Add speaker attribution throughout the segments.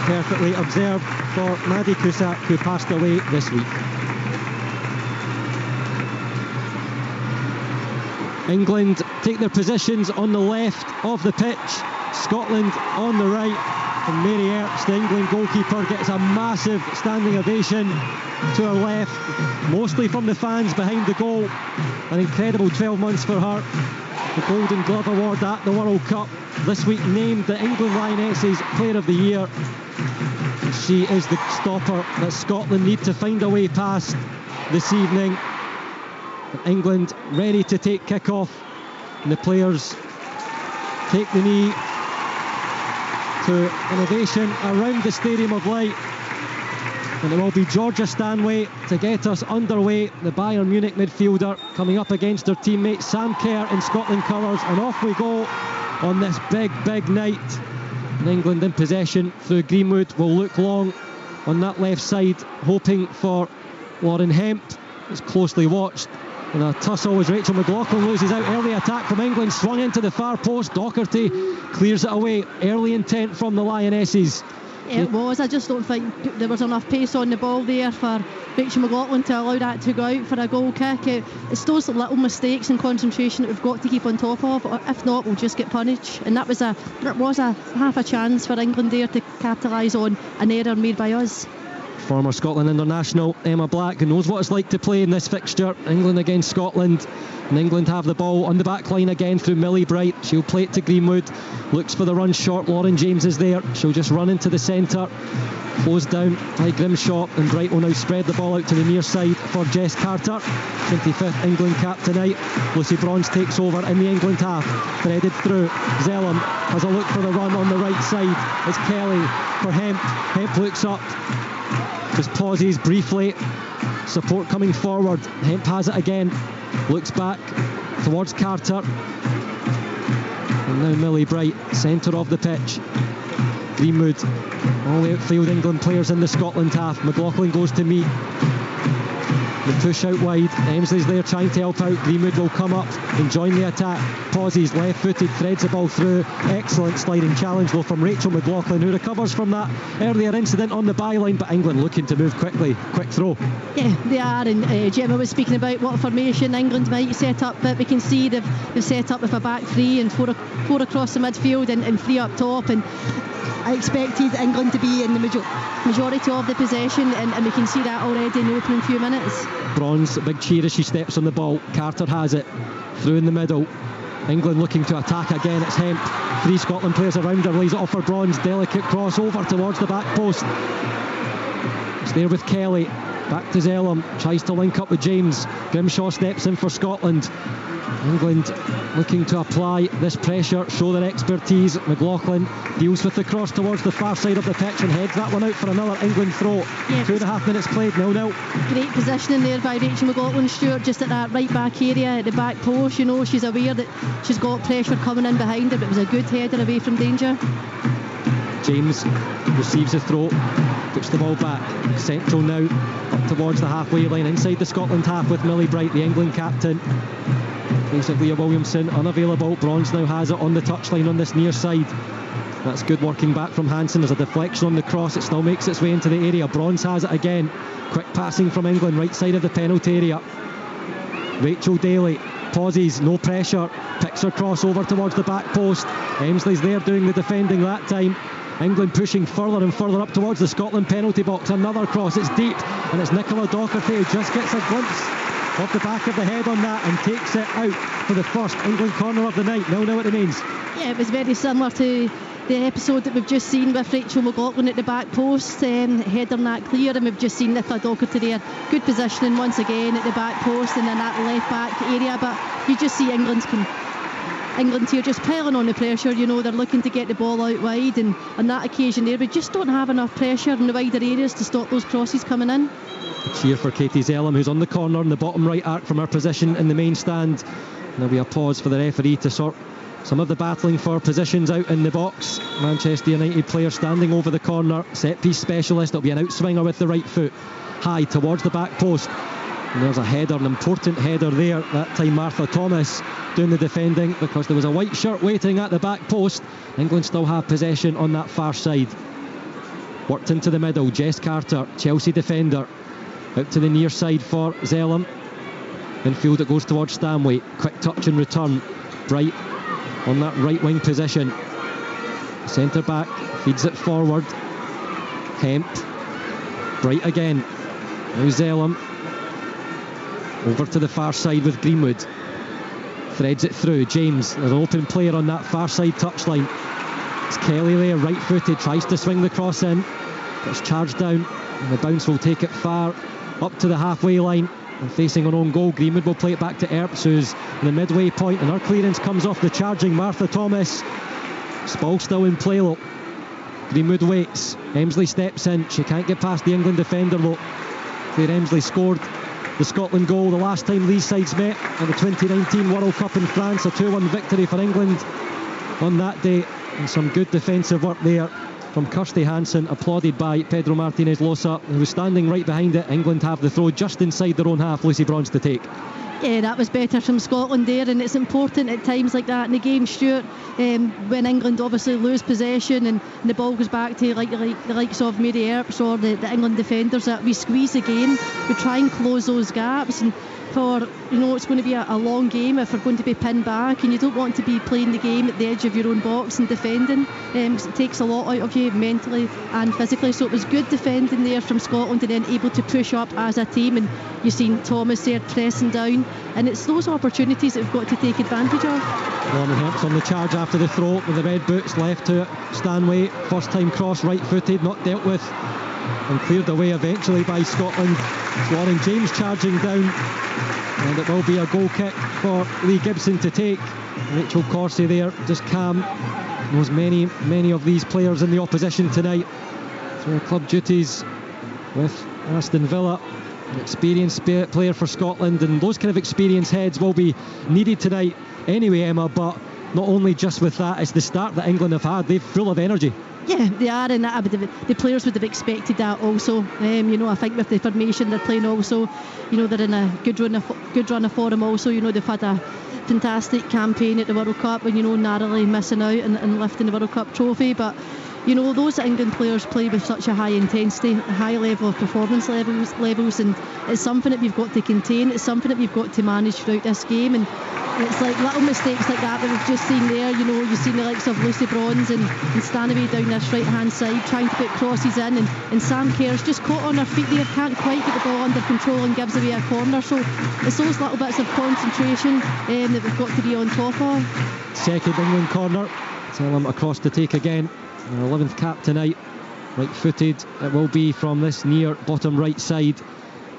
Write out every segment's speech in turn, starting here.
Speaker 1: perfectly observed for Nadi Cusack, who passed away this week. England take their positions on the left of the pitch, Scotland on the right, and Mary Earps, the England goalkeeper, gets a massive standing ovation to her left, mostly from the fans behind the goal. An incredible 12 months for her. The Golden Glove Award at the World Cup this week, named the England Lionesses Player of the Year. She is the stopper that Scotland need to find a way past this evening. England ready to take kick-off, and the players take the knee to an ovation around the Stadium of Light. And it will be Georgia Stanway to get us underway, the Bayern Munich midfielder, coming up against her teammate Sam Kerr in Scotland colours, and off we go on this big night. And England in possession through Greenwood will look long on that left side, hoping for Lauren Hemp. It's closely watched, and a tussle as Rachel McLaughlin loses out. Early attack from England, swung into the far post. Docherty clears it away. Early intent from the Lionesses.
Speaker 2: It was. I just don't think there was enough pace on the ball there for Rachel McLaughlin to allow that to go out for a goal kick. It's those little mistakes and concentration that we've got to keep on top of. If not, we'll just get punished. And that was a half a chance for England there to capitalise on an error made by us.
Speaker 1: Former Scotland international Emma Black, who knows what it's like to play in this fixture. England against Scotland, and England have the ball on the back line again through Millie Bright. She'll play it to Greenwood, looks for the run short. Lauren James is there, she'll just run into the centre, closed down by Grimshaw, and Bright will now spread the ball out to the near side for Jess Carter, 25th England cap tonight. Lucy Bronze takes over in the England half, threaded through. Zellum has a look for the run on the right side. It's Kelly for Hemp. Hemp looks up, just pauses briefly, support coming forward. Hemp has it again, looks back towards Carter, and now Millie Bright, centre of the pitch. Greenwood, all the outfield England players in the Scotland half. McLaughlin goes to meet the push out wide. Emsley's there trying to help out. Greenwood will come up and join the attack. Pauses, left footed, threads the ball through. Excellent sliding challenge though from Rachel McLaughlin, who recovers from that earlier incident on the byline. But England looking to move quickly. Quick throw.
Speaker 2: Yeah, they are. And Gemma was speaking about what formation England might set up, but we can see they've set up with a back three and four across the midfield and three up top. And I expected England to be in the majority of the possession, and we can see that already in the opening few minutes.
Speaker 1: Bronze, big cheer as she steps on the ball. Carter has it through in the middle. England looking to attack again. It's Hemp. Three Scotland players around her. Lays it off for Bronze. Delicate cross over towards the back post. It's there with Kelly. Back to Zellum. Tries to link up with James. Grimshaw steps in for Scotland. England looking to apply this pressure, show their expertise. McLaughlin deals with the cross towards the far side of the pitch and heads that one out for another England throw. Yeah, 2.5 minutes played, 0-0.
Speaker 2: Great positioning there by Rachel McLaughlin, Stewart, just at that right back area at the back post. You know, she's aware that she's got pressure coming in behind her, but it was a good header away from danger.
Speaker 1: James receives the throw, puts the ball back. Central now, up towards the halfway line, inside the Scotland half with Millie Bright, the England captain. Basically Williamson unavailable. Bronze now has it on the touchline on this near side. That's good working back from Hansen. There's a deflection on the cross. It still makes its way into the area. Bronze has it again. Quick passing from England, right side of the penalty area. Rachel Daly pauses, no pressure, picks her cross over towards the back post. Emsley's there doing the defending that time. England pushing further and further up towards the Scotland penalty box. Another cross, it's deep, and it's Nicola Docherty who just gets a glimpse off the back of the head on that and takes it out for the first England corner of the night. 0-0 it remains. Yeah,
Speaker 2: it was very similar to the episode that we've just seen with Rachel McLaughlin at the back post, heading that clear, and we've just seen Nicola Docherty there. Good positioning once again at the back post and in that left back area, but you just see England here just piling on the pressure. You know, they're looking to get the ball out wide, and on that occasion there we just don't have enough pressure in the wider areas to stop those crosses coming in.
Speaker 1: Cheer for Katie Zellum, who's on the corner in the bottom right arc from her position in the main stand. There'll be a pause for the referee to sort some of the battling for positions out in the box. Manchester United player standing over the corner, set piece specialist. It'll be an outswinger with the right foot, high towards the back post, and there's a header, an important header there. That time Martha Thomas doing the defending because there was a white shirt waiting at the back post. England still have possession on that far side. Worked into the middle, Jess Carter, Chelsea defender. Out to the near side for Zellum. Infield it goes towards Stanway. Quick touch and return. Bright on that right wing position. Centre back feeds it forward. Hemp. Bright again. Now Zellum. Over to the far side with Greenwood. Threads it through. James, an open player on that far side touchline. It's Kelly there, right footed, tries to swing the cross in. Gets charged down, and the bounce will take it far up to the halfway line. And facing an own goal, Greenwood will play it back to Earps, who's in the midway point, and her clearance comes off the charging Martha Thomas. Ball still in play, look. Greenwood waits. Emsley steps in. She can't get past the England defender, look. Claire Emsley scored the Scotland goal the last time these sides met in the 2019 World Cup in France. A 2-1 victory for England on that day. And some good defensive work there from Kirsty Hansen, applauded by Pedro Martinez Losa, who was standing right behind it. England have the throw just inside their own half. Lucy Bronze to take.
Speaker 2: Yeah, that was better from Scotland there, and it's important at times like that in the game, Stuart, when England obviously lose possession and the ball goes back to like the likes of Mary Earps or the England defenders, that we squeeze the game, we try and close those gaps. And for, it's going to be a long game if we're going to be pinned back, and you don't want to be playing the game at the edge of your own box and defending, because it takes a lot out of you mentally and physically. So it was good defending there from Scotland, and then able to push up as a team. And you've seen Thomas there pressing down, and it's those opportunities that we've got to take advantage of.
Speaker 1: Norman Hemp's on the charge after the throw with the red boots, left to it. Stanway, first time cross, right footed, not dealt with and cleared away eventually by Scotland. Lauren James charging down, and it will be a goal kick for Lee Gibson to take. Rachel Corsie there, just calm. Knows many of these players in the opposition tonight through her club duties with Aston Villa. An experienced player for Scotland, and those kind of experienced heads will be needed tonight anyway, Emma. But not only just with that, it's the start that England have had. They're full of energy. Yeah,
Speaker 2: they are, and the players would have expected that also. I think with the formation they're playing also, they're in a good run of form also. They've had a fantastic campaign at the World Cup, and narrowly missing out and lifting the World Cup trophy. But those England players play with such a high intensity, a high level of performance levels, and it's something that we've got to contain. It's something that we've got to manage throughout this game, and it's like little mistakes like that we've just seen there. You've seen the likes of Lucy Bronze and Stanaway down this right hand side trying to put crosses in, and Sam Kerr's just caught on her feet there, can't quite get the ball under control and gives away a corner. So it's those little bits of concentration that we've got to be on top of.
Speaker 1: Second England corner, Zellum across to take again. Our 11th cap tonight, right footed. It will be from this near bottom right side.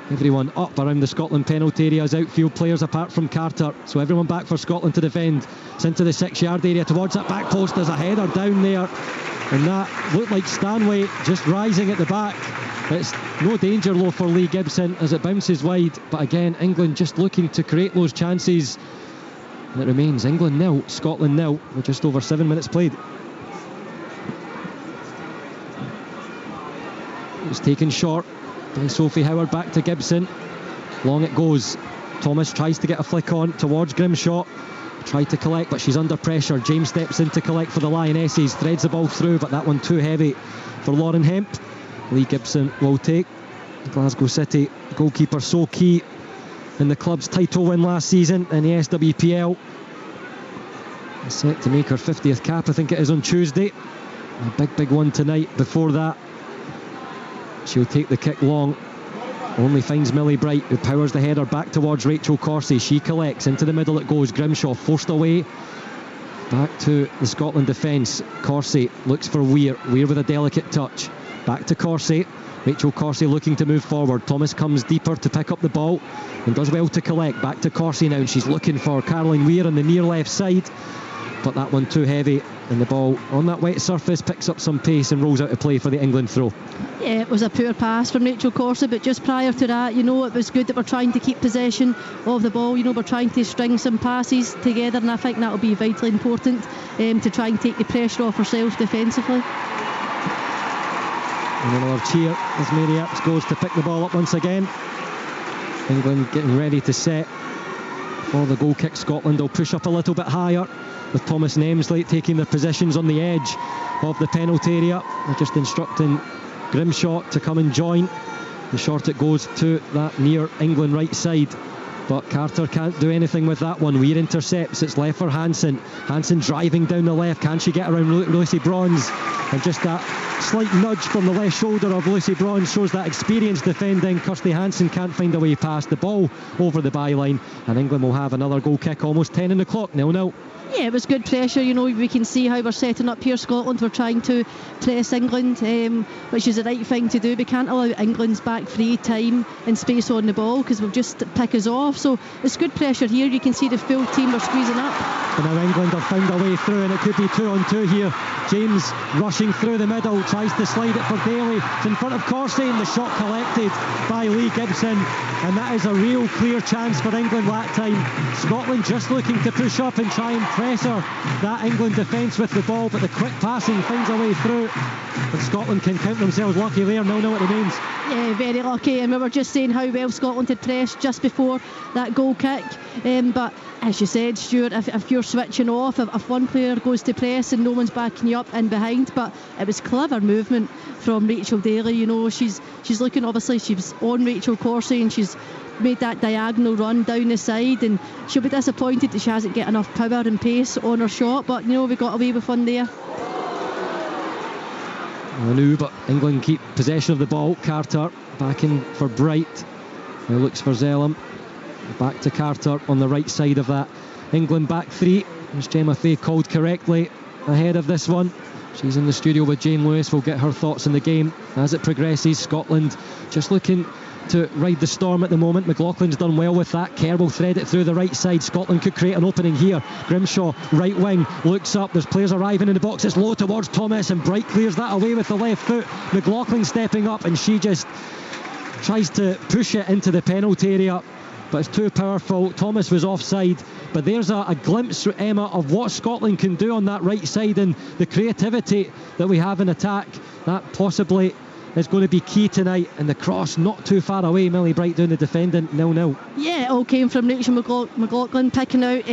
Speaker 1: Everyone up around the Scotland penalty area as outfield players apart from Carter. So everyone back for Scotland to defend. It's into the 6-yard area towards that back post. There's a header down there, and that looked like Stanway just rising at the back. It's no danger though for Lee Gibson as it bounces wide. But again, England just looking to create those chances. And it remains England 0, Scotland 0 with just over 7 minutes played. It's taken short by Sophie Howard, back to Gibson. Long it goes. Thomas tries to get a flick on towards Grimshaw. Tried to collect, but she's under pressure. James steps in to collect for the Lionesses. Threads the ball through, but that one too heavy for Lauren Hemp. Lee Gibson will take. Glasgow City goalkeeper, so key in the club's title win last season in the SWPL. Set to make her 50th cap, I think it is, on Tuesday. A big one tonight. Before that, she'll take the kick long. Only finds Millie Bright, who powers the header back towards Rachel Corsie. She collects, into the middle it goes. Grimshaw forced away. Back to the Scotland defence. Corsie looks for Weir. Weir with a delicate touch. Back to Corsie. Rachel Corsie looking to move forward. Thomas comes deeper to pick up the ball and does well to collect. Back to Corsie now, and she's looking for Caroline Weir on the near left side. But that one too heavy, and the ball on that wet surface picks up some pace and rolls out of play for the England throw.
Speaker 2: Yeah, it was a poor pass from Rachel Corsie, but just prior to that, it was good that we're trying to keep possession of the ball. We're trying to string some passes together, and I think that will be vitally important to try and take the pressure off ourselves defensively.
Speaker 1: And another cheer as Mary Earps goes to pick the ball up once again. England getting ready to set for the goal kick. Scotland will push up a little bit higher, with Thomas and Emsley taking their positions on the edge of the penalty area. They're just instructing Grimshaw to come and join. The short it goes to that near England right side, but Carter can't do anything with that one. Weir intercepts, it's left for Hansen. Hansen driving down the left, can she get around Lucy Bronze? And just that slight nudge from the left shoulder of Lucy Bronze shows that experienced defending. Kirsty Hansen can't find a way past the ball over the byline, and England will have another goal kick almost 10 on the clock, 0-0.
Speaker 2: Yeah, it was good pressure. You know, we can see how we're setting up here. Scotland, we're trying to press England, which is the right thing to do. We can't allow England's back free time and space on the ball, because we'll just pick us off. So it's good pressure here. You can see the full team are squeezing up.
Speaker 1: And now England have found a way through, and it could be 2-on-2 here. James rushing through the middle, tries to slide it for Daly. It's in front of Corsey, and the shot collected by Lee Gibson. And that is a real clear chance for England that time. Scotland just looking to push up and try and pressure that England defence with the ball, but the quick passing finds a way through, and Scotland can count themselves lucky there. 0-0 it remains. Yeah,
Speaker 2: very lucky, and we were just saying how well Scotland had pressed just before that goal kick, but as you said, Stuart, if you're switching off, if one player goes to press and no one's backing you up in behind, but it was clever movement from Rachel Daly. You know, she's looking, obviously she's on Rachel Corsey, and she's made that diagonal run down the side, and she'll be disappointed that she hasn't got enough power and pace on her shot, but you know, we got away with one there.
Speaker 1: I knew, but England keep possession of the ball. Carter back in for Bright, now looks for Zellam, back to Carter on the right side of that England back three, as Gemma Fay called correctly ahead of this one. She's in the studio with Jane Lewis. We'll get her thoughts on the game as it progresses. Scotland just looking to ride the storm at the moment. McLaughlin's done well with that. Kerr will thread it through the right side. Scotland could create an opening here. Grimshaw, right wing, looks up. There's players arriving in the box. It's low towards Thomas, and Bright clears that away with the left foot. McLaughlin stepping up, and she just tries to push it into the penalty area, but it's too powerful. Thomas was offside, but there's a glimpse, Emma, of what Scotland can do on that right side, and the creativity that we have in attack. That possibly is going to be key tonight, and the cross not too far away. Millie Bright doing the defending. 0-0.
Speaker 2: Yeah, it all came from Rachel McLaughlin picking out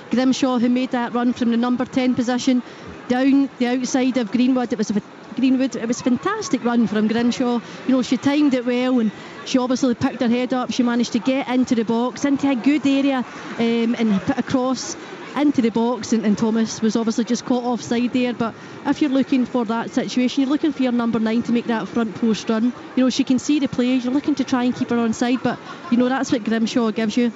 Speaker 2: Grimshaw, who made that run from the number 10 position down the outside of Greenwood. It was a fantastic run from Grimshaw. You know, she timed it well, and she obviously picked her head up. She managed to get into the box, into a good area, and put a cross into the box, and Thomas was obviously just caught offside there. But if you're looking for that situation, you're looking for your number 9 to make that front post run. You know, she can see the play, you're looking to try and keep her on side, but you know, that's what Grimshaw gives you,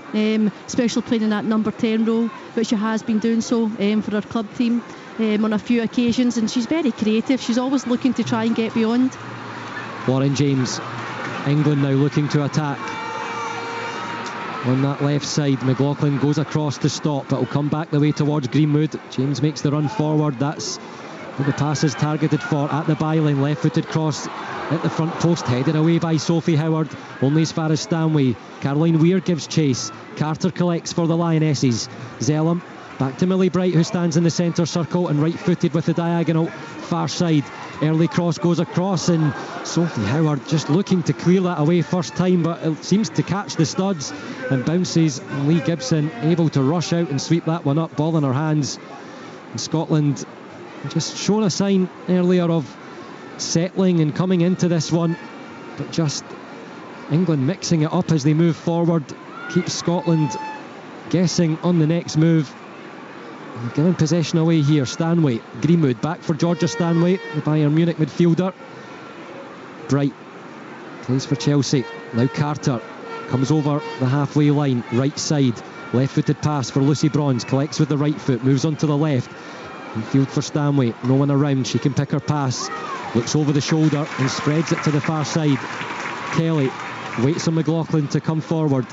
Speaker 2: especially playing in that number 10 role, which she has been doing so for her club team on a few occasions, and she's very creative. She's always looking to try and get beyond.
Speaker 1: Lauren James. England now looking to attack on that left side. McLaughlin goes across to stop, but will come back the way towards Greenwood. James makes the run forward. That's what the pass is targeted for at the byline. Left-footed cross at the front post, headed away by Sophie Howard, only as far as Stanway. Caroline Weir gives chase. Carter collects for the Lionesses. Zellam back to Millie Bright, who stands in the centre circle, and right-footed with the diagonal far side. Early cross goes across, and Sophie Howard just looking to clear that away first time, but it seems to catch the studs and bounces. Lee Gibson able to rush out and sweep that one up, ball in her hands. And Scotland just shown a sign earlier of settling and coming into this one, but just England mixing it up as they move forward keeps Scotland guessing on the next move. Giving possession away here. Stanway, Greenwood back for Georgia Stanway, the Bayern Munich midfielder. Bright plays for Chelsea. Now Carter comes over the halfway line, right side, left-footed pass for Lucy Bronze, collects with the right foot, moves on to the left, in field for Stanway, no one around, she can pick her pass, looks over the shoulder and spreads it to the far side. Kelly waits on McLaughlin to come forward,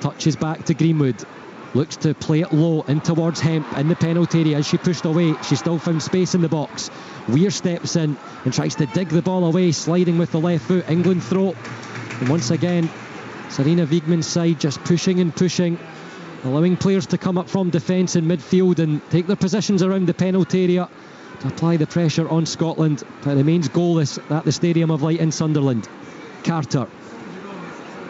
Speaker 1: touches back to Greenwood, looks to play it low in towards Hemp in the penalty area. As she pushed away, she still found space in the box. Weir steps in and tries to dig the ball away, sliding with the left foot. England throw, and once again Serena Wiegman's side just pushing and pushing, allowing players to come up from defence in midfield and take their positions around the penalty area to apply the pressure on Scotland. But it remains goalless at the Stadium of Light in Sunderland. Carter,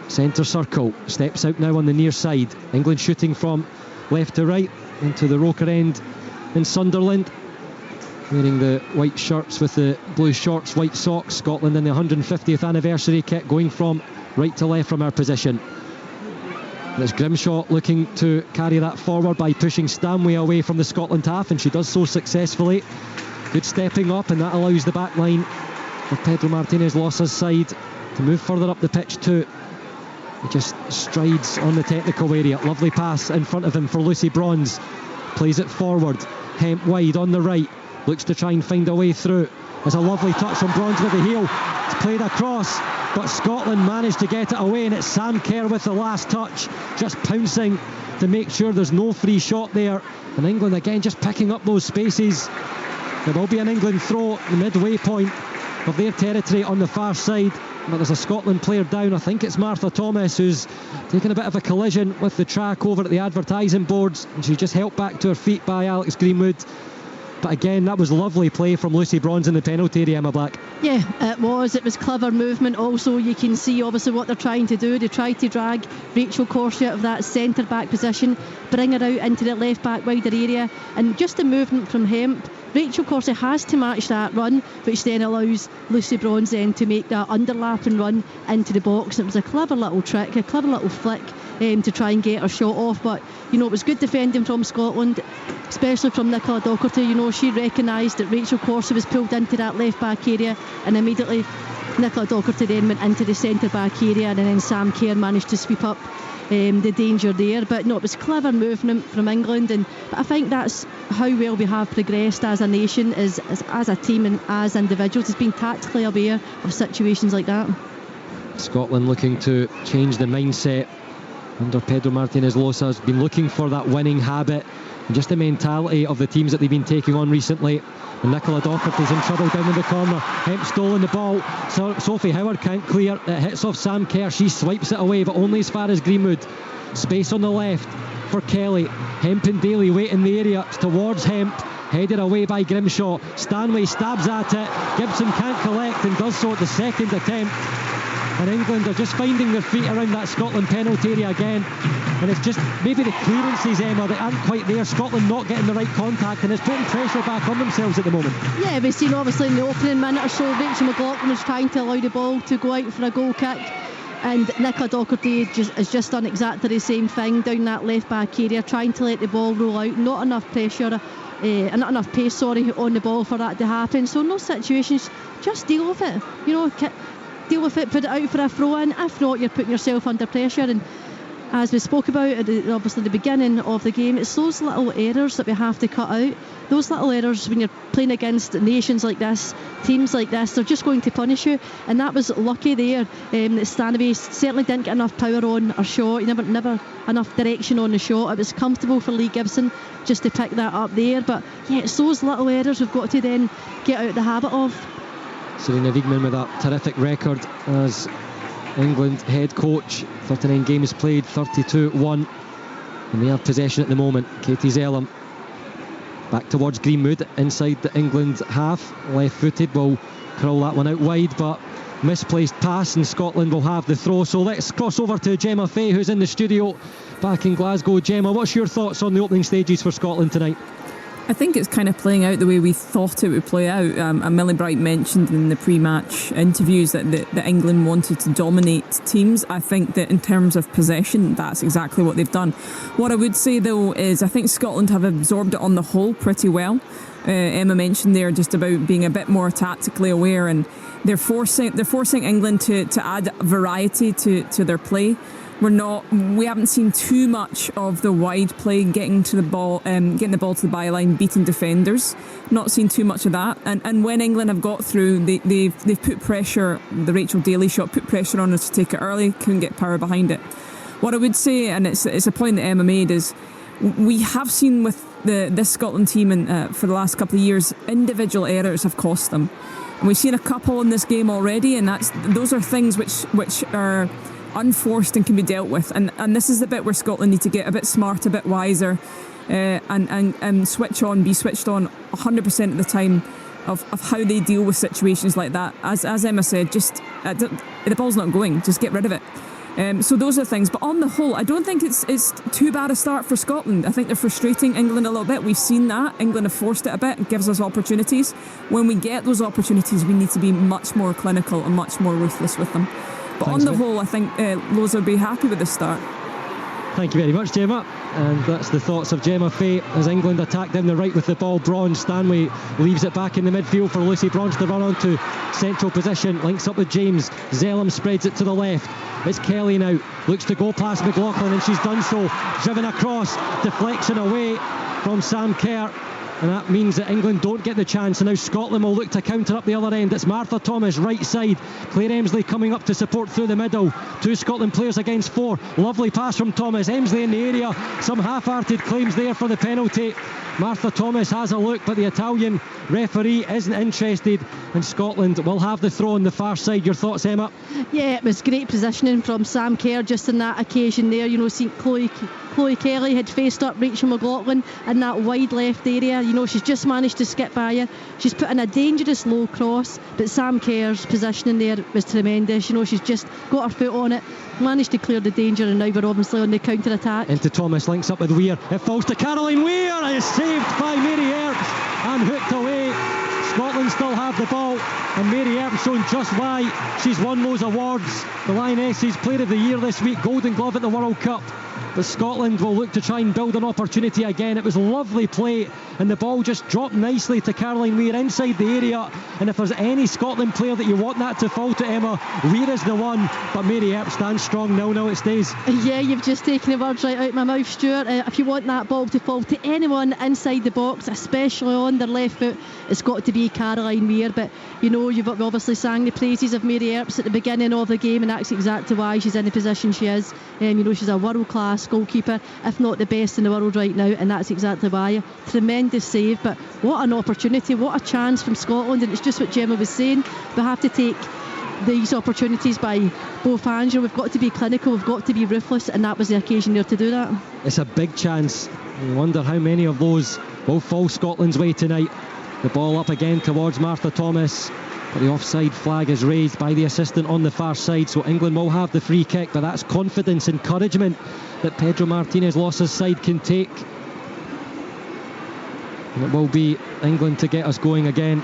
Speaker 1: centre circle, steps out now on the near side. England shooting from left to right into the Roker end in Sunderland. wearing the white shirts with the blue shorts, white socks. Scotland in the 150th anniversary kit, going from right to left from our position. And it's Grimshaw looking to carry that forward by pushing Stanway away from the Scotland half, and she does so successfully. Good stepping up, and that allows the back line of Pedro Martinez-Losa's side to move further up the pitch too. He just strides on the technical area. Lovely pass in front of him for Lucy Bronze. Plays it forward. Hemp wide on the right. Looks to try and find a way through. There's a lovely touch from Bronze with the heel. It's played across, but Scotland managed to get it away, and it's Sam Kerr with the last touch, just pouncing to make sure there's no free shot there. And England again just picking up those spaces. There will be an England throw at the midway point of their territory on the far side, but there's a Scotland player down. I think it's Martha Thomas, who's taken a bit of a collision with the track over at the advertising boards, and she's just helped back to her feet by Alex Greenwood. But again, that was lovely play from Lucy Bronze in the penalty area, Emma Black.
Speaker 2: Yeah, it was clever movement. Also, you can see obviously what they're trying to do. They try to drag Rachel Corsie out of that centre back position, bring her out into the left back wider area, and just the movement from Hemp. Rachel Corsie has to match that run, which then allows Lucy Bronze then to make that underlapping run into the box. It was a clever little trick, a clever little flick to try and get her shot off. But you know, it was good defending from Scotland, especially from Nicola Docherty. You know, she recognised that Rachel Corsie was pulled into that left back area, and immediately Nicola Docherty then went into the centre back area, and then Sam Kerr managed to sweep up the danger there. But no, it was clever movement from England, but I think that's how well we have progressed as a nation, as a team and as individuals, is being tactically aware of situations like that.
Speaker 1: Scotland looking to change the mindset under Pedro Martinez-Losa, has been looking for that winning habit and just the mentality of the teams that they've been taking on recently. And Nicola Docherty's in trouble down in the corner. Hemp stolen the ball. So Sophie Howard can't clear. It hits off Sam Kerr. She swipes it away, but only as far as Greenwood. Space on the left for Kelly. Hemp and Daly wait in the area. It's towards Hemp. Headed away by Grimshaw. Stanway stabs at it. Gibson can't collect and does so at the second attempt. And England are just finding their feet around that Scotland penalty area again. And it's just maybe the clearances, Emma, that aren't quite there. Scotland not getting the right contact, and it's putting pressure back on themselves at the moment. Yeah,
Speaker 2: we've seen obviously in the opening minute or so, Rachel McLaughlin was trying to allow the ball to go out for a goal kick. And Nicola Docherty has just done exactly the same thing down that left back area, trying to let the ball roll out. Not enough pressure, not enough pace, on the ball for that to happen. So in those situations, just deal with it. You know, deal with it, put it out for a throw-in. If not, you're putting yourself under pressure. And as we spoke about at obviously the beginning of the game, it's those little errors that we have to cut out. Those little errors, when you're playing against nations like this, teams like this, they're just going to punish you. And that was lucky there. That Stanway certainly didn't get enough power on her shot. Never enough direction on the shot. It was comfortable for Lee Gibson just to pick that up there. But yeah, it's those little errors we've got to then get out of the habit of.
Speaker 1: Serena Wiegman with a terrific record as England head coach. 39 games played, 32-1, and they have possession at the moment. Katie Zellam back towards Greenwood inside the England half, left-footed, will curl that one out wide, but misplaced pass, and Scotland will have the throw. So let's cross over to Gemma Fay, who's in the studio back in Glasgow. Gemma, what's your thoughts on the opening stages for Scotland tonight?
Speaker 3: I think it's kind of playing out the way we thought it would play out. Millie Bright mentioned in the pre-match interviews that England wanted to dominate teams. I think that in terms of possession, that's exactly what they've done. What I would say though is I think Scotland have absorbed it on the whole pretty well. Emma mentioned there just about being a bit more tactically aware, and they're forcing England to add variety to their play. We haven't seen too much of the wide play, getting the ball to the byline, beating defenders. Not seen too much of that. And when England have got through, they've put pressure. The Rachel Daly shot put pressure on us to take it early. Couldn't get power behind it. What I would say, and it's a point that Emma made, is we have seen with this Scotland team for the last couple of years, individual errors have cost them. And we've seen a couple in this game already, and those are things which are unforced and can be dealt with, and this is the bit where Scotland need to get a bit smart, a bit wiser, and be switched on 100% of the time of how they deal with situations like that. As Emma said, just the ball's not going, just get rid of it. So those are things. But on the whole, I don't think it's too bad a start for Scotland. I think they're frustrating England a little bit. We've seen that. England have forced it a bit. It gives us opportunities. When we get those opportunities, we need to be much more clinical and much more ruthless with them. But thanks, on the whole, I think Lowe's will be happy with the start.
Speaker 1: Thank you very much, Gemma. And that's the thoughts of Gemma Fay as England attack down the right with the ball. Bronze, Stanway leaves it back in the midfield for Lucy Bronze to run onto central position. Links up with James. Zellum spreads it to the left. It's Kelly now. Looks to go past McLaughlin, and she's done so. Driven across. Deflection away from Sam Kerr. And that means that England don't get the chance. And now Scotland will look to counter up the other end. It's Martha Thomas, right side. Claire Emsley coming up to support through the middle. 2 Scotland players against 4. Lovely pass from Thomas. Emsley in the area. Some half-hearted claims there for the penalty. Martha Thomas has a look, but the Italian referee isn't interested. And Scotland will have the throw on the far side. Your thoughts, Emma?
Speaker 2: Yeah, it was great positioning from Sam Kerr just on that occasion there. You know, see Chloe Kelly had faced up Rachel McLaughlin in that wide left area. You know, she's just managed to skip by her. She's put in a dangerous low cross, but Sam Kerr's positioning there was tremendous. You know, she's just got her foot on it, managed to clear the danger, and now we're obviously on the counter attack.
Speaker 1: Into Thomas, links up with Weir. It falls to Caroline Weir, and it's saved by Mary Earps and hooked away. Scotland still have the ball, and Mary Earps showing just why she's won those awards. The Lionesses Player of the Year this week, Golden Glove at the World Cup. But Scotland will look to try and build an opportunity again. It was lovely play, and the ball just dropped nicely to Caroline Weir inside the area. And if there's any Scotland player that you want that to fall to, Emma, Weir is the one. But Mary Earp stands strong. 0-0 it stays.
Speaker 2: Yeah, you've just taken the words right out of my mouth, Stuart. If you want that ball to fall to anyone inside the box, especially on their left foot, it's got to be Caroline Weir. But you know, you've obviously sang the praises of Mary Earps at the beginning of the game, and that's exactly why she's in the position she is. You know, she's a world-class goalkeeper, if not the best in the world right now, and that's exactly why. Tremendous save, but what an opportunity, what a chance from Scotland. And it's just what Gemma was saying, we have to take these opportunities by both hands. You know, we've got to be clinical, we've got to be ruthless, and that was the occasion there to do that.
Speaker 1: It's a big chance. I wonder how many of those will fall Scotland's way tonight. The ball up again towards Martha Thomas, but the offside flag is raised by the assistant on the far side, so England will have the free kick. But that's confidence, encouragement that Pedro Martinez-Los's side can take, and it will be England to get us going again.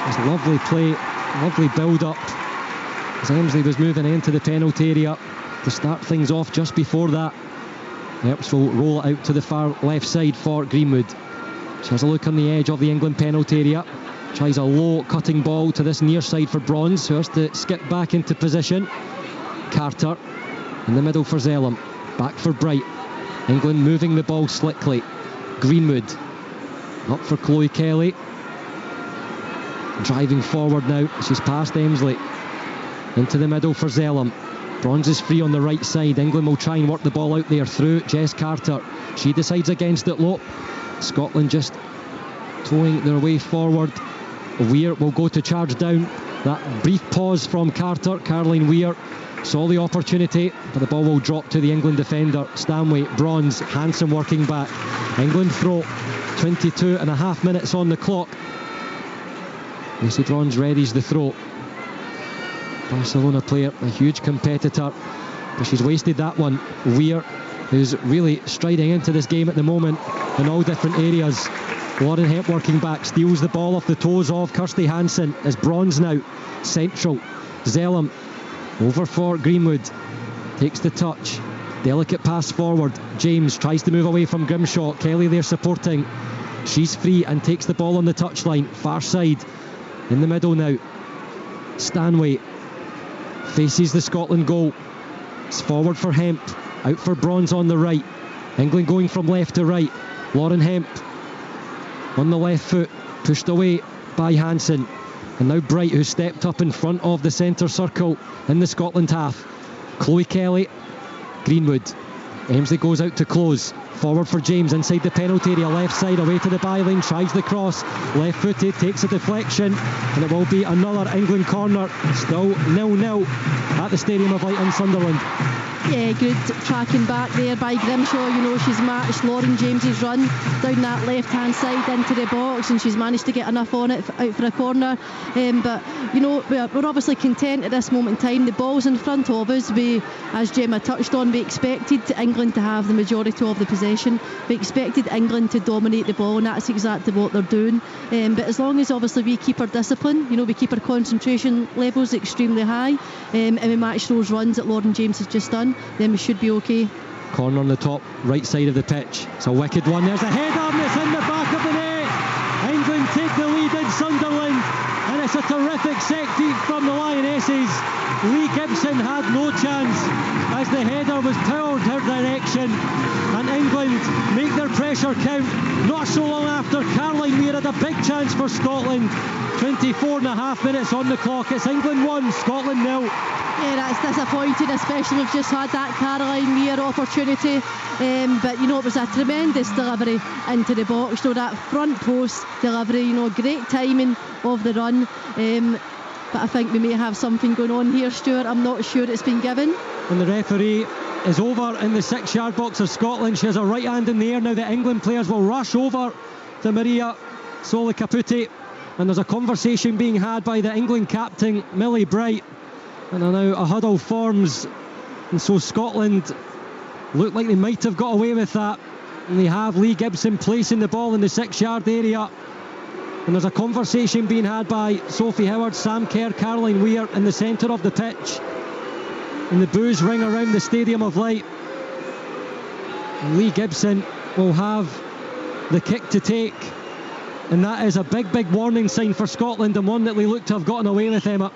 Speaker 1: It's lovely play, lovely build up as Emsley was moving into the penalty area to start things off. Just before that, Earps will roll it out to the far left side for Greenwood. She has a look on the edge of the England penalty area, tries a low cutting ball to this near side for Bronze, who has to skip back into position. Carter in the middle for Zellum, back for Bright. England moving the ball slickly. Greenwood up for Chloe Kelly, driving forward now. She's past Emsley into the middle for Zellum. Bronze is free on the right side. England will try and work the ball out there through Jess Carter. She decides against it low. Scotland just towing their way forward. Weir will go to charge down. That brief pause from Carter. Caroline Weir saw the opportunity, but the ball will drop to the England defender. Stanway, Bronze, Hansen working back. England throw. 22 and a half minutes on the clock. Lucy Bronze readies the throw. Barcelona player, a huge competitor, but she's wasted that one. Weir, who's really striding into this game at the moment in all different areas. Lauren Hemp working back, steals the ball off the toes of Kirsty Hansen. As Bronze now central. Zellum over for Greenwood, takes the touch, delicate pass forward. James tries to move away from Grimshaw. Kelly there supporting. She's free and takes the ball on the touchline, far side. In the middle now, Stanway faces the Scotland goal. It's forward for Hemp, out for Bronze on the right. England going from left to right. Lauren Hemp on the left foot, pushed away by Hansen. And now Bright, who stepped up in front of the centre circle in the Scotland half. Chloe Kelly, Greenwood. Emsley goes out to close. Forward for James inside the penalty area, left side, away to the byline, tries the cross, left footed, takes a deflection, and it will be another England corner. Still 0-0 at the Stadium of Light in Sunderland.
Speaker 2: Yeah, good tracking back there by Grimshaw. You know, she's matched Lauren James's run down that left-hand side into the box, and she's managed to get enough on it out for a corner. But, you know, we're obviously content at this moment in time. The ball's in front of us. As Gemma touched on, we expected England to have the majority of the possession. We expected England to dominate the ball, and that's exactly what they're doing. But as long as, obviously, we keep our discipline, you know, we keep our concentration levels extremely high, and we match those runs that Lauren James has just done, then we should be okay.
Speaker 1: Corner on the top right side of the pitch. It's a wicked one. There's a header and it's in the back of the net. England take the lead in Sunderland, and it's a terrific set feat from the Lionesses. Lee Gibson had no chance as the header was powered her direction, and England make their pressure count. Not so long after, Caroline Weir had a big chance for Scotland. 24.5 minutes on the clock. It's England 1, Scotland 0.
Speaker 2: Yeah, that's disappointing, especially we've just had that Caroline Weir opportunity. But, you know, it was a tremendous delivery into the box. So that front post delivery, you know, great timing of the run. But I think we may have something going on here, Stuart. I'm not sure it's been given.
Speaker 1: And the referee is over in the 6-yard box of Scotland. She has a right hand in the air. Now the England players will rush over to Maria Soli Caputi, and there's a conversation being had by the England captain, Millie Bright. And now a huddle forms, and so Scotland look like they might have got away with that, and they have Lee Gibson placing the ball in the 6-yard area, and there's a conversation being had by Sophie Howard, Sam Kerr, Caroline Weir in the centre of the pitch, and the boos ring around the Stadium of Light. And Lee Gibson will have the kick to take, and that is a big warning sign for Scotland, and one that they look to have gotten away with, Emma.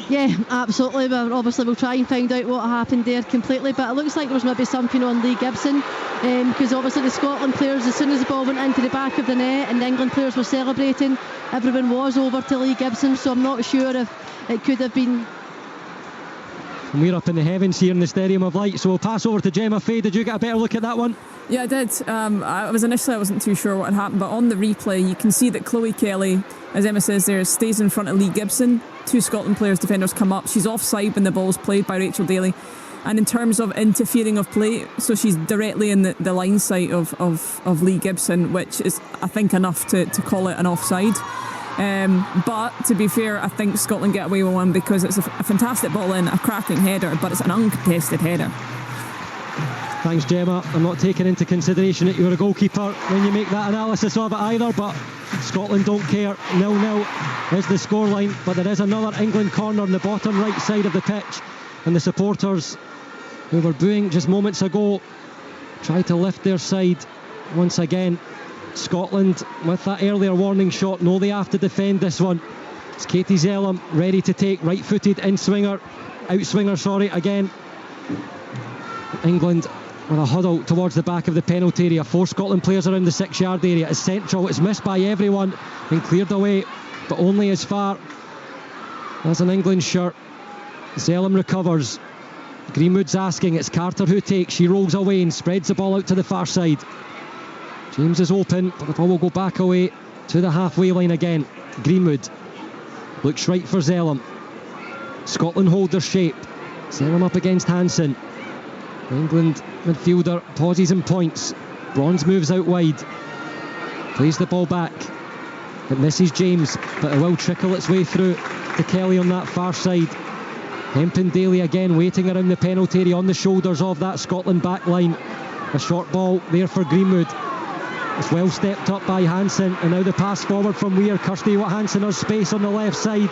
Speaker 2: Yeah, absolutely. But obviously we'll try and find out what happened there completely. But it looks like there was maybe something on Lee Gibson, because obviously the Scotland players, as soon as the ball went into the back of the net and the England players were celebrating, everyone was over to Lee Gibson. So I'm not sure if it could have been.
Speaker 1: And we're up in the heavens here in the Stadium of Light, so we'll pass over to Gemma Fay. Did you get a better look at that one?
Speaker 3: Yeah, I did. I wasn't too sure what had happened, but on the replay you can see that Chloe Kelly, as Emma says there, stays in front of Lee Gibson. 2 Scotland players, defenders come up. She's offside when the ball's played by Rachel Daly. And in terms of interfering of play, so she's directly in the line sight of Lee Gibson, which is, I think, enough to call it an offside. But to be fair, I think Scotland get away with one because it's a fantastic ball in, a cracking header, but it's an uncontested header.
Speaker 1: Thanks, Gemma. I'm not taking into consideration that you're a goalkeeper when you make that analysis of it either, but Scotland don't care. 0-0 is the scoreline, but there is another England corner on the bottom right side of the pitch, and the supporters who were booing just moments ago try to lift their side once again. Scotland, with that earlier warning shot, know they have to defend this one. It's Katie Zellam ready to take, right-footed outswinger again. England with a huddle towards the back of the penalty area. 4 Scotland players around the 6-yard area. It's central, it's missed by everyone and cleared away, but only as far as an England shirt. Zellam recovers. Greenwood's asking, it's Carter who takes. She rolls away and spreads the ball out to the far side. James is open, but the ball will go back away to the halfway line again. Greenwood looks right for Zellam. Scotland hold their shape. Zellam up against Hansen. England midfielder pauses and points. Bronze moves out wide, plays the ball back. It misses James, but it will trickle its way through to Kelly on that far side. Hempen Daly again waiting around the penalty area on the shoulders of that Scotland back line. A short ball there for Greenwood. It's well stepped up by Hansen, and now the pass forward from Weir. Kirsty Hansen has space on the left side.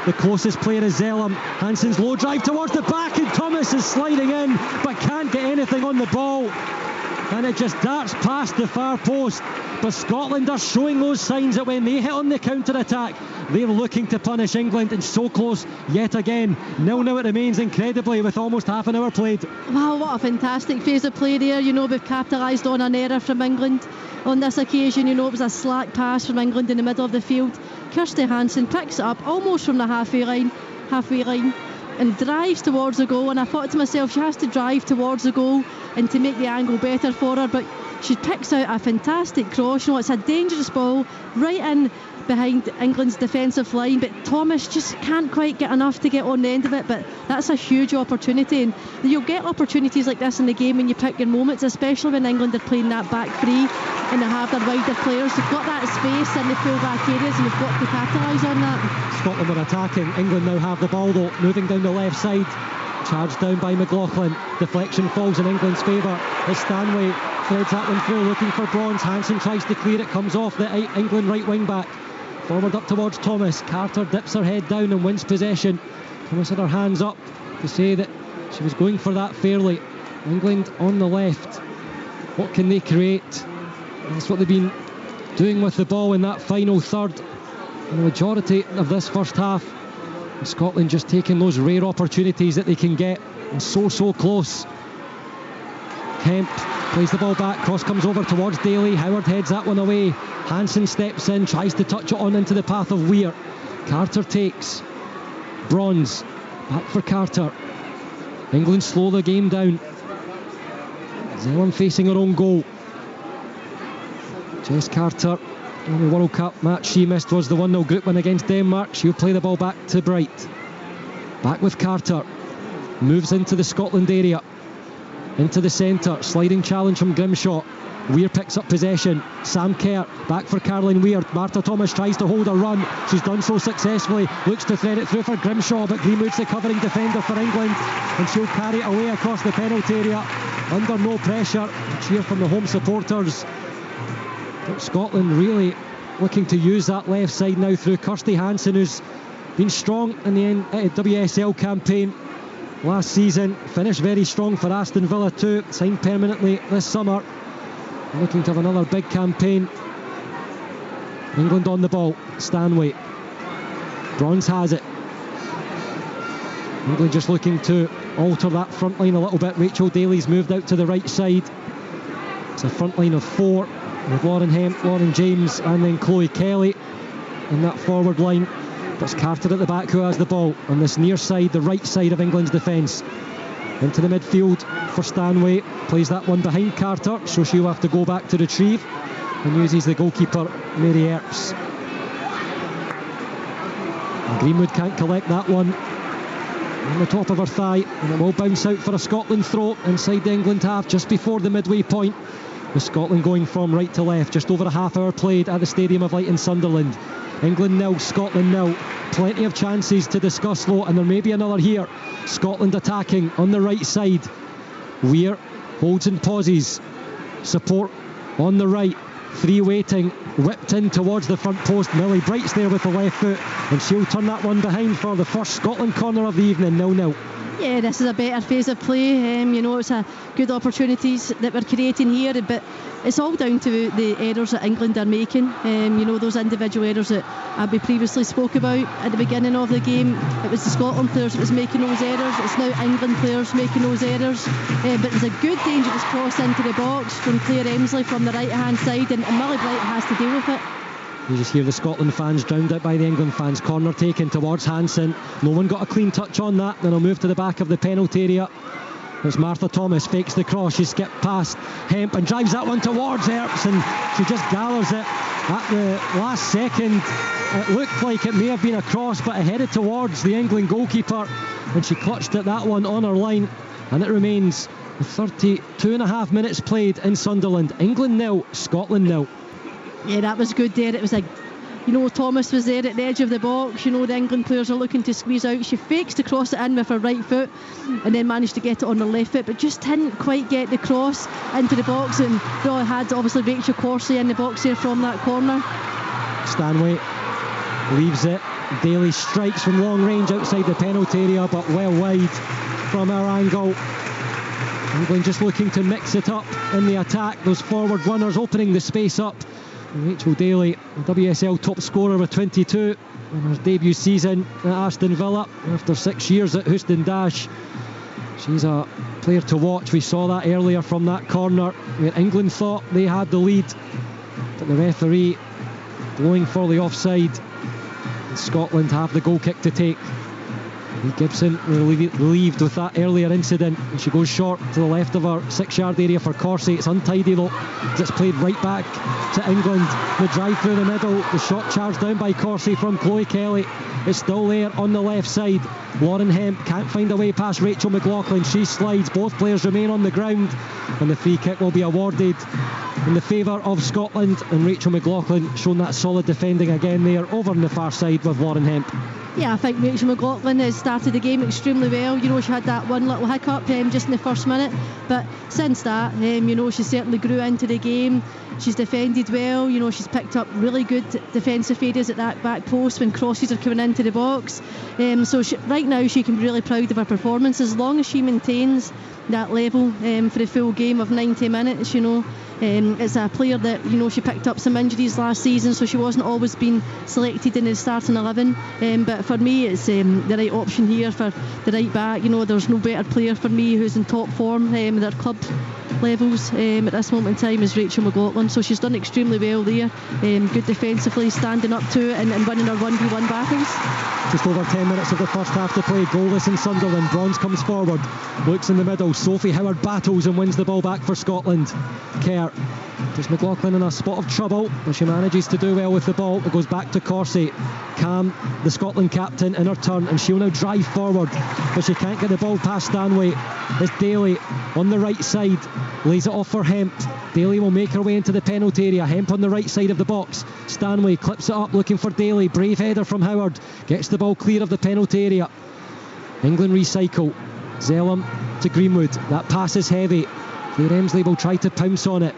Speaker 1: The closest player is Zellam. Hansen's low drive towards the back, and Thomas is sliding in but can't get anything on the ball, and it just darts past the far post. But Scotland are showing those signs that when they hit on the counter-attack, they're looking to punish England, and so close yet again. 0-0 it remains, incredibly, with almost half an hour played.
Speaker 2: Wow, what a fantastic phase of play there. You know, we've capitalised on an error from England on this occasion. You know, it was a slack pass from England in the middle of the field. Kirsty Hansen picks it up almost from the halfway line and drives towards the goal, and I thought to myself, she has to drive towards the goal and to make the angle better for her, but she picks out a fantastic cross. It's a dangerous ball right in behind England's defensive line, but Thomas just can't quite get enough to get on the end of it. But that's a huge opportunity, and you'll get opportunities like this in the game when you pick your moments, especially when England are playing that back three and they have their wider players. They've got that space in the full back areas, and they've got to capitalise on that.
Speaker 1: Scotland were attacking. England now have the ball though, moving down the left side. Charged down by McLaughlin. Deflection falls in England's favour as Stanway threads that one through, looking for Bronze. Hansen tries to clear it, comes off the England right wing back. Forward up towards Thomas. Carter dips her head down and wins possession. Thomas had her hands up to say that she was going for that fairly. England on the left. What can they create? That's what they've been doing with the ball in that final third. And the majority of this first half, Scotland just taking those rare opportunities that they can get, and so close. Kemp plays the ball back, cross comes over towards Daly. Howard heads that one away. Hansen steps in, tries to touch it on into the path of Weir. Carter takes. Bronze back for Carter. England slow the game down. Zellum facing her own goal. Jess Carter, the only World Cup match she missed was the 1-0 group win against Denmark. She'll play the ball back to Bright. Back with Carter. Moves into the Scotland area. Into the centre. Sliding challenge from Grimshaw. Weir picks up possession. Sam Kerr back for Caroline Weir. Martha Thomas tries to hold her run. She's done so successfully. Looks to thread it through for Grimshaw, but Greenwood's the covering defender for England, and she'll carry it away across the penalty area under no pressure. A cheer from the home supporters. But Scotland really looking to use that left side now through Kirsty Hansen, who's been strong in the WSL campaign last season. Finished very strong for Aston Villa too. Signed permanently this summer. Looking to have another big campaign. England on the ball. Stanway. Bronze has it. England just looking to alter that front line a little bit. Rachel Daly's moved out to the right side. It's a front line of four with Lauren Hemp, Lauren James, and then Chloe Kelly in that forward line. That's Carter at the back who has the ball on this near side, the right side of England's defence. Into the midfield for Stanway. Plays that one behind Carter, so she'll have to go back to retrieve, and uses the goalkeeper, Mary Earps. And Greenwood can't collect that one on the top of her thigh, and it will bounce out for a Scotland throw inside the England half just before the midway point, with Scotland going from right to left. Just over a half hour played at the Stadium of Light in Sunderland. England 0, Scotland 0. Plenty of chances to discuss though, and there may be another here. Scotland attacking on the right side. Weir holds and pauses. Support on the right. Three waiting. Whipped in towards the front post. Millie Bright's there with the left foot, and she'll turn that one behind for the first Scotland corner of the evening. 0-0.
Speaker 2: Yeah, this is a better phase of play. It's a good opportunities that we're creating here, but it's all down to the errors that England are making. Those individual errors that we previously spoke about at the beginning of the game. It was the Scotland players that was making those errors. It's now England players making those errors. But there's a good dangerous cross into the box from Claire Emsley from the right hand side, and Millie Bright has to deal with it.
Speaker 1: You just hear the Scotland fans drowned out by the England fans. Corner taken towards Hansen. No one got a clean touch on that. Then I'll move to the back of the penalty area. It's Martha Thomas, fakes the cross. She skipped past Hemp and drives that one towards Earps, and she just gathers it at the last second. It looked like it may have been a cross, but it headed towards the England goalkeeper, and she clutched at that one on her line, and it remains 32 and a half minutes played in Sunderland. England 0, Scotland 0.
Speaker 2: Yeah, that was good there. It was Thomas was there at the edge of the box. The England players are looking to squeeze out. She fakes to cross it in with her right foot, and then managed to get it on her left foot, but just didn't quite get the cross into the box. And they all had obviously Rachel Corsley in the box there from that corner.
Speaker 1: Stanway leaves it. Daly strikes from long range outside the penalty area, but well wide from our angle. England just looking to mix it up in the attack. Those forward runners opening the space up. Rachel Daly, the WSL top scorer with 22 in her debut season at Aston Villa after 6 years at Houston Dash. She's a player to watch. We saw that earlier from that corner where England thought they had the lead, but the referee blowing for the offside. And Scotland have the goal kick to take. Lee Gibson relieved with that earlier incident, and she goes short to the left of her 6-yard area for Corsie. It's untidy though, as it's played right back to England. The drive through the middle, the shot charged down by Corsie from Chloe Kelly. It's still there on the left side. Lauren Hemp can't find a way past Rachel McLaughlin. She slides, both players remain on the ground, and the free kick will be awarded in the favour of Scotland. And Rachel McLaughlin showing that solid defending again there over on the far side with Lauren Hemp.
Speaker 2: Yeah, I think Rachel McLaughlin has started the game extremely well. You know, she had that one little hiccup just in the first minute, but since that, you know, she certainly grew into the game. She's defended well. You know, she's picked up really good defensive areas at that back post when crosses are coming into the box. So right now she can be really proud of her performance as long as she maintains that level for the full game of 90 minutes. You know, it's a player that, you know, she picked up some injuries last season, so she wasn't always being selected in the starting 11. But for me, it's the right option here for the right back. You know, there's no better player for me who's in top form at their club levels at this moment in time is Rachel McLaughlin. So she's done extremely well there. Good defensively, standing up to it and winning her 1v1 battles.
Speaker 1: Just over 10 minutes of the first half to play. Goalless in Sunderland. Bronze comes forward, looks in the middle. Sophie Howard battles and wins the ball back for Scotland. Kerr. Just McLaughlin in a spot of trouble, but she manages to do well with the ball. It goes back to Corsie. Cam, the Scotland captain, in her turn, and she'll now drive forward, but she can't get the ball past Stanway. It's Daly on the right side, lays it off for Hemp. Daly will make her way into the penalty area. Hemp on the right side of the box. Stanway clips it up looking for Daly. Brave header from Howard, gets the ball clear of the penalty area. England recycle. Zellum to Greenwood. That pass is heavy. Claire Emsley will try to pounce on it,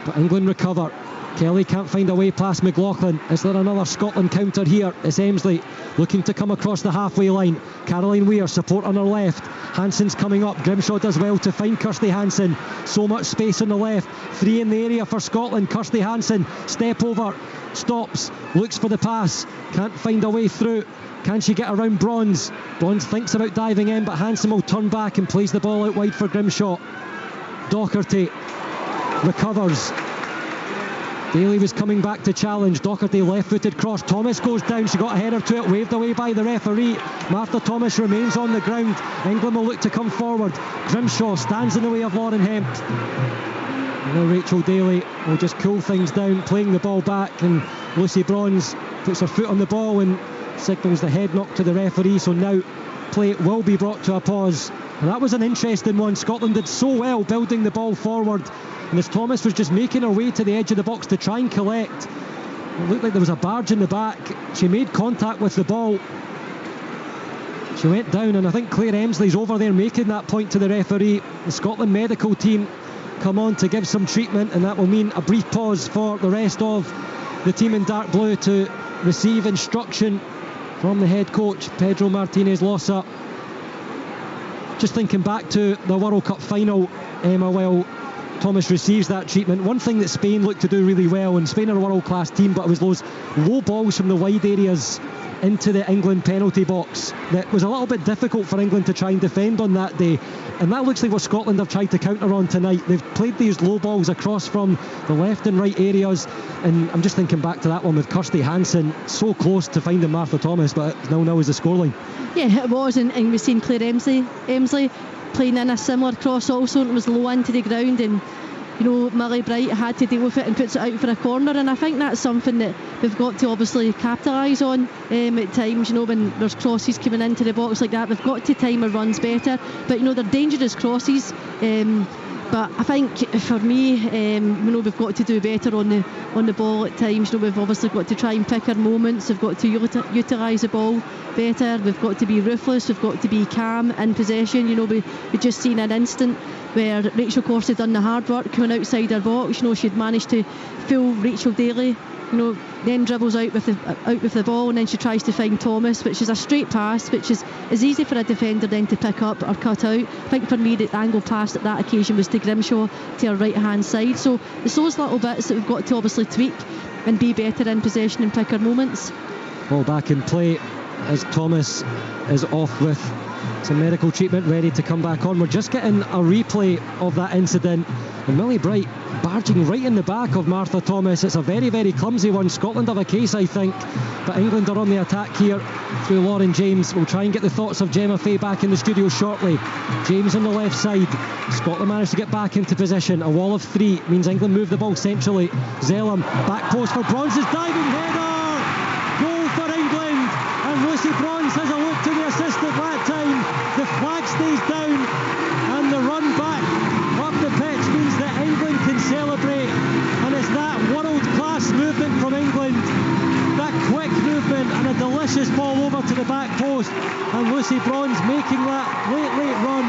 Speaker 1: but England recover. Kelly can't find a way past McLaughlin. Is there another Scotland counter here? It's Emsley looking to come across the halfway line. Caroline Weir support on her left. Hanson's coming up. Grimshaw does well to find Kirsty Hanson. So much space on the left. 3 in the area for Scotland. Kirsty Hanson, step over, stops, looks for the pass, can't find a way through. Can she get around Bronze? Bronze thinks about diving in, but Hanson will turn back and plays the ball out wide for Grimshaw. Docherty recovers. Daly was coming back to challenge. Docherty left-footed cross. Thomas goes down. She got a header to it, waved away by the referee. Martha Thomas remains on the ground. England will look to come forward. Grimshaw stands in the way of Lauren Hemp. Now Rachel Daly will just cool things down, playing the ball back, and Lucy Bronze puts her foot on the ball and signals the head knock to the referee. So now play will be brought to a pause. And that was an interesting one. Scotland did so well building the ball forward, and as Thomas was just making her way to the edge of the box to try and collect, it looked like there was a barge in the back. She made contact with the ball. She went down, and I think Claire Emsley's over there making that point to the referee. The Scotland medical team come on to give some treatment, and that will mean a brief pause for the rest of the team in dark blue to receive instruction from the head coach, Pedro Martinez Losa. Just thinking back to the World Cup final, Emma, while Thomas receives that treatment, one thing that Spain looked to do really well, and Spain are a world-class team, but it was those low balls from the wide areas into the England penalty box that was a little bit difficult for England to try and defend on that day, and that looks like what Scotland have tried to counter on tonight. They've played these low balls across from the left and right areas, and I'm just thinking back to that one with Kirsty Hanson so close to finding Martha Thomas, but 0-0 is the scoreline. Yeah,
Speaker 2: it was, and we've seen Claire Emsley playing in a similar cross also, and it was low into the ground, and you know, Millie Bright had to deal with it and puts it out for a corner, and I think that's something that we've got to obviously capitalise on at times. You know, when there's crosses coming into the box like that, we've got to time our runs better, but you know, they're dangerous crosses, but I think for me, you know, we've got to do better on the ball at times. You know, we've obviously got to try and pick our moments. We've got to utilise the ball better. We've got to be ruthless. We've got to be calm in possession. You know, we just seen an instant where Rachel Corsie done the hard work coming outside her box. You know, she'd managed to fool Rachel Daly. You know, then dribbles out with the ball, and then she tries to find Thomas, which is a straight pass, which is easy for a defender then to pick up or cut out. I think for me the angle pass at that occasion was to Grimshaw to her right hand side. So it's those little bits that we've got to obviously tweak and be better in possession and pick our moments.
Speaker 1: Ball back in play as Thomas is off with some medical treatment, ready to come back on. We're just getting a replay of that incident And Millie Bright barging right in the back of Martha Thomas. It's a very, very clumsy one. Scotland have a case, I think, but England are on the attack here through Lauren James. We'll try and get the thoughts of Gemma Fay back in the studio shortly. James on the left side. Scotland managed to get back into position. A wall of three means England move the ball centrally. Zellam, back post for Bronze's diving header. Goal for England. And Lucy Bronze has a look to the assistant that time. The flag stays down, and the run back up the pitch means that England can celebrate. And it's that world-class movement from England, that quick movement, and a delicious ball over to the back post. And Lucy Bronze making that late run,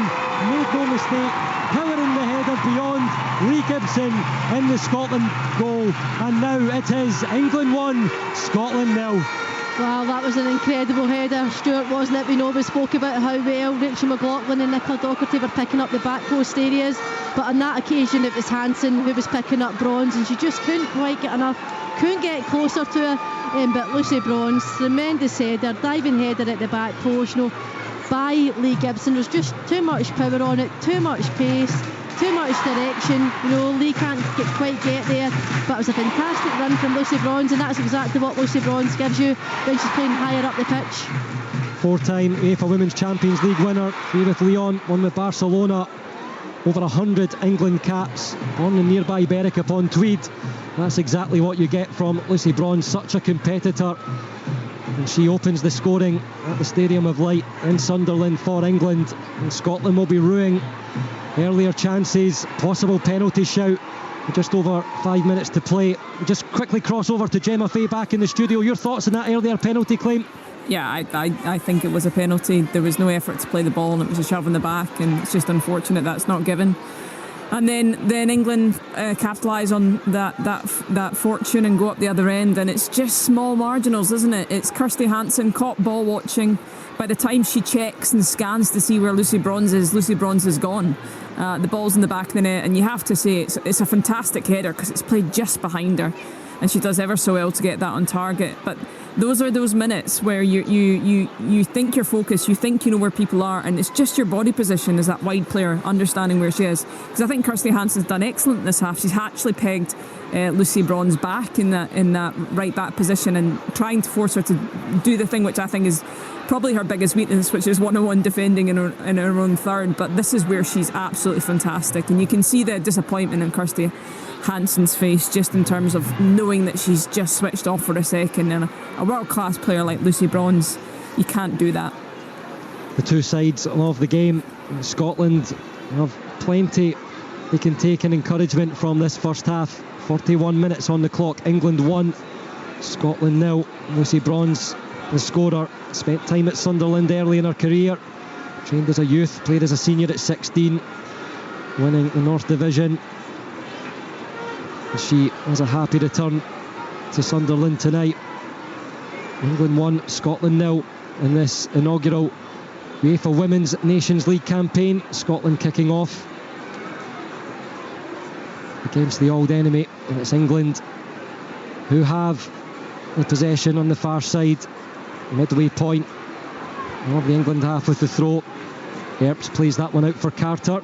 Speaker 1: made no mistake, powering the header beyond Lee Gibson in the Scotland goal. And now it is England 1, Scotland 0.
Speaker 2: Wow, that was an incredible header, Stuart, wasn't it? We know we spoke about how well Rachel McLaughlin and Nicola Docherty were picking up the back post areas, but on that occasion it was Hansen who was picking up Bronze, and she just couldn't quite get enough, couldn't get closer to her. But Lucy Bronze, tremendous header, diving header at the back post, by Lee Gibson. There's just too much power on it, too much pace, too much direction. Lee can't quite get there, but it was a fantastic run from Lucy Bronze, and that's exactly what Lucy Bronze gives you when she's playing higher up the pitch.
Speaker 1: Four-time UEFA Women's Champions League winner, 3 with Lyon, 1 with Barcelona, over 100 England caps, born in nearby Berwick upon Tweed. That's exactly what you get from Lucy Bronze, such a competitor. And she opens the scoring at the Stadium of Light in Sunderland for England, and Scotland will be rueing earlier chances, possible penalty shout. Just over 5 minutes to play. Just quickly cross over to Gemma Fay back in the studio. Your thoughts on that earlier penalty claim?
Speaker 3: Yeah, I think it was a penalty. There was no effort to play the ball, and it was a shove in the back, and it's just unfortunate that's not given. And then England capitalise on that fortune and go up the other end, and it's just small marginals, isn't it? It's Kirsty Hansen caught ball watching. By the time she checks and scans to see where Lucy Bronze is gone. The ball's in the back of the net, and you have to say it's a fantastic header because it's played just behind her, and she does ever so well to get that on target. But those are those minutes where you think you're focused, you think you know where people are, and it's just your body position as that wide player understanding where she is. Because I think Kirsty Hansen's done excellent in this half. She's actually pegged Lucy Bronze back in that right back position and trying to force her to do the thing which I think is probably her biggest weakness, which is one-on-one defending in her own third. But this is where she's absolutely fantastic, and you can see the disappointment in Kirsty Hansen's face just in terms of knowing that she's just switched off for a second. And a world-class player like Lucy Bronze, you can't do that.
Speaker 1: The two sides of the game, Scotland have plenty they can take in encouragement from this first half. 41 minutes on the clock. England 1, Scotland 0. Lucy Bronze, the scorer, spent time at Sunderland early in her career, trained as a youth, played as a senior at 16, winning the North Division. She has a happy return to Sunderland tonight. England 1, Scotland 0 in this inaugural UEFA Women's Nations League campaign. Scotland kicking off against the old enemy, and it's England who have the possession on the far side, midway point of the England half with the throw. Earps plays that one out for Carter.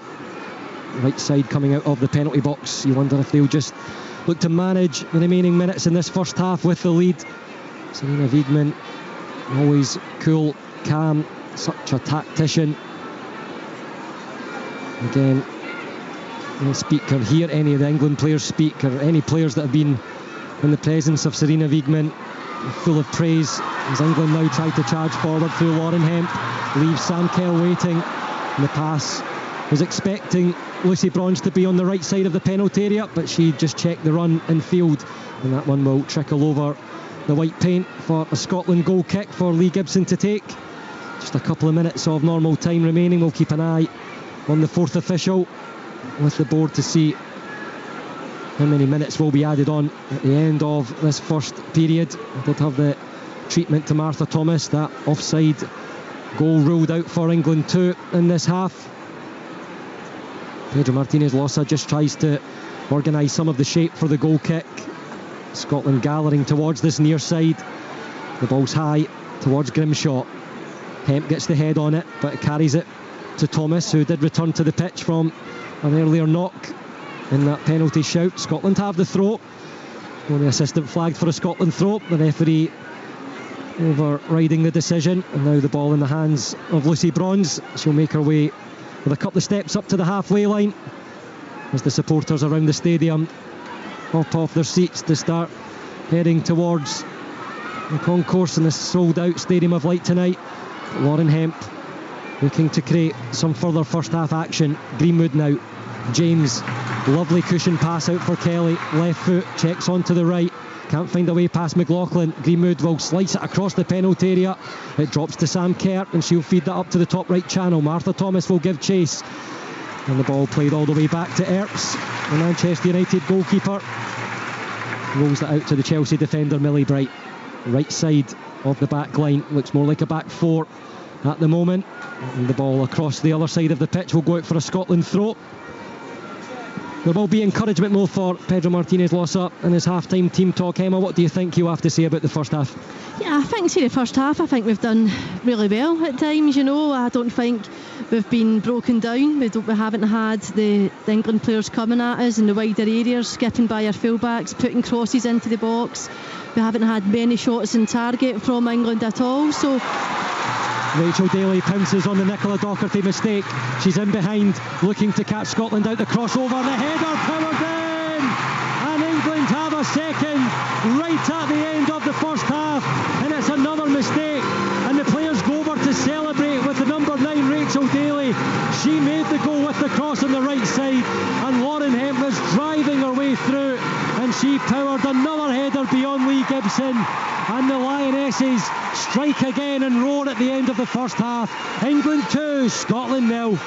Speaker 1: Right side coming out of the penalty box. You wonder if they'll just look to manage the remaining minutes in this first half with the lead. Serena Wiegman, always cool, calm, such a tactician. Again, you'll speak or hear any of the England players speak, or any players that have been in the presence of Serena Wiegman, full of praise as England now try to charge forward through Lauren Hemp, leaves Sam Kell waiting. And the pass was expecting Lucy Bronze to be on the right side of the penalty area, but she just checked the run in field, and that one will trickle over the white paint for a Scotland goal kick for Lee Gibson to take. Just a couple of minutes of normal time remaining. We'll keep an eye on the fourth official with the board to see how many minutes will be added on at the end of this first period. I did have the treatment to Martha Thomas, that offside goal ruled out for England 2 in this half. Pedro Martinez-Losa just tries to organise some of the shape for the goal kick. Scotland gathering towards this near side. The ball's high towards Grimshaw. Hemp gets the head on it, but it carries it to Thomas, who did return to the pitch from an earlier knock. in that penalty shout. Scotland have the throw. Only assistant flagged for a Scotland throw. The referee overriding the decision, and now the ball in the hands of Lucy Bronze. She'll make her way with a couple of steps up to the halfway line as the supporters around the stadium hop off their seats to start heading towards the concourse in the sold out Stadium of Light tonight. Lauren Hemp looking to create some further first half action. Greenwood now. James, lovely cushion pass out for Kelly. Left foot, checks onto the right. Can't find a way past McLaughlin. Greenwood will slice it across the penalty area. It drops to Sam Kerr and she'll feed that up to the top right channel. Martha Thomas will give chase. And the ball played all the way back to Earps. The Manchester United goalkeeper rolls it out to the Chelsea defender Millie Bright. Right side of the back line. Looks more like a back four at the moment. And the ball across the other side of the pitch will go out for a Scotland throw. There will be encouragement though for Pedro Martinez-Losa in his half-time team talk. Emma, what do you think he'll have to say about the first half?
Speaker 2: Yeah, I think the first half, I think we've done really well at times, you know. I don't think we've been broken down. We haven't had the England players coming at us in the wider areas, skipping by our fullbacks, putting crosses into the box. We haven't had many shots in target from England at all, so...
Speaker 1: Rachel Daly pounces on the Nicola Docherty mistake. She's in behind, looking to catch Scotland out. The crossover, the header powered in, and England have a second right at the end of the first half, and it's another mistake, and the players go over to celebrate with the number 9 Rachel Daly. She made the goal with the cross on the right side, and Lauren Hemp was driving her way through, and she powered another header beyond Lee Gibson. And the Lionesses strike again and roar at the end of the first half. England 2, Scotland 0.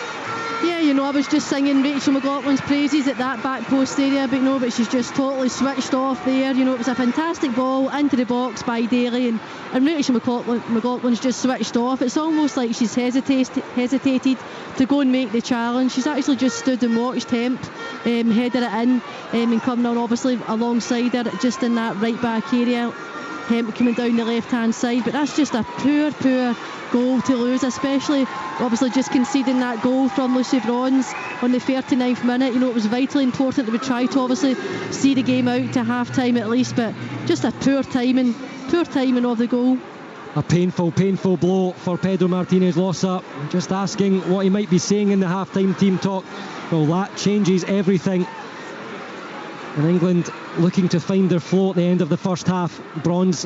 Speaker 2: Yeah, you know, I was just singing Rachel McLaughlin's praises at that back post area, but she's just totally switched off there. You know, it was a fantastic ball into the box by Daly, and Rachel McLaughlin's just switched off. It's almost like she's hesitated to go and make the challenge. She's actually just stood and watched Hemp header it in, and coming on obviously alongside her just in that right back area. Hemp coming down the left hand side, but that's just a poor goal to lose, especially obviously just conceding that goal from Lucy Bronze on the 39th minute. You know, it was vitally important that we try to obviously see the game out to half time at least, but just a poor timing of the goal.
Speaker 1: A painful blow for Pedro Martinez-Losa. Just asking what he might be saying in the half-time team talk. Well, that changes everything. And England looking to find their flow at the end of the first half. Bronze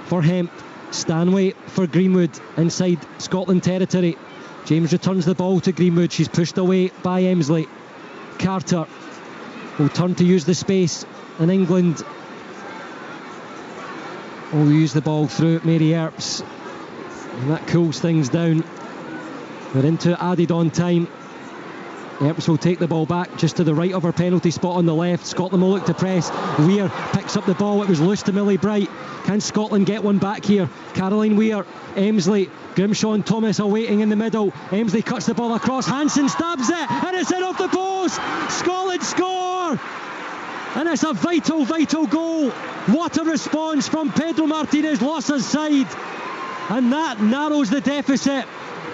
Speaker 1: for Hemp, Stanway for Greenwood inside Scotland territory. James returns the ball to Greenwood. She's pushed away by Emsley. Carter will turn to use the space, and England will use the ball through Mary Earps, and that cools things down. We're into added on time. Earps will take the ball back just to the right of her penalty spot on the left. Scotland will look to press. Weir picks up the ball. It was loose to Millie Bright. Can Scotland get one back here? Caroline Weir, Emsley, Grimshaw and Thomas are waiting in the middle. Emsley cuts the ball across. Hansen stabs it, and it's in off the post. Scotland score, and it's a vital goal. What a response from Pedro Martinez-Losa's side, and that narrows the deficit.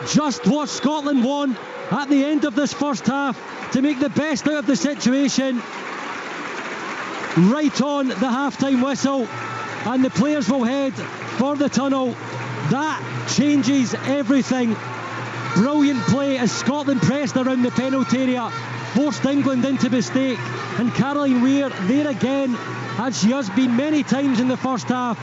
Speaker 1: Just what Scotland want at the end of this first half to make the best out of the situation. Right on the half-time whistle, and the players will head for the tunnel. That changes everything. Brilliant play as Scotland pressed around the penalty area, forced England into mistake, and Caroline Weir there again, as she has been many times in the first half.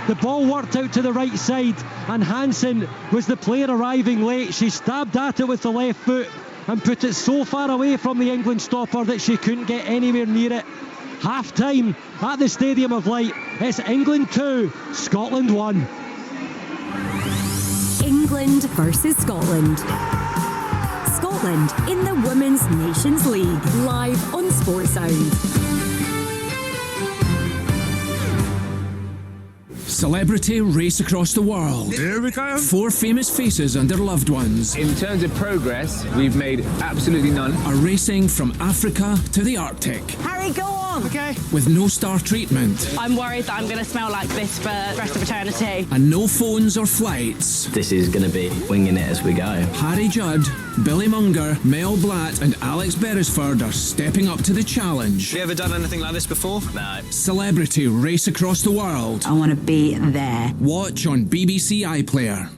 Speaker 1: The ball worked out to the right side, and Hansen was the player arriving late. She stabbed at it with the left foot and put it so far away from the England stopper that she couldn't get anywhere near it. Half time at the Stadium of Light. It's England 2, Scotland 1.
Speaker 4: England versus Scotland. Scotland in the Women's Nations League, live on Sportsound.
Speaker 5: Celebrity race across the world.
Speaker 6: Here we go.
Speaker 5: 4 famous faces and their loved ones
Speaker 6: In terms of progress, we've made absolutely none.
Speaker 5: are racing from Africa to the Arctic.
Speaker 4: Harry, go on!
Speaker 6: on.
Speaker 5: Okay. With no star treatment.
Speaker 6: I'm worried that I'm going to smell like this for the rest of eternity.
Speaker 5: And no phones or flights.
Speaker 7: This is going to be winging it as we go.
Speaker 5: Harry Judd, Billy Munger, Mel Blatt and Alex Beresford are stepping up to the challenge.
Speaker 8: Have you ever done anything like this before?
Speaker 7: No.
Speaker 5: Celebrity Race Across the World.
Speaker 9: I want to be there.
Speaker 5: Watch on BBC iPlayer.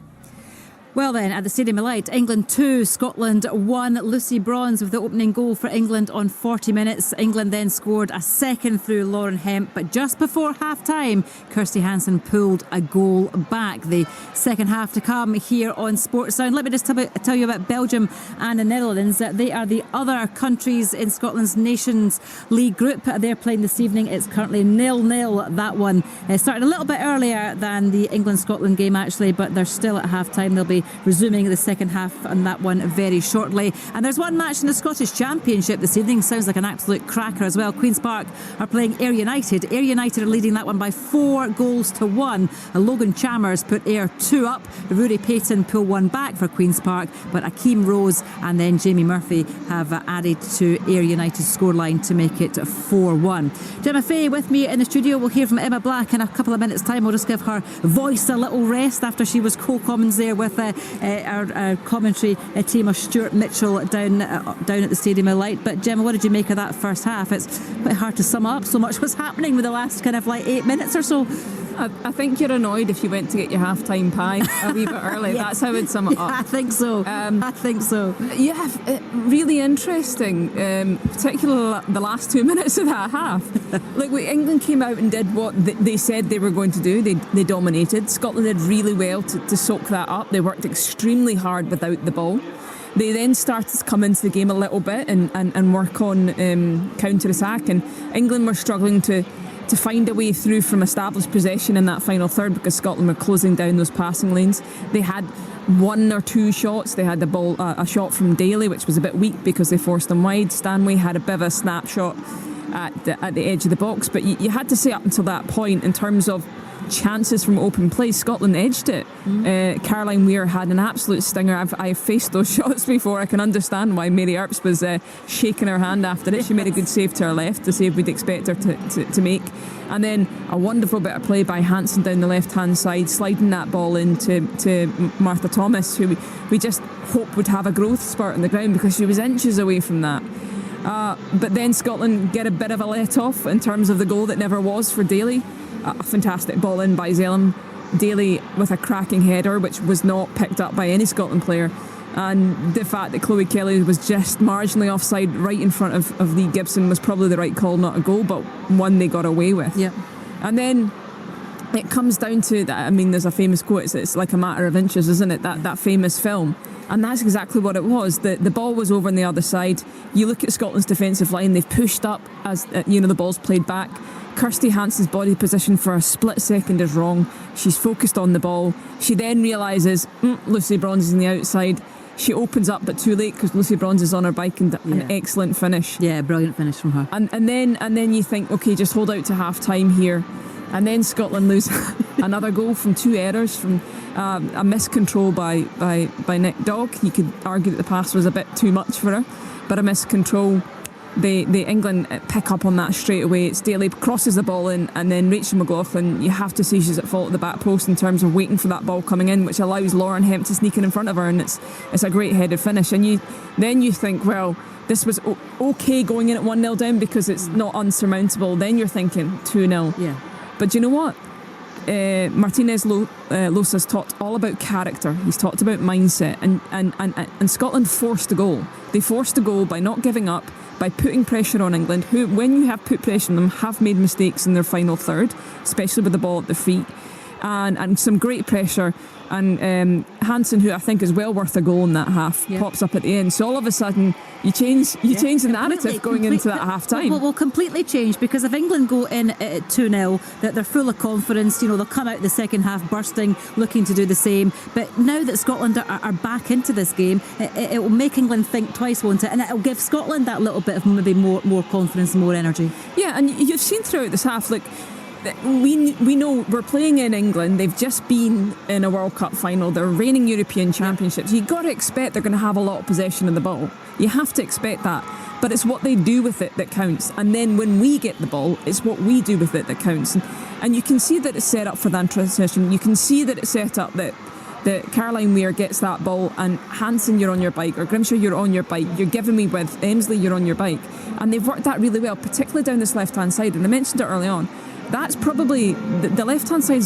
Speaker 10: Well then, at the Stadium of Light, England 2, Scotland 1. Lucy Bronze with the opening goal for England on 40 minutes. England then scored a second through Lauren Hemp, but just before half-time, Kirsty Hansen pulled a goal back. The second half to come here on Sports Sound. Let me just tell you about Belgium and the Netherlands. They are the other countries in Scotland's Nations League group. They're playing this evening. It's currently 0-0, that one. Started a little bit earlier than the England-Scotland game, actually, but they're still at half-time. They'll be resuming the second half on that one very shortly. And there's one match in the Scottish Championship this evening. Sounds like an absolute cracker as well. Queen's Park are playing Ayr United. Ayr United are leading that one by 4-1. Logan Chalmers put Ayr 2 up. Rory Payton pull one back for Queen's Park, but Akeem Rose and then Jamie Murphy have added to Ayr United's scoreline to make it 4-1. Gemma Fay with me in the studio. We'll hear from Emma Black in a couple of minutes' time. We'll just give her voice a little rest after she was co-commons there with our commentary team of Stuart Mitchell down at the Stadium of Light. But Gemma, what did you make of that first half? It's quite hard to sum up. So much was happening with the last kind of 8 minutes or so.
Speaker 3: I think you're annoyed if you went to get your half-time pie a wee bit early.
Speaker 10: Yeah.
Speaker 3: That's how I'd sum it up.
Speaker 10: I think so.
Speaker 3: Yeah, really interesting, particularly the last 2 minutes of that half. Like, England came out and did what they said they were going to do. They dominated. Scotland did really well to soak that up. They worked extremely hard without the ball. They then started to come into the game a little bit and work on counter-attack, and England were struggling to find a way through from established possession in that final third because Scotland were closing down those passing lanes. They had one or two shots. They had a shot from Daly, which was a bit weak because they forced them wide. Stanway had a bit of a snapshot at the edge of the box, but you had to say up until that point, in terms of chances from open play, Scotland edged it. Caroline Weir had an absolute stinger. I've faced those shots before. I can understand why Mary Earps was shaking her hand after it. She made a good save to her left, the save we'd expect her to make. And then a wonderful bit of play by Hansen down the left-hand side, sliding that ball into Martha Thomas, who we just hope would have a growth spurt on the ground because she was inches away from that. But then Scotland get a bit of a let-off in terms of the goal that never was for Daly. A fantastic ball in by Zellum. Daly with a cracking header, which was not picked up by any Scotland player. And the fact that Chloe Kelly was just marginally offside right in front of Lee Gibson was probably the right call, not a goal, but one they got away with.
Speaker 10: Yeah.
Speaker 3: And then it comes down to that. I mean, there's a famous quote, it's like a matter of inches, isn't it? That famous film. And that's exactly what it was. The ball was over on the other side. You look at Scotland's defensive line, they've pushed up as the ball's played back. Kirsty Hansen's body position for a split second is wrong. She's focused on the ball. She then realises Lucy Bronze is on the outside. She opens up, but too late because Lucy Bronze is on her bike, and an excellent finish.
Speaker 10: Yeah, brilliant finish from her.
Speaker 3: And then you think, okay, just hold out to half time here. And then Scotland lose another goal from two errors, from a miscontrol by Nick Dogg. You could argue that the pass was a bit too much for her, but a miscontrol. The England pick up on that straight away. It's Daly crosses the ball in, and then Rachel McLaughlin, you have to say she's at fault at the back post in terms of waiting for that ball coming in, which allows Lauren Hemp to sneak in front of her, and it's a great headed finish. And you think, well, this was okay going in at 1-0 down because it's not unsurmountable. Then you're thinking 2-0.
Speaker 10: Yeah.
Speaker 3: But you know what? Martinez Losa's talked all about character. He's talked about mindset, and Scotland forced a goal. They forced a goal by not giving up, by putting pressure on England, who, when you have put pressure on them, have made mistakes in their final third, especially with the ball at the feet, and some great pressure. And Hansen, who I think is well worth a goal in that half, pops up at the end. So all of a sudden, you change the narrative going into that half time.
Speaker 10: Will completely change, because if England go in at 2-0, that they're full of confidence, they'll come out the second half bursting, looking to do the same. But now that Scotland are back into this game, it will make England think twice, won't it? And it will give Scotland that little bit of maybe more confidence and more energy.
Speaker 3: Yeah, and you've seen throughout this half, we know we're playing in England. They've just been in a World Cup final. They're reigning European championships. You've got to expect they're going to have a lot of possession of the ball. You have to expect that. But it's what they do with it that counts. And then when we get the ball, it's what we do with it that counts. And you can see that it's set up for that transition. You can see that it's set up that Caroline Weir gets that ball and Hansen, you're on your bike, or Grimshaw, you're on your bike, you're giving me with Emsley, you're on your bike. And they've worked that really well, particularly down this left-hand side. And I mentioned it early on. That's probably the left-hand side,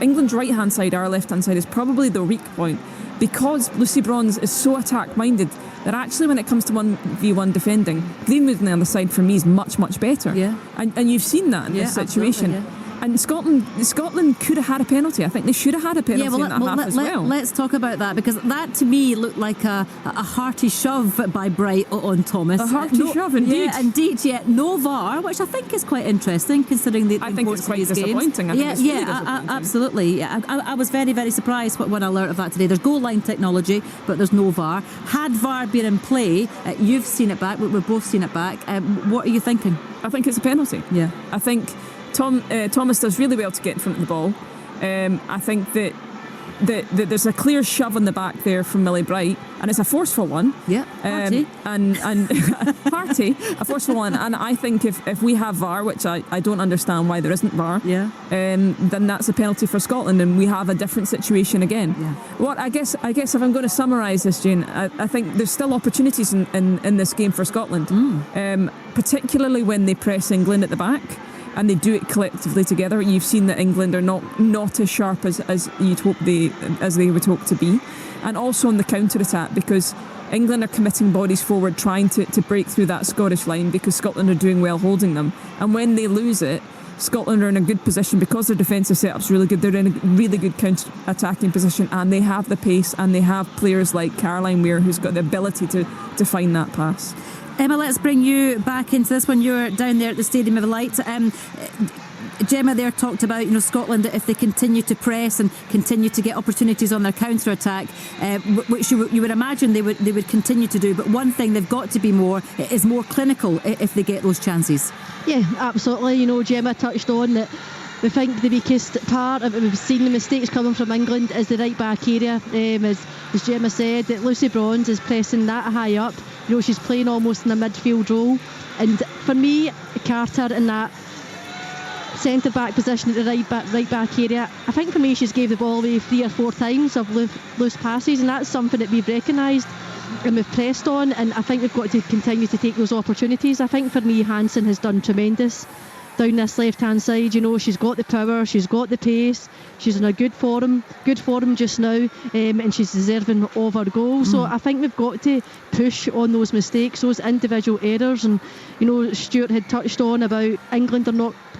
Speaker 3: England's right-hand side, our left-hand side, is probably the weak point, because Lucy Bronze is so attack-minded that actually when it comes to 1v1 defending, Greenwood on the other side for me is much, much better.
Speaker 10: Yeah.
Speaker 3: And you've seen that in this situation.
Speaker 10: Yeah.
Speaker 3: And Scotland could have had a penalty. I think they should have had a penalty in that half as well.
Speaker 10: Let's talk about that, because that to me looked like a hearty shove by Bright on Thomas.
Speaker 3: A hearty shove, indeed.
Speaker 10: Yeah, indeed. Yeah, no VAR, which I think is quite interesting considering the
Speaker 3: I think it's quite
Speaker 10: Games.
Speaker 3: disappointing. I think it's really disappointing.
Speaker 10: Absolutely. Yeah, I was very, very surprised when I learnt of that today. There's goal line technology, but there's no VAR. Had VAR been in play, you've seen it back. We've both seen it back. What are you thinking?
Speaker 3: I think it's a penalty.
Speaker 10: Yeah.
Speaker 3: I think Thomas does really well to get in front of the ball. I think that there's a clear shove on the back there from Millie Bright, and it's a forceful one.
Speaker 10: Yeah, party.
Speaker 3: And party, a forceful one. And I think if we have VAR, which I don't understand why there isn't VAR, then that's a penalty for Scotland, and we have a different situation again.
Speaker 10: Yeah.
Speaker 3: What I guess if I'm going to summarise this, Jane, I think there's still opportunities in this game for Scotland, particularly when they press England at the back. And they do it collectively together. You've seen that England are not as sharp as you'd hope as they would hope to be, and also on the counter attack, because England are committing bodies forward, trying to break through that Scottish line, because Scotland are doing well holding them. And when they lose it, Scotland are in a good position because their defensive setup's really good. They're in a really good counter attacking position, and they have the pace, and they have players like Caroline Weir, who's got the ability to find that pass.
Speaker 10: Emma, let's bring you back into this one. You're down there at the Stadium of Light. Gemma there talked about, Scotland, if they continue to press and continue to get opportunities on their counter attack, which you would imagine they would continue to do. But one thing they've got to be more clinical if they get those chances.
Speaker 2: Yeah, absolutely. Gemma touched on that. We think the weakest part of it, we've seen the mistakes coming from England, is the right back area. As Gemma said, that Lucy Bronze is pressing that high up. She's playing almost in a midfield role. And for me, Carter in that centre back position at the right back area, I think for me she's gave the ball away 3 or 4 times of loose passes, and that's something that we've recognised and we've pressed on, and I think we've got to continue to take those opportunities. I think for me Hansen has done tremendous down this left-hand side. She's got the power, she's got the pace, she's in a good form just now, and she's deserving of her goal. So I think we've got to push on those mistakes, those individual errors. And Stuart had touched on about England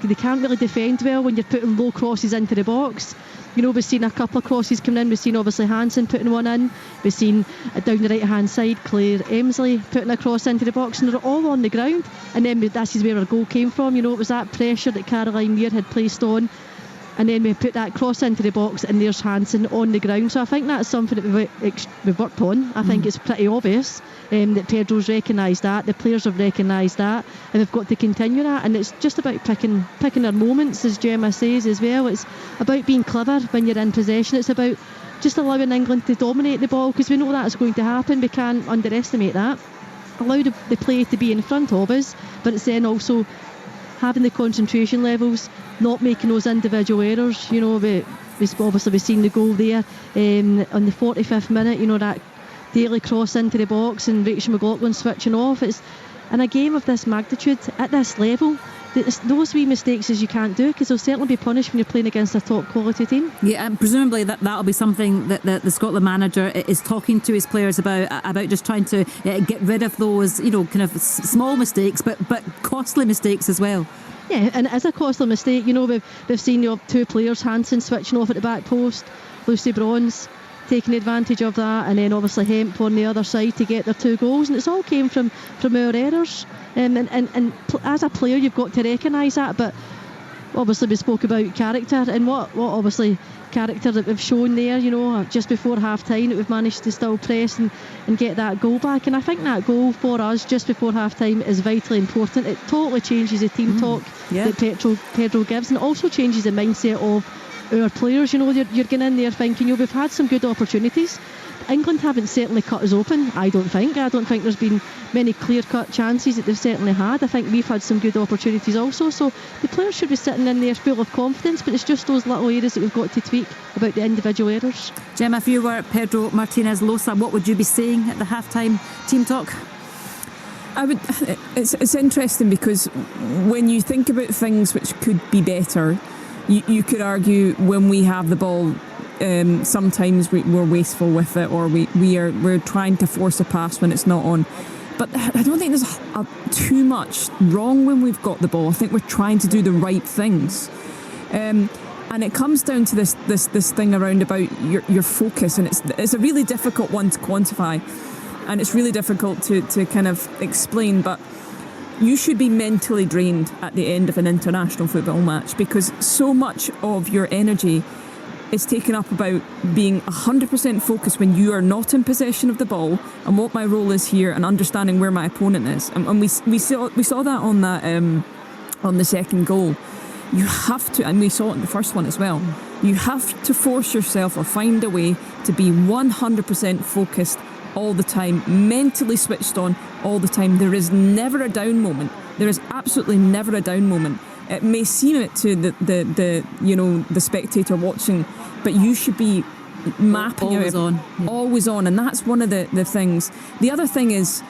Speaker 2: they can't really defend well when you're putting low crosses into the box. We've seen a couple of crosses coming in. We've seen obviously Hansen putting one in. We've seen down the right hand side Claire Emsley putting a cross into the box, and they're all on the ground. And then this is where our goal came from. It was that pressure that Caroline Weir had placed on, and then we put that cross into the box, and there's Hansen on the ground. So I think that's something that we've worked on. I think it's pretty obvious that Pedro's recognised that, the players have recognised that, and we've got to continue that. And it's just about picking our moments, as Gemma says as well. It's about being clever when you're in possession. It's about just allowing England to dominate the ball, because we know that's going to happen. We can't underestimate that. Allow the play to be in front of us, but it's then also having the concentration levels, not making those individual errors. We've seen the goal there on the 45th minute, that Daly cross into the box and Rachel McLaughlin switching off. It's in a game of this magnitude, at this level, those wee mistakes you can't do, because they'll certainly be punished when you're playing against a top quality team.
Speaker 10: Yeah, and presumably that'll be something that the Scotland manager is talking to his players about just trying to get rid of those kind of small mistakes, but costly mistakes as well.
Speaker 2: Yeah, and it is a costly mistake. We've seen 2 players, Hansen switching off at the back post, Lucy Bronze taking advantage of that, and then obviously Hemp on the other side to get their 2 goals, and it's all came from our errors. And as a player, you've got to recognise that. But obviously we spoke about character, and what obviously character that we've shown there, just before half time, that we've managed to still press and get that goal back. And I think that goal for us just before half time is vitally important. It totally changes the team talk that Pedro gives, and also changes the mindset of our players. You're going in there thinking, we've had some good opportunities. England haven't certainly cut us open, I don't think there's been many clear-cut chances that they've certainly had. I think we've had some good opportunities also, so the players should be sitting in there full of confidence, but it's just those little areas that we've got to tweak about the individual errors.
Speaker 10: Gemma, if you were Pedro Martinez Losa, what would you be saying at the half-time team talk?
Speaker 3: It's interesting, because when you think about things which could be better, you could argue when we have the ball, sometimes we're wasteful with it, or we're trying to force a pass when it's not on. But I don't think there's too much wrong when we've got the ball. I think we're trying to do the right things, and it comes down to this thing around about your focus, and it's a really difficult one to quantify, and it's really difficult to kind of explain. But you should be mentally drained at the end of an international football match, because so much of your energy is taken up about being 100% focused when you are not in possession of the ball, and what my role is here, and understanding where my opponent is. And we saw that on that on the second goal. You have to, and we saw it in the first one as well. You have to force yourself, or find a way to be 100% focused all the time, mentally switched on all the time. There is never a down moment. There is absolutely never a down moment. It may seem it to the spectator watching, but you should be mapping always on, and that's one of the things. The other thing is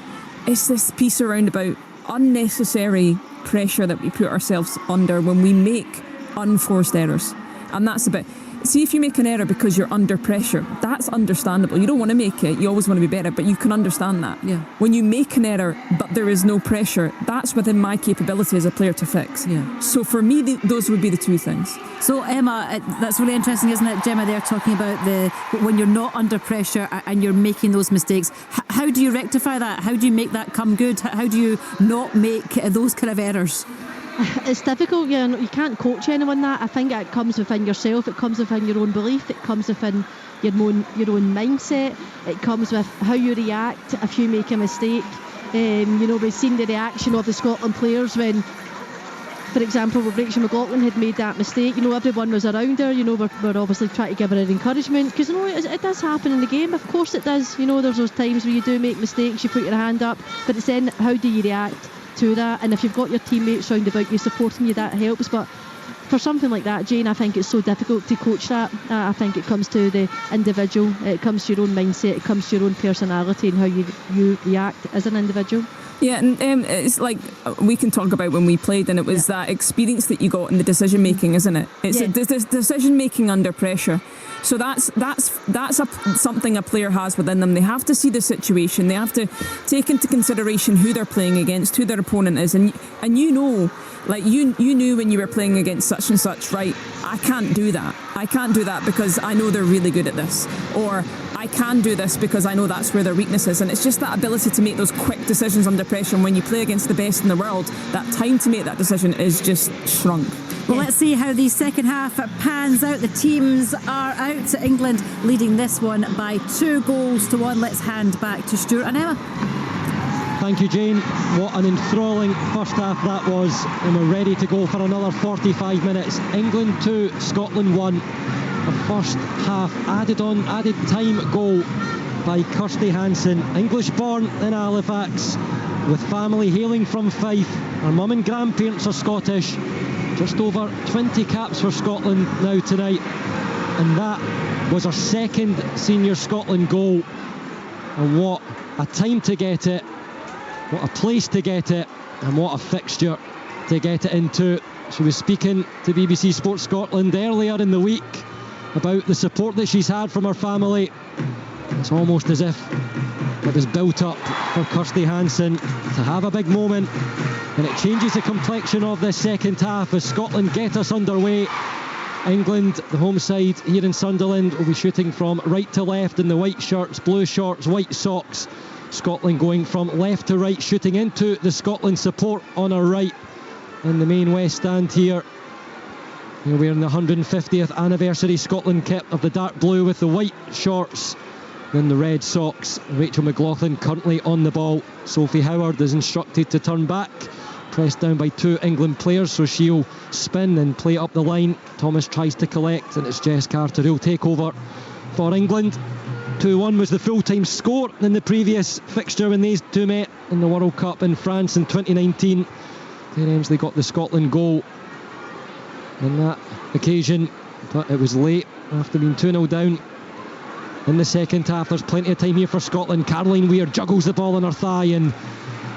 Speaker 3: this piece around about unnecessary pressure that we put ourselves under when we make unforced errors, and that's a bit. See, if you make an error because you're under pressure, that's understandable. You don't want to make it, you always want to be better, but you can understand that.
Speaker 10: Yeah.
Speaker 3: When you make an error but there is no pressure, that's within my capability as a player to fix.
Speaker 10: Yeah.
Speaker 3: So for me, those would be the two things.
Speaker 10: So Emma, that's really interesting, isn't it, Gemma? They're talking about when you're not under pressure and you're making those mistakes. How do you rectify that? How do you make that come good? How do you not make those kind of errors?
Speaker 2: It's difficult, you can't coach anyone that. I think it comes within yourself, it comes within your own belief, it comes within your own mindset, it comes with how you react if you make a mistake. We've seen the reaction of the Scotland players when, for example, Rachel McLaughlin had made that mistake. Everyone was around her. We're obviously trying to give her encouragement, because it does happen in the game. Of course it does. There's those times where you do make mistakes, you put your hand up, but it's then how do you react to that? And if you've got your teammates round about you supporting you, that helps. But for something like that, Jane, I think it's so difficult to coach that. I think it comes to the individual, it comes to your own mindset, it comes to your own personality and how you react as an individual.
Speaker 3: Yeah, and it's like we can talk about when we played, and it was that experience that you got in the decision making, isn't it? It's decision making under pressure. So that's something a player has within them. They have to see the situation. They have to take into consideration who they're playing against, who their opponent is, and you knew when you were playing against such and such, right? I can't do that. I can't do that because I know they're really good at this, or I can do this because I know that's where their weakness is. And it's just that ability to make those quick decisions under pressure. And when you play against the best in the world, that time to make that decision is just shrunk.
Speaker 10: Well, let's see how the second half pans out. The teams are out. England leading this one by 2-1. Let's hand back to Stuart and Emma.
Speaker 1: Thank you, Jane. What an enthralling first half that was, and we're ready to go for another 45 minutes. England 2, Scotland 1. A first half added time goal by Kirsty Hansen, English born in Halifax, with family hailing from Fife. Her mum and grandparents are Scottish. Just over 20 caps for Scotland now tonight, and that was her second senior Scotland goal. And what a time to get it, what a place to get it, and what a fixture to get it into. She was speaking to BBC Sports Scotland earlier in the week about the support that she's had from her family. It's almost as if it was built up for Kirsty Hansen to have a big moment, and it changes the complexion of this second half as Scotland get us underway. England, the home side here in Sunderland, will be shooting from right to left in the white shirts, blue shorts, white socks. Scotland going from left to right, shooting into the Scotland support on our right in the main West stand here. You're wearing the 150th anniversary Scotland kit of the dark blue with the white shorts and the red socks. Rachel McLaughlin currently on the ball. Sophie Howard is instructed to turn back. Pressed down by 2 England players, so she'll spin and play up the line. Thomas tries to collect, and it's Jess Carter who'll take over for England. 2-1 was the full-time score in the previous fixture when these two met in the World Cup in France in 2019. Claire Emsley got the Scotland goal on that occasion, but it was late after being 2-0 down in the second half. There's plenty of time here for Scotland. Caroline Weir juggles the ball on her thigh and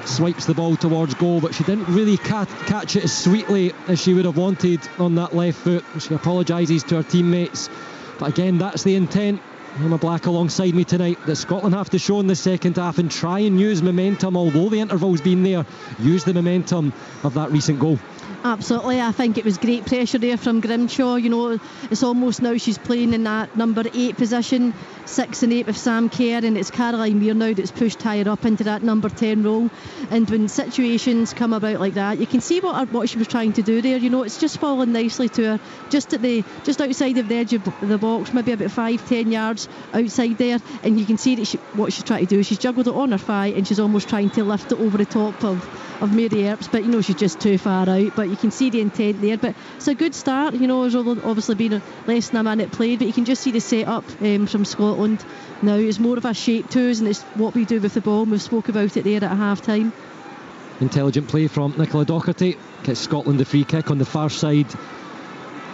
Speaker 1: swipes the ball towards goal, but she didn't really catch it as sweetly as she would have wanted on that left foot. She apologises to her teammates, but again, that's the intent. Emma Black alongside me tonight, that Scotland have to show in the second half and try and use momentum, although the interval's been there, use the momentum of that recent goal.
Speaker 2: Absolutely, I think it was great pressure there from Grimshaw. You know, it's almost now she's playing in that number 8 position, 6 and 8 with Sam Kerr, and it's Caroline Weir now that's pushed higher up into that number 10 role. And when situations come about like that, you can see what she was trying to do there. You know, it's just fallen nicely to her, just outside of the edge of the box, maybe about 5-10 yards outside there, and you can see that what she's trying to do. She's juggled it on her thigh, and she's almost trying to lift it over the top of Mary Earps, but you know, she's just too far out. But you can see the intent there, but it's a good start. You know, there's obviously been less than a minute played, but you can just see the set up from Scotland now. It's more of a shape to us, and it's what we do with the ball, and we've spoke about it there at half time.
Speaker 1: Intelligent play from Nicola Docherty, gets Scotland the free kick on the far side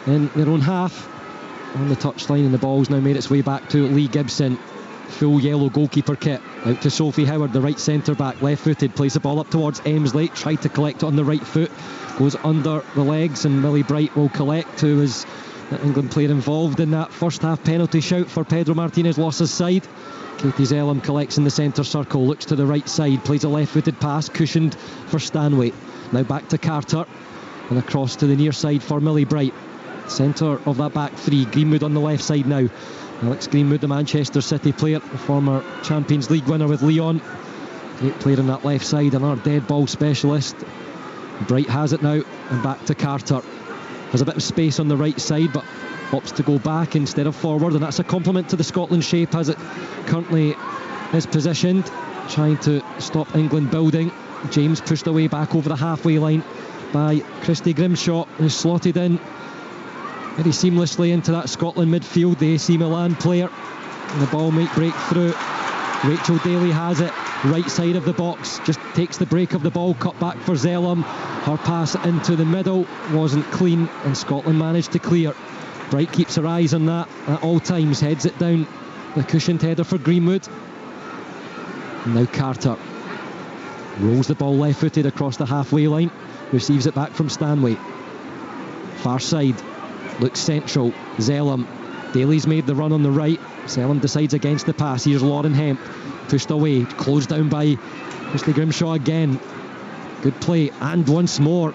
Speaker 1: in their own half on the touchline, and the ball's now made its way back to Lee Gibson. Full yellow goalkeeper kit out to Sophie Howard, the right centre back, left footed, plays the ball up towards Emsley, tried to collect it on the right foot, goes under the legs, and Millie Bright will collect, who was the England player involved in that first half penalty shout for Pedro Martinez Loss's side. Katie Zellum collects in the centre circle, looks to the right side, plays a left footed pass, cushioned for Stanway. Now back to Carter and across to the near side for Millie Bright. Centre of that back three, Greenwood on the left side now. Alex Greenwood, the Manchester City player, the former Champions League winner with Lyon. Great player on that left side, and our dead ball specialist. Bright has it now, and back to Carter. Has a bit of space on the right side, but opts to go back instead of forward, and that's a compliment to the Scotland shape as it currently is positioned, trying to stop England building. James pushed away back over the halfway line by Christy Grimshaw, who's slotted in very seamlessly into that Scotland midfield, the AC Milan player, and the ball might break through. Rachel Daly has it, right side of the box, just takes the break of the ball, cut back for Zellum. Her pass into the middle wasn't clean, and Scotland managed to clear. Bright keeps her eyes on that at all times, heads it down, the cushioned header for Greenwood. And now Carter rolls the ball left footed across the halfway line, receives it back from Stanway. Far side, looks central, Zellum. Daly's made the run on the right, Zellum decides against the pass. Here's Lauren Hemp, pushed away, closed down by Christy Grimshaw again. Good play, and once more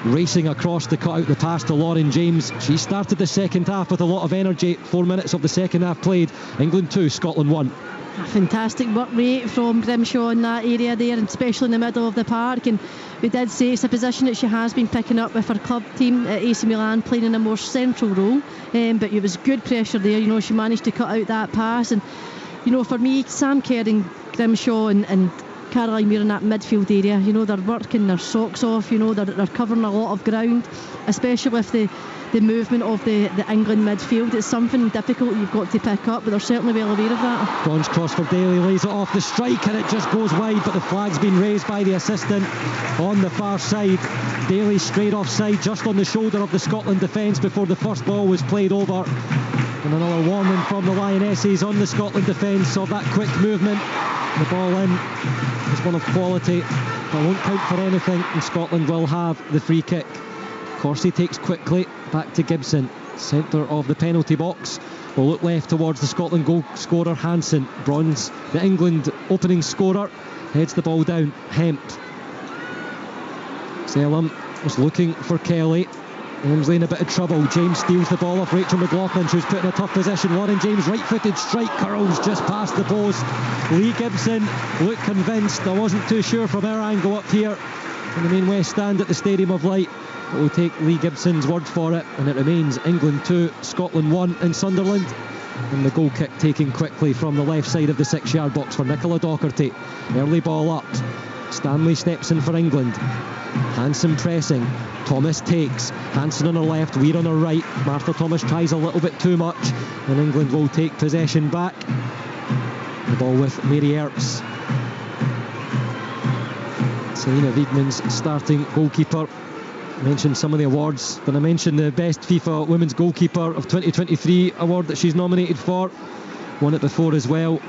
Speaker 1: racing across to cut out the pass to Lauren James. She started the second half with a lot of energy. 4 minutes of the second half played. England 2, Scotland 1.
Speaker 2: A fantastic work rate from Grimshaw in that area there, and especially in the middle of the park. And we did say it's a position that she has been picking up with her club team at AC Milan, playing in a more central role, but it was good pressure there. You know, she managed to cut out that pass, and you know, for me, Sam Kerr and Grimshaw and Caroline Weir in that midfield area, you know, they're working their socks off. You know, they're covering a lot of ground, especially with the movement of the England midfield. It's something difficult you've got to pick up, but they're certainly well aware of that.
Speaker 1: Bronze cross for Daly, lays it off the strike, and it just goes wide, but the flag's been raised by the assistant on the far side. Daly straight offside, just on the shoulder of the Scotland defence before the first ball was played over. And another warning from the Lionesses on the Scotland defence of that quick movement. The ball in is one of quality, but won't count for anything, and Scotland will have the free kick. Corsie takes quickly, back to Gibson, centre of the penalty box. Will look left towards the Scotland goal scorer Hansen. Bronze, the England opening scorer, heads the ball down. Hemp. Zellum was looking for Kelly. Emsley in a bit of trouble. James steals the ball off Rachel McLaughlin, who's put in a tough position. Lauren James, right-footed strike, curls just past the post. Lee Gibson looked convinced. I wasn't too sure from our angle up here in the main west stand at the Stadium of Light. We'll take Lee Gibson's word for it, and it remains England 2, Scotland 1 in Sunderland. And the goal kick taken quickly from the left side of the 6-yard box for Nicola Docherty. Early ball up. Stanley steps in for England. Hansen pressing. Thomas takes. Hansen on her left, Weir on her right. Martha Thomas tries a little bit too much, and England will take possession back. The ball with Mary Earps. Selina Wiedmann's starting goalkeeper. I mentioned some of the awards, but I mentioned the best FIFA Women's Goalkeeper of 2023 award that she's nominated for. Won it before as well,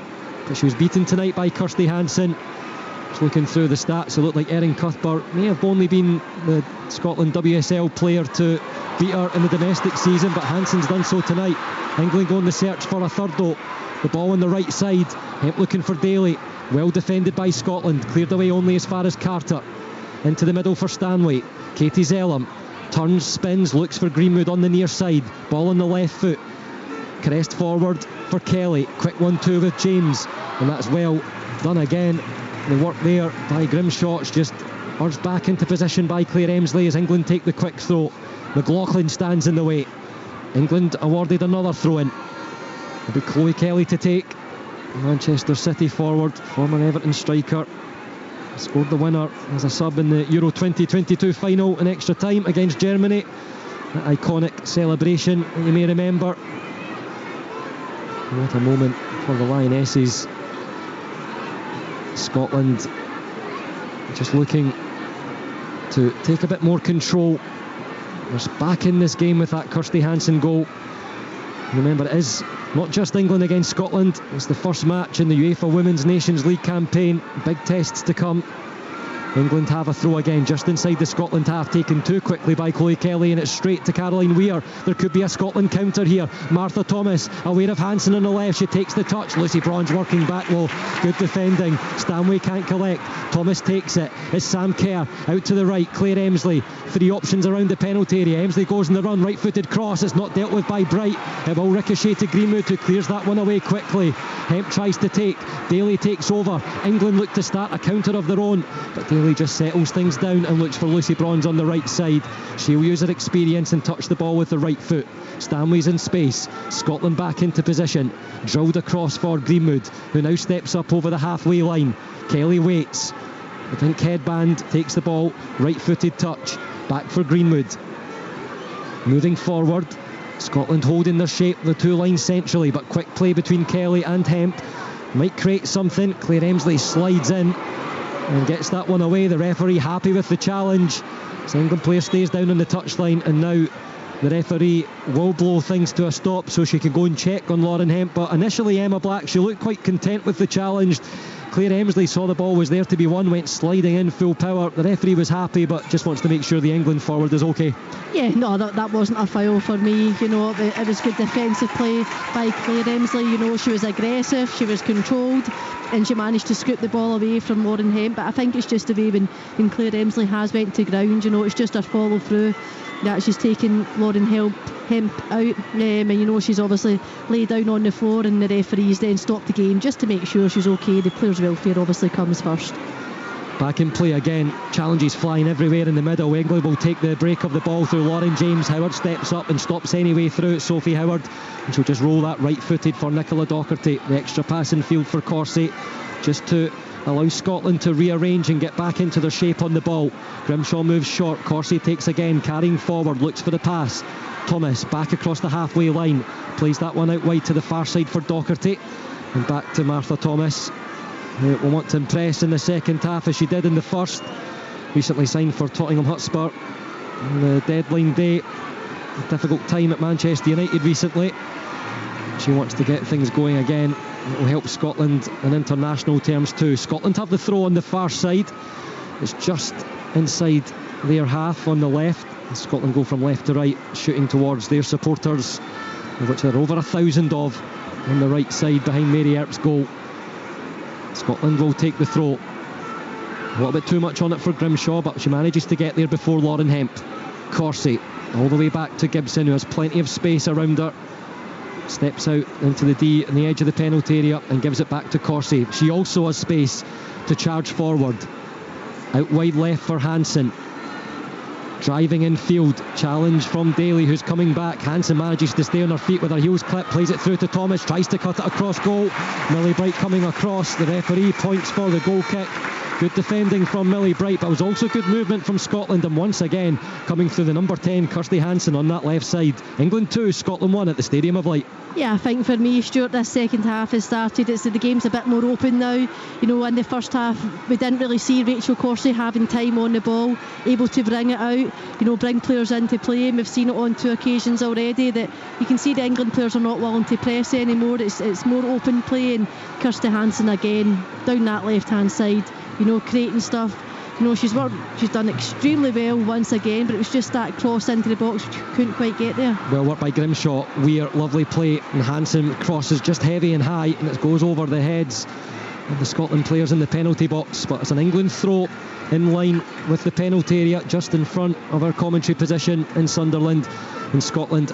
Speaker 1: but she was beaten tonight by Kirsty Hansen. Just looking through the stats, it looked like Erin Cuthbert may have only been the Scotland WSL player to beat her in the domestic season, but Hansen's done so tonight. England go on the search for a third though. The ball on the right side, Hemp looking for Daly. Well defended by Scotland, cleared away only as far as Carter. Into the middle for Stanley. Katie Zellum turns, spins, looks for Greenwood on the near side. Ball on the left foot. Crest forward for Kelly. Quick 1-2 with James, and that's well done again. The work there by Grimshaw, just urged back into position by Claire Emsley as England take the quick throw. McLaughlin stands in the way. England awarded another throw-in. It'll be Chloe Kelly to take. Manchester City forward, former Everton striker, scored the winner as a sub in the Euro 2022 final in extra time against Germany. That iconic celebration that you may remember. What a moment for the Lionesses. Scotland just looking to take a bit more control. They're back in this game with that Kirsty Hansen goal. Remember, it is not just England against Scotland, it's the first match in the UEFA Women's Nations League campaign. Big tests to come. England have a throw again just inside the Scotland half, taken too quickly by Chloe Kelly, and it's straight to Caroline Weir. There could be a Scotland counter here. Martha Thomas aware of Hansen on the left, she takes the touch. Lucy Bronze working back low, good defending. Stanway can't collect, Thomas takes it. It's Sam Kerr out to the right. Claire Emsley, three options around the penalty area. Emsley goes in the run, right footed cross, it's not dealt with by Bright. It will ricochet to Greenwood, who clears that one away quickly. Hemp tries to take, Daly takes over. England look to start a counter of their own, but Daly just settles things down and looks for Lucy Bronze on the right side. She'll use her experience and touch the ball with the right foot. Stanley's in space, Scotland back into position, drilled across for Greenwood, who now steps up over the halfway line. Kelly waits, the pink headband, takes the ball, right footed touch, back for Greenwood. Moving forward, Scotland holding their shape, the two lines centrally, but quick play between Kelly and Hemp might create something. Claire Emsley slides in and gets that one away. The referee happy with the challenge. The England player stays down on the touchline, and now the referee will blow things to a stop so she can go and check on Lauren Hemp. But initially Emma Black, she looked quite content with the challenge. Claire Emsley saw the ball was there to be won, went sliding in full power. The referee was happy, but just wants to make sure the England forward is okay.
Speaker 2: Yeah, no, that wasn't a foul for me. You know, it was good defensive play by Claire Emsley. You know, she was aggressive, she was controlled, and she managed to scoop the ball away from Lauren Hemp. But I think it's just the way when Claire Emsley has went to ground, you know, it's just her follow through that she's taken Lauren Hemp out, and you know, she's obviously laid down on the floor, and the referees then stopped the game just to make sure she's okay. The players' welfare obviously comes first.
Speaker 1: Back in play again, challenges flying everywhere in the middle. England will take the break of the ball through Lauren James. Howard steps up and stops any way through it. Sophie Howard, and she'll just roll that right footed for Nicola Docherty. The extra pass in field for Corsie, just to allow Scotland to rearrange and get back into their shape on the ball. Grimshaw moves short, Corsie takes again, carrying forward, looks for the pass. Thomas back across the halfway line, plays that one out wide to the far side for Docherty, and back to Martha Thomas, who will want to impress in the second half as she did in the first. Recently signed for Tottenham Hotspur on the deadline day. A difficult time at Manchester United recently. She wants to get things going again. It will help Scotland in international terms too. Scotland have the throw on the far side. It's just inside their half on the left. Scotland go from left to right, shooting towards their supporters, of which there are over 1,000 of on the right side behind Mary Earp's goal. Scotland will take the throw. A little bit too much on it for Grimshaw, but she manages to get there before Lauren Hemp. Corsie all the way back to Gibson, who has plenty of space around her. Steps out into the D on the edge of the penalty area and gives it back to Corsie. She also has space to charge forward. Out wide left for Hansen. Driving infield, challenge from Daly, who's coming back. Hansen manages to stay on her feet with her heels clipped, plays it through to Thomas, tries to cut it across goal. Millie Bright coming across, the referee points for the goal kick. Good defending from Millie Bright, but it was also good movement from Scotland, and once again coming through the number 10, Kirsty Hansen, on that left side. England 2, Scotland 1 at the Stadium of Light.
Speaker 2: Yeah, I think for me, Stuart, this second half has started. The game's a bit more open now. You know, in the first half, we didn't really see Rachel Corsie having time on the ball, able to bring it out, you know, bring players into play. And we've seen it on 2 occasions already that you can see the England players are not willing to press anymore. It's more open play, and Kirsty Hansen again down that left-hand side, you know, creating stuff. You know, she's done extremely well once again, but it was just that cross into the box which couldn't quite get there.
Speaker 1: Well work by Grimshaw. Weir, lovely play, and Hansen crosses just heavy and high, and it goes over the heads of the Scotland players in the penalty box. But it's an England throw in line with the penalty area, just in front of our commentary position in Sunderland. And Scotland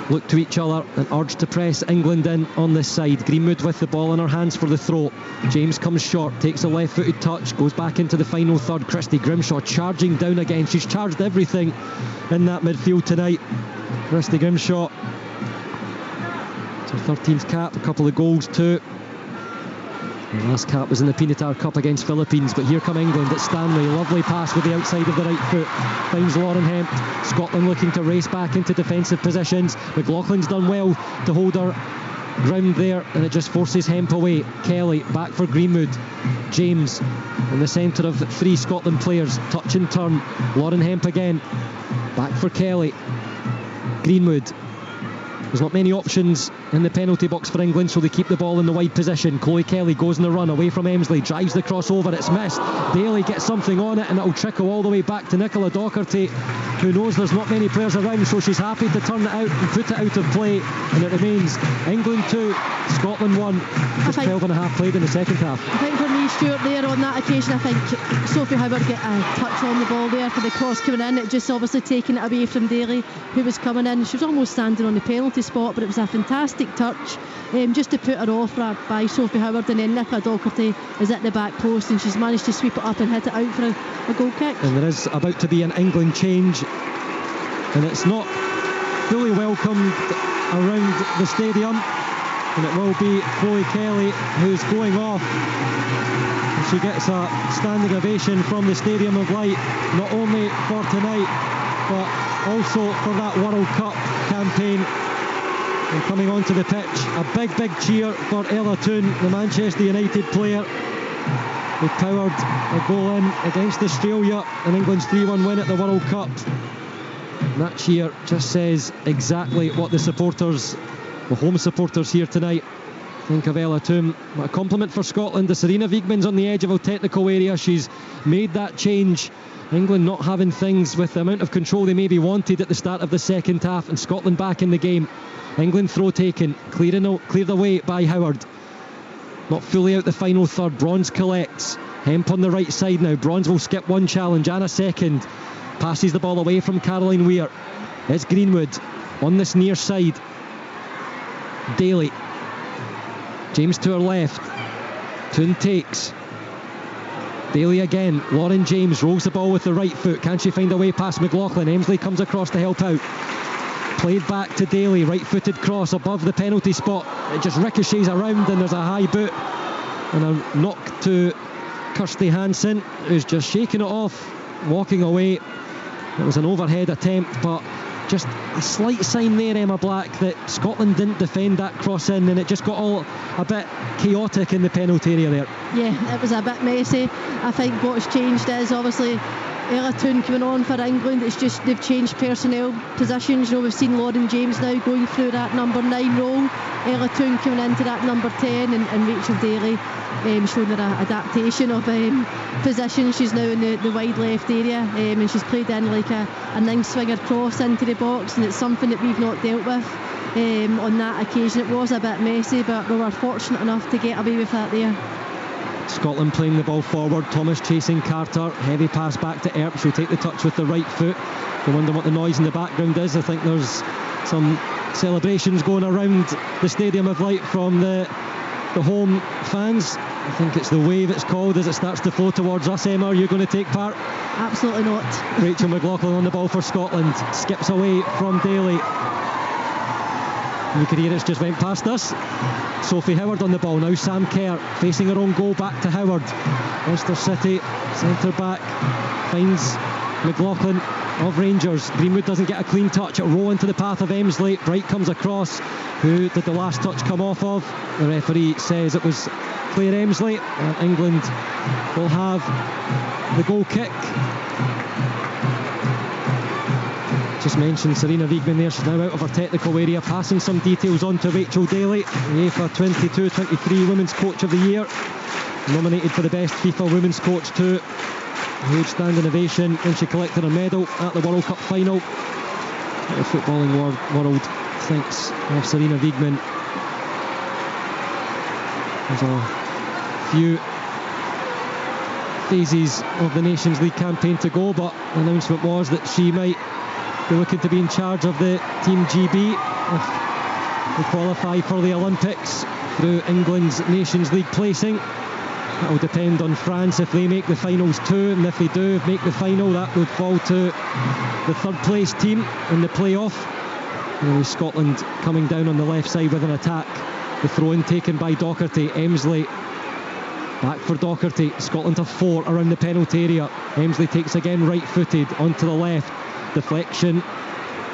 Speaker 1: look to each other and urge to press England in on this side. Greenwood with the ball in her hands for the throw. James comes short, takes a left-footed touch, goes back into the final third. Christy Grimshaw charging down again. She's charged everything in that midfield tonight. Christy Grimshaw, it's her 13th cap, a couple of goals too. The last cap was in the Pinatar Cup against Philippines, but here come England at Stanley. Lovely pass with the outside of the right foot. Finds Lauren Hemp. Scotland looking to race back into defensive positions. McLaughlin's done well to hold her ground there, and it just forces Hemp away. Kelly back for Greenwood. James in the centre of 3 Scotland players. Touch and turn. Lauren Hemp again. Back for Kelly. Greenwood. There's not many options in the penalty box for England, so they keep the ball in the wide position. Chloe Kelly goes in the run away from Emsley, drives the crossover, it's missed. Daly gets something on it, and it'll trickle all the way back to Nicola Docherty, who knows there's not many players around, so she's happy to turn it out and put it out of play, and it remains England 2, Scotland 1. Just 12 and a half played in the second half.
Speaker 2: I think for me, Stuart, there on that occasion, I think Sophie Howard get a touch on the ball there for the cross coming in. It just obviously taking it away from Daly, who was coming in. She was almost standing on the penalty spot, but it was a fantastic touch just to put her off by Sophie Howard, and then Nicola Docherty is at the back post, and she's managed to sweep it up and hit it out for a goal kick.
Speaker 1: And there is about to be an England change, and it's not fully welcomed around the stadium, and it will be Chloe Kelly who's going off. And she gets a standing ovation from the Stadium of Light, not only for tonight but also for that World Cup campaign. And coming onto the pitch, a big cheer for Ella Toone, the Manchester United player who powered a goal in against Australia in England's 3-1 win at the World Cup. And that cheer just says exactly what the supporters, the home supporters here tonight, think of Ella Toone. What a compliment for Scotland. The Serena Wiegman's on the edge of a technical area. She's made that change. England not having things with the amount of control they maybe wanted at the start of the second half, and Scotland back in the game. England throw taken, cleared away by Howard. Not fully out the final third. Bronze collects. Hemp on the right side now. Bronze will skip one challenge and a second. Passes the ball away from Caroline Weir. It's Greenwood on this near side. Daly. James to her left. Toone takes. Daly again. Lauren James rolls the ball with the right foot. Can she find a way past McLaughlin? Emsley comes across to help out. Played back to Daly. Right-footed cross above the penalty spot. It just ricochets around, and there's a high boot and a knock to Kirsty Hansen, who's just shaking it off, walking away. It was an overhead attempt, but just a slight sign there, Emma Black, that Scotland didn't defend that cross in, and it just got all a bit chaotic in the penalty area there. Yeah,
Speaker 2: it was a bit messy. I think what's changed is obviously Ella Toone coming on for England. It's just they've changed personnel positions. You know, we've seen Lauren James now going through that number 9 role, Ella Toone coming into that number 10, and Rachel Daly showing her adaptation of position. She's now in the wide left area, and she's played in like a nice swinger cross into the box, and it's something that we've not dealt with on that occasion. It was a bit messy, but we were fortunate enough to get away with that there.
Speaker 1: Scotland playing the ball forward. Thomas chasing Carter. Heavy pass back to Earp. She'll take the touch with the right foot. You wonder what the noise in the background is. I think there's some celebrations going around the Stadium of Light from the home fans. I think it's the wave it's called as it starts to flow towards us. Emma, are you going to take part?
Speaker 2: Absolutely not.
Speaker 1: Rachel McLaughlin on the ball for Scotland, skips away from Daly. You can hear it's just went past us. Sophie Howard on the ball now. Sam Kerr facing her own goal, back to Howard. Leicester City centre back finds McLaughlin of Rangers. Greenwood doesn't get a clean touch. It roll into the path of Emsley. Bright comes across. Who did the last touch come off of? The referee says it was Claire Emsley, and England will have the goal kick. Just mentioned Serena Wiegman there. She's now out of her technical area, passing some details on to Rachel Daly, UEFA 22-23 Women's Coach of the Year, nominated for the Best FIFA Women's Coach too. Huge standing ovation when she collected a medal at the World Cup final. The footballing world thinks of Serena Wiegman. There's a few phases of the Nations League campaign to go, but the announcement was that she might be looking to be in charge of the Team GB if they qualify for the Olympics through England's Nations League placing. That will depend on France if they make the finals too, and if they do make the final, that would fall to the third place team in the playoff. And Scotland coming down on the left side with an attack. The throw-in taken by Docherty. Emsley back for Docherty. Scotland have 4 around the penalty area. Emsley takes again right-footed onto the left. Deflection,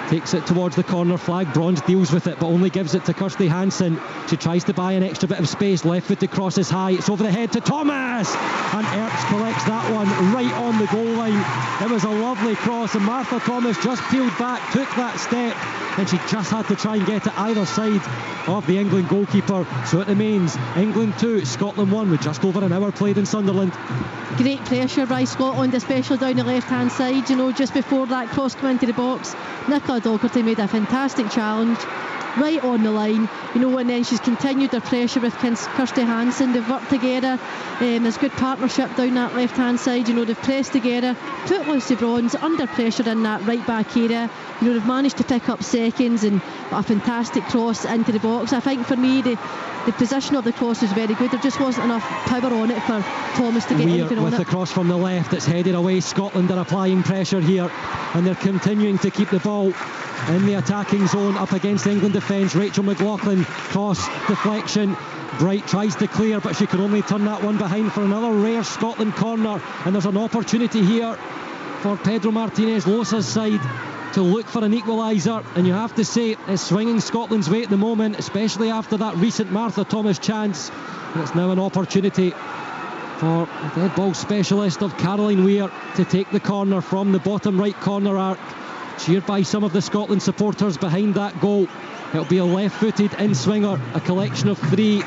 Speaker 1: takes it towards the corner flag. Bronze deals with it, but only gives it to Kirsty Hansen. She tries to buy an extra bit of space. Left-footed cross is high. It's over the head to Thomas, and Earps collects that one right on the goal line. It was a lovely cross, and Martha Thomas just peeled back, took that step, and she just had to try and get it either side of the England goalkeeper. So it remains England 2, Scotland 1, with just over an hour played in Sunderland.
Speaker 2: Great pressure by Scotland, especially down the left hand side. You know, just before that cross came into the box, Nicola Docherty made a fantastic challenge right on the line, you know, and then she's continued her pressure with Kirsty Hansen. They've worked together. There's good partnership down that left hand side. You know, they've pressed together, put Lucy Bronze under pressure in that right back area. You know, they've managed to pick up seconds and a fantastic cross into the box. I think for me the position of the cross was very good. There just wasn't enough power on it for Thomas to get anything on it.
Speaker 1: With the cross from the left, it's headed away. Scotland are applying pressure here, and they're continuing to keep the ball in the attacking zone up against England defence. Rachel McLaughlin, cross, deflection. Bright tries to clear, but she can only turn that one behind for another rare Scotland corner, and there's an opportunity here for Pedro Martinez Losa's side to look for an equaliser, and you have to say it's swinging Scotland's way at the moment, especially after that recent Martha Thomas chance. And it's now an opportunity for the dead ball specialist of Caroline Weir to take the corner from the bottom right corner arc, cheered by some of the Scotland supporters behind that goal. It'll be a left-footed in-swinger, a collection of 3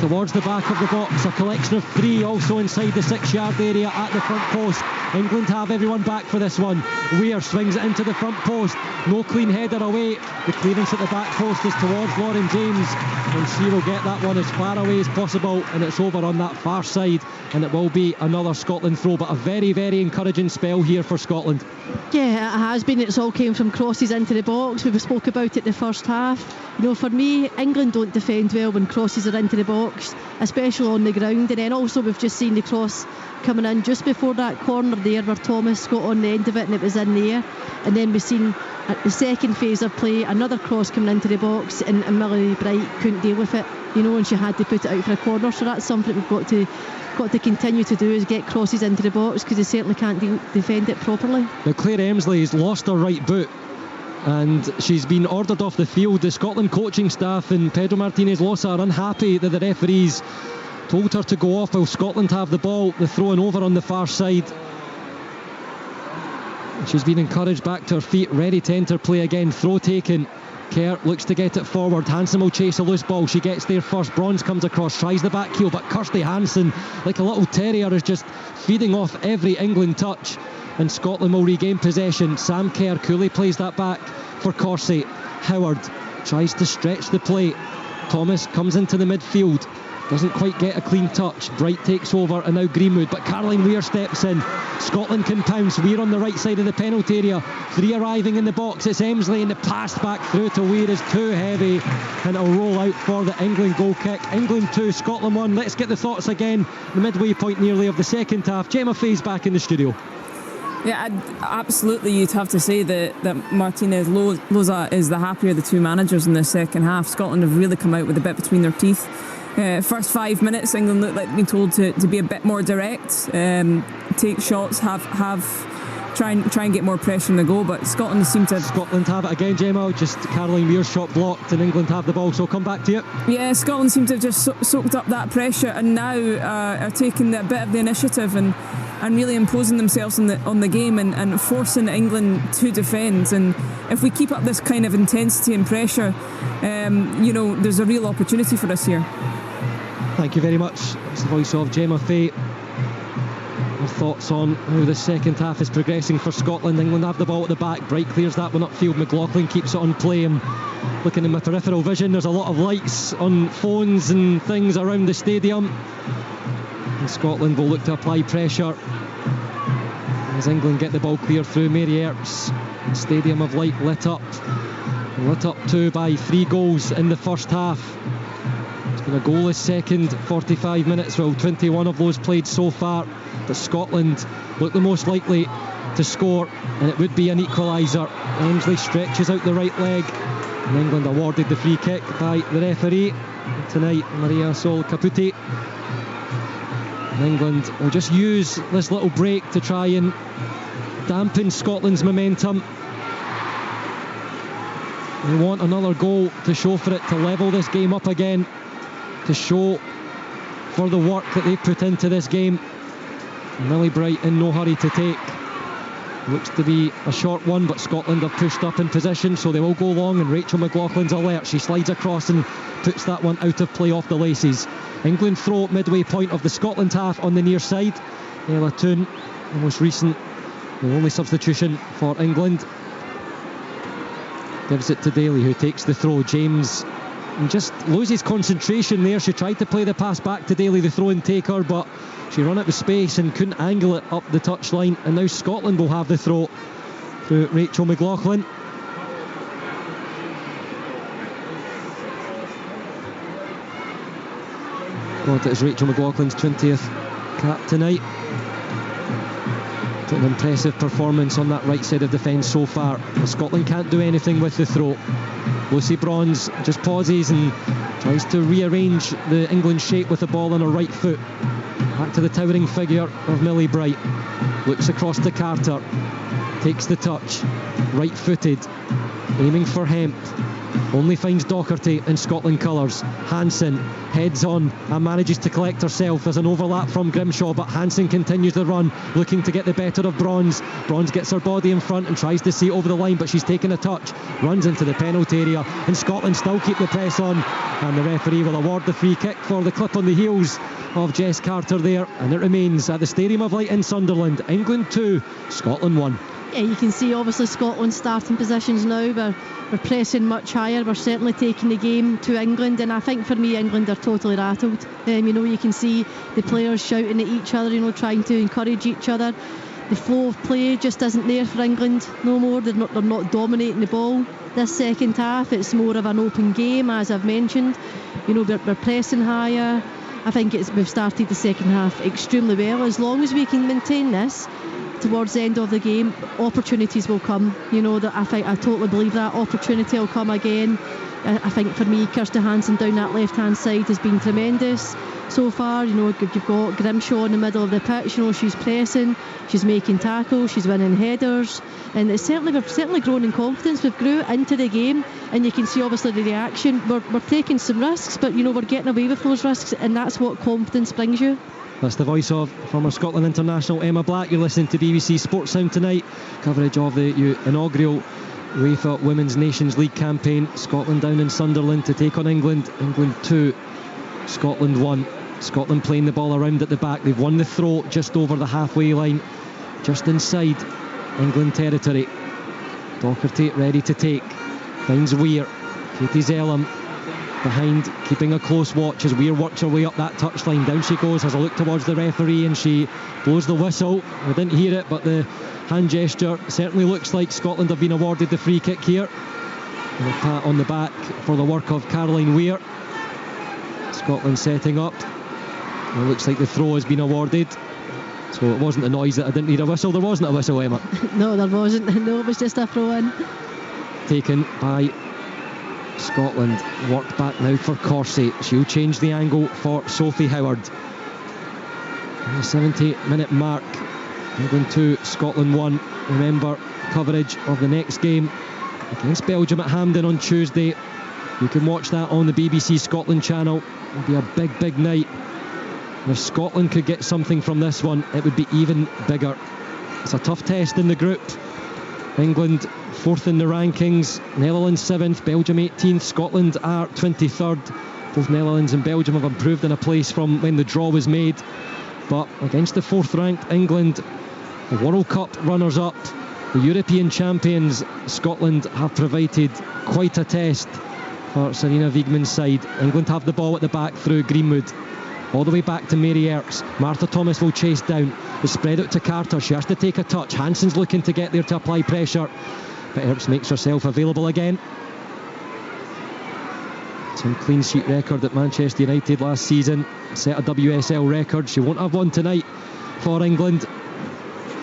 Speaker 1: towards the back of the box, a collection of 3 also inside the 6-yard area at the front post. England have everyone back for this one. Weir swings it into the front post, no clean header away. The clearance at the back post is towards Lauren James, and she will get that one as far away as possible, and it's over on that far side, and it will be another Scotland throw. But a very, very encouraging spell here for Scotland.
Speaker 2: Yeah, it has been. It's all came from crosses into the box. We spoke about it the first half. You know, for me, England don't defend well when crosses are into the box, especially on the ground. And then also we've just seen the cross coming in just before that corner there where Thomas got on the end of it and it was in there. And then we've seen at the second phase of play another cross coming into the box, and Millie Bright couldn't deal with it, you know, and she had to put it out for a corner. So that's something we've got to continue to do, is get crosses into the box, because they certainly can't defend it properly.
Speaker 1: Now Claire Emsley's lost her right boot, and she's been ordered off the field. The Scotland coaching staff and Pedro Martinez Losa are unhappy that the referees told her to go off while Scotland have the ball. The throwing over on the far side. She's been encouraged back to her feet, ready to enter play again. Throw taken. Kerr looks to get it forward. Hansen will chase a loose ball. She gets there first. Bronze comes across, tries the back heel, but Kirsty Hansen, like a little terrier, is just feeding off every England touch, and Scotland will regain possession. Sam Kerr coolly plays that back for Corsie. Howard tries to stretch the play. Thomas comes into the midfield, doesn't quite get a clean touch. Bright takes over, and now Greenwood, but Caroline Weir steps in. Scotland can pounce. Weir on the right side of the penalty area. 3 arriving in the box. It's Emsley, and the pass back through to Weir is too heavy, and it'll roll out for the England goal kick. England 2, Scotland 1. Let's get the thoughts again. The midway point nearly of the second half. Gemma Faye's back in the studio.
Speaker 3: Yeah, absolutely. You'd have to say that Martinez Loza is the happier of the two managers in the second half. Scotland have really come out with a bit between their teeth. First 5 minutes, England looked like being told to be a bit more direct, take shots, try and get more pressure in the goal. But Scotland seem to
Speaker 1: have it again, Gemma. Just Caroline Weir's shot blocked, and England have the ball. So I'll come back to you.
Speaker 3: Yeah, Scotland seem to have just soaked up that pressure, and now are taking a bit of the initiative and really imposing themselves on the game and forcing England to defend. And if we keep up this kind of intensity and pressure, there's a real opportunity for us here.
Speaker 1: Thank you very much. It's the voice of Gemma Faye. Her thoughts on how the second half is progressing for Scotland. England have the ball at the back. Bright clears that one upfield. McLaughlin keeps it on play. And looking in my peripheral vision, there's a lot of lights on phones and things around the stadium. And Scotland will look to apply pressure as England get the ball clear through Mary Earps. Stadium of light lit up too by 3 goals in the first half. It's been a goalless second 45 minutes, well, 21 of those played so far, but Scotland look the most likely to score, and it would be an equaliser. Emsley stretches out the right leg, and England awarded the free kick by the referee tonight, Maria Sol Caputi. And England will just use this little break to try and dampen Scotland's momentum. They want another goal to show for it, to level this game up again, to show for the work that they put into this game. Millie Bright in no hurry to take. Looks to be a short one, but Scotland have pushed up in position, so they will go long, and Rachel McLaughlin's alert. She slides across and puts that one out of play off the laces. England throw midway point of the Scotland half on the near side. Ella Toon, the most recent, the only substitution for England, gives it to Daly, who takes the throw. James just loses concentration there. She tried to play the pass back to Daly, the throw and taker, but she ran out of space and couldn't angle it up the touchline. And now Scotland will have the throw through Rachel McLaughlin. It is Rachel McLaughlin's 20th cap tonight. An impressive performance on that right side of defence so far. Scotland can't do anything with the throw. Lucy Bronze just pauses and tries to rearrange the England shape with the ball on her right foot. Back to the towering figure of Millie Bright. Looks across to Carter. Takes the touch. Right footed. Aiming for Hemp. Only finds Docherty in Scotland colours. Hansen heads on and manages to collect herself. There's an overlap from Grimshaw, but Hansen continues the run, looking to get the better of Bronze. Bronze gets her body in front and tries to see it over the line, but she's taken a touch, runs into the penalty area, and Scotland still keep the press on, and the referee will award the free kick for the clip on the heels of Jess Carter there, and it remains at the Stadium of Light in Sunderland. England 2, Scotland 1.
Speaker 2: Yeah, you can see obviously Scotland's starting positions now. We're pressing much higher. We're certainly taking the game to England, and I think for me England are totally rattled. You can see the players shouting at each other, trying to encourage each other. The flow of play just isn't there for England no more. They're not dominating the ball this second half. It's more of an open game, as I've mentioned. We're pressing higher. I think we've started the second half extremely well. As long as we can maintain this towards the end of the game, opportunities will come. I totally believe that opportunity will come again. I think for me, Kirsty Hansen down that left hand side has been tremendous so far. You've got Grimshaw in the middle of the pitch. She's pressing, she's making tackles, she's winning headers, and we've certainly grown in confidence. We've grew into the game, and you can see obviously the reaction. We're taking some risks, but we're getting away with those risks, and that's what confidence brings you.
Speaker 1: That's the voice of former Scotland international Emma Black. You're listening to BBC Sports Sound tonight. Coverage of the inaugural UEFA Women's Nations League campaign. Scotland down in Sunderland to take on England. England 2, Scotland 1. Scotland playing the ball around at the back. They've won the throw just over the halfway line, just inside England territory. Docherty ready to take. Finds Weir. Katie Zellum behind, keeping a close watch as Weir works her way up that touchline. Down she goes, has a look towards the referee, and she blows the whistle. I didn't hear it, but the hand gesture certainly looks like Scotland have been awarded the free kick here. And a pat on the back for the work of Caroline Weir. Scotland setting up. It looks like the throw has been awarded. So it wasn't a noise that I didn't need a whistle. There wasn't a whistle, Emma.
Speaker 2: No, there wasn't. No, it was just a throw in.
Speaker 1: Taken by Scotland. Worked back now for Corsie. She'll change the angle for Sophie Howard. On the 70-minute mark. England 2, Scotland 1. Remember, coverage of the next game against Belgium at Hampden on Tuesday. You can watch that on the BBC Scotland channel. It'll be a big, big night. And if Scotland could get something from this one, it would be even bigger. It's a tough test in the group. England 4th in the rankings, Netherlands 7th, Belgium 18th, Scotland are 23rd. Both Netherlands and Belgium have improved in a place from when the draw was made. But against the 4th ranked England, the World Cup runners-up, the European champions, Scotland have provided quite a test for Sarina Wiegman's side. England have the ball at the back through Greenwood. All the way back to Mary Earps. Martha Thomas will chase down. The spread out to Carter. She has to take a touch. Hansen's looking to get there to apply pressure. But Earps makes herself available again. Some clean sheet record at Manchester United last season. Set a WSL record. She won't have one tonight for England.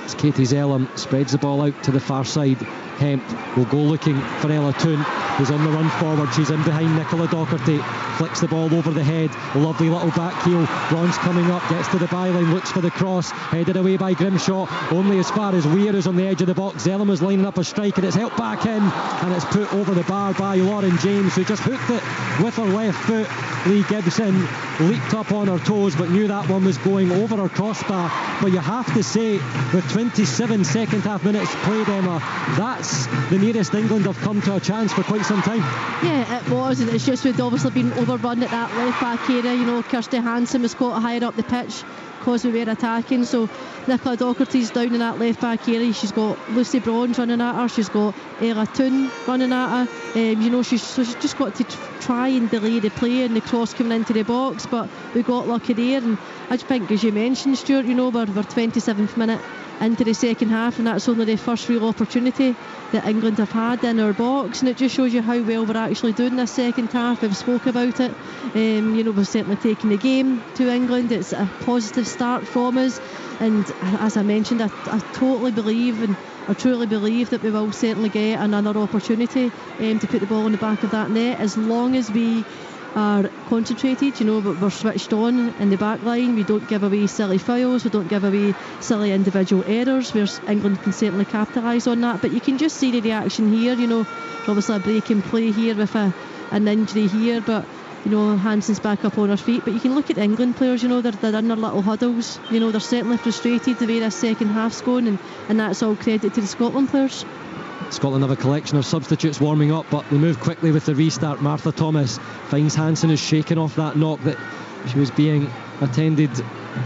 Speaker 1: As Katie Zellam spreads the ball out to the far side. Hemp will go looking for Ella Toon, who's on the run forward. She's in behind Nicola Docherty. Flicks the ball over the head. Lovely little back heel. Bronze coming up, gets to the byline, looks for the cross. Headed away by Grimshaw. Only as far as Weir is on the edge of the box. Zellam is lining up a strike, and it's helped back in. And it's put over the bar by Lauren James, who just hooked it with her left foot. Lee Gibson leaped up on her toes, but knew that one was going over her crossbar. But you have to say, with 27 second half minutes played, Emma, that's the nearest England have come to a chance for quite some time.
Speaker 2: Yeah, it was, and it's just we'd obviously been overrun at that left back area. You know, Kirsty Hansen was caught higher up the pitch because we were attacking. So Nicola Docherty's down in that left back area. She's got Lucy Bronze running at her. She's got Ella Toon running at her. You know, she's just got to try and delay the play and the cross coming into the box. But we got lucky there, and I just think, as you mentioned, Stuart, you know, we're 27th minute into the second half, and that's only the first real opportunity that England have had in our box, and it just shows you how well we're actually doing this second half. We've spoke about it. You know, we've certainly taken the game to England. It's a positive start from us, and as I mentioned, I totally believe, and I truly believe that we will certainly get another opportunity to put the ball in the back of that net, as long as we are concentrated, you know, but we're switched on in the back line. We don't give away silly fouls, we don't give away silly individual errors, where England can certainly capitalise on that. But you can just see the reaction here, you know, obviously a break in play here with an injury here, but you know, Hansen's back up on her feet. But you can look at the England players, you know, they're in their little huddles, you know, they're certainly frustrated the way this second half's going, and that's all credit to the Scotland players.
Speaker 1: Scotland have a collection of substitutes warming up, but they move quickly with the restart. Martha Thomas finds Hansen is shaking off that knock that she was being attended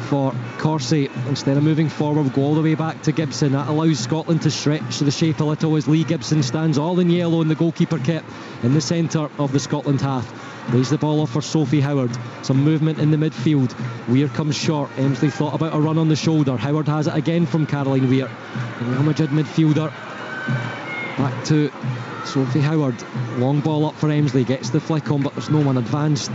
Speaker 1: for Corsie. Instead of moving forward, go all the way back to Gibson. That allows Scotland to stretch the shape a little as Lee Gibson stands all in yellow in the goalkeeper kit in the centre of the Scotland half. Lays the ball off for Sophie Howard. Some movement in the midfield. Weir comes short. Emsley thought about a run on the shoulder. Howard has it again from Caroline Weir. The Real Madrid midfielder. Back to Sophie Howard. Long ball up for Emsley. Gets the flick on, but there's no one advanced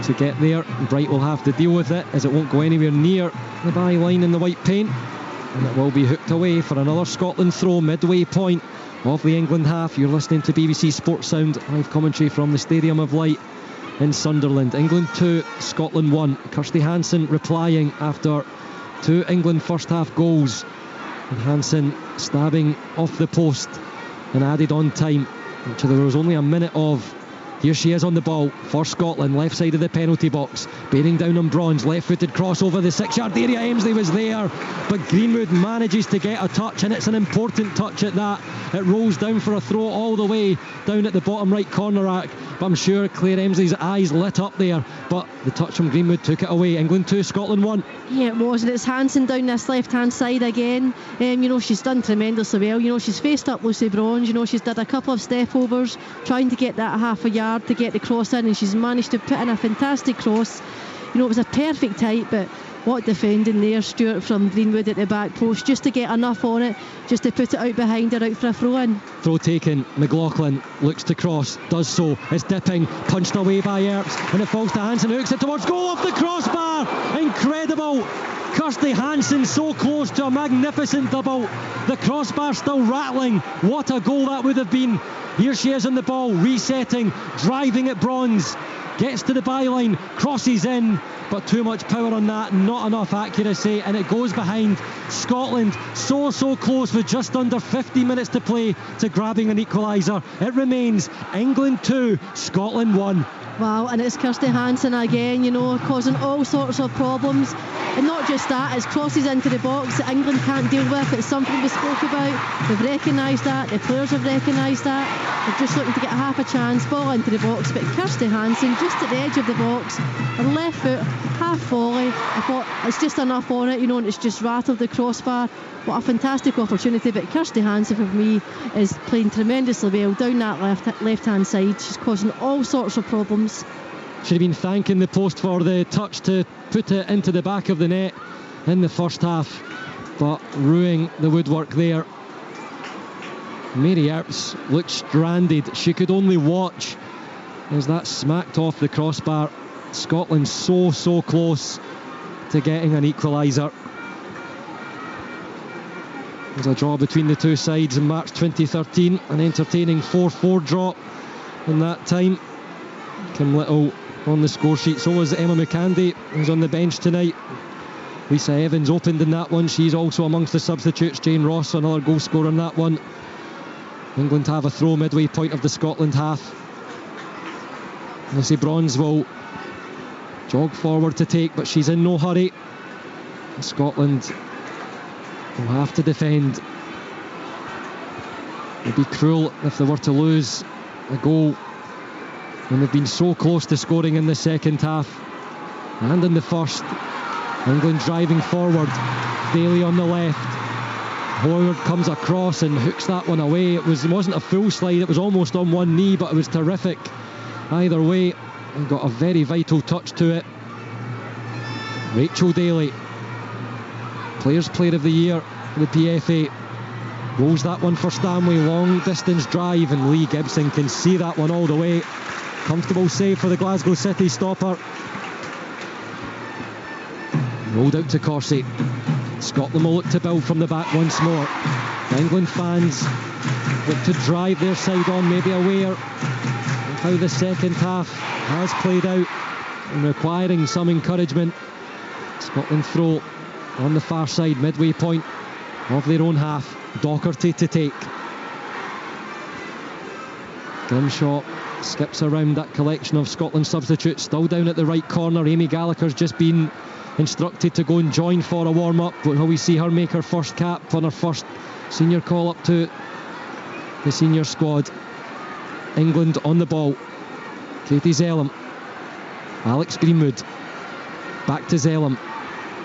Speaker 1: to get there. Bright will have to deal with it, as it won't go anywhere near the byline in the white paint, and it will be hooked away for another Scotland throw. Midway point of the England half. You're listening to BBC Sports Sound, live commentary from the Stadium of Light in Sunderland. England 2, Scotland 1. Kirsty Hansen replying after 2 England first half goals, and Hansen stabbing off the post and added on time, which there was only a minute of. Here she is on the ball for Scotland, left side of the penalty box, bearing down on Bronze, left-footed cross over the 6-yard area. Emsley was there, but Greenwood manages to get a touch, and it's an important touch at that. It rolls down for a throw all the way down at the bottom right corner arc, but I'm sure Claire Emsley's eyes lit up there, but the touch from Greenwood took it away. England 2, Scotland 1.
Speaker 2: Yeah, it was, and it's Hansen down this left-hand side again. You know, she's done tremendously well. You know, she's faced up Lucy Bronze. You know, she's did a couple of step overs, trying to get that half a yard hard to get the cross in, and she's managed to put in a fantastic cross. You know, it was a perfect height, but what defending there, Stuart, from Greenwood at the back post, just to get enough on it, just to put it out behind her, out for a throw-in.
Speaker 1: Throw taken, McLaughlin looks to cross, does so, it's dipping, punched away by Earps, and it falls to Hansen, hooks it towards goal off the crossbar. Incredible! Kirsty Hansen so close to a magnificent double. The crossbar still rattling. What a goal that would have been. Here she is on the ball, resetting, driving at Bronze. Gets to the byline, crosses in, but too much power on that, not enough accuracy, and it goes behind. Scotland so close with just under 50 minutes to play to grabbing an equaliser. It remains England 2, Scotland 1.
Speaker 2: Wow, and it's Kirsty Hansen again, you know, causing all sorts of problems. And not just that, it's crosses into the box that England can't deal with. It's something we spoke about. They've recognised that, the players have recognised that. They're just looking to get half a chance, ball into the box. But Kirsty Hansen, just at the edge of the box, her left foot, half volley. I thought it's just enough on it, you know, and it's just rattled the crossbar. What a fantastic opportunity. But Kirsty Hansen, for me, is playing tremendously well down that left-hand side. She's causing all sorts of problems.
Speaker 1: Should have been thanking the post for the touch to put it into the back of the net in the first half, but ruining the woodwork there. Mary Earps looked stranded. She could only watch as that smacked off the crossbar. Scotland so close to getting an equaliser. There's a draw between the two sides in March 2013, an entertaining 4-4 draw in that time. Kim Little on the score sheet, so was Emma McCandy, who's on the bench tonight. Lisa Evans opened in that one, she's also amongst the substitutes. Jane Ross, another goal scorer in that one. England have a throw midway point of the Scotland half. Lucy Bronze will jog forward to take, but she's in no hurry. Scotland will have to defend. It would be cruel if they were to lose a goal when they've been so close to scoring in the second half and in the first. England driving forward, Daly on the left. Howard comes across and hooks that one away. It wasn't a full slide, it was almost on one knee, but it was terrific either way, and got a very vital touch to it. Rachel Daly, Players Player of the Year for the PFA, rolls that one for Stanley, long distance drive, and Lee Gibson can see that one all the way. Comfortable save for the Glasgow City stopper. Rolled out to Corsie. Scotland will look to build from the back once more. England fans look to drive their side on, maybe aware of how the second half has played out and requiring some encouragement. Scotland throw on the far side, midway point of their own half. Docherty to take. Grimshaw skips around that collection of Scotland substitutes, still down at the right corner. Amy Gallagher's just been instructed to go and join for a warm-up, but will we see her make her first cap on her first senior call-up to the senior squad. England on the ball. Katie Zellam, Alex Greenwood, back to Zellam,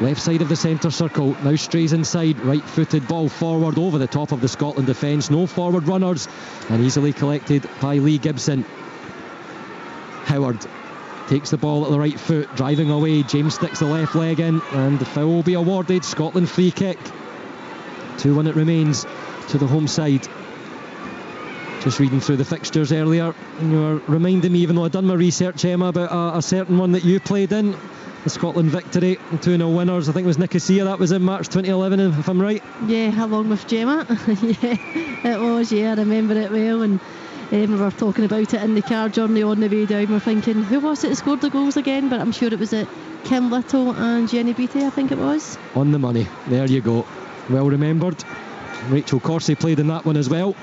Speaker 1: left side of the centre circle, now strays inside, right-footed ball forward over the top of the Scotland defence, no forward runners, and easily collected by Lee Gibson. Howard takes the ball at the right foot, driving away. James sticks the left leg in, and the foul will be awarded. Scotland free kick. 2-1 it remains to the home side. Just reading through the fixtures earlier, and you were reminding me, even though I'd done my research, Emma, about a certain one that you played in, the Scotland victory, 2-0 winners. I think it was Nicosia, that was in March 2011, if I'm right.
Speaker 2: Yeah, along with Gemma. Yeah, it was, yeah, I remember it well. And we were talking about it in the car journey on the way down. We're thinking, who was it that scored the goals again? But I'm sure it was Kim Little and Jenny Beattie, I think it was.
Speaker 1: On the money, there you go. Well remembered. Rachel Corsie played in that one as well.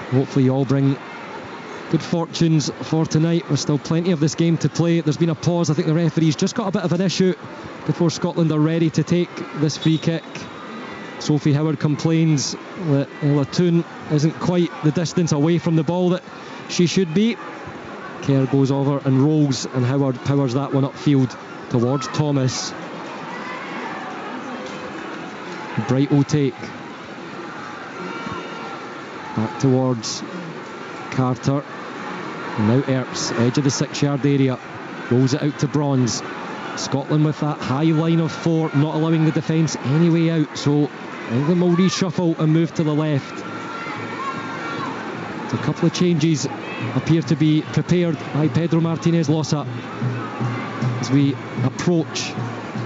Speaker 1: Hopefully you all bring good fortunes for tonight. There's still plenty of this game to play. There's been a pause. I think the referee's just got a bit of an issue before Scotland are ready to take this free kick. Sophie Howard complains that Latoon isn't quite the distance away from the ball that she should be. Kerr goes over and rolls, and Howard powers that one upfield towards Thomas. Bright will take. Back towards Carter. And now Earps, edge of the 6-yard area, rolls it out to Bronze. Scotland with that high line of 4, not allowing the defence any way out, so England will reshuffle and move to the left. A couple of changes appear to be prepared by Pedro Martinez Losa as we approach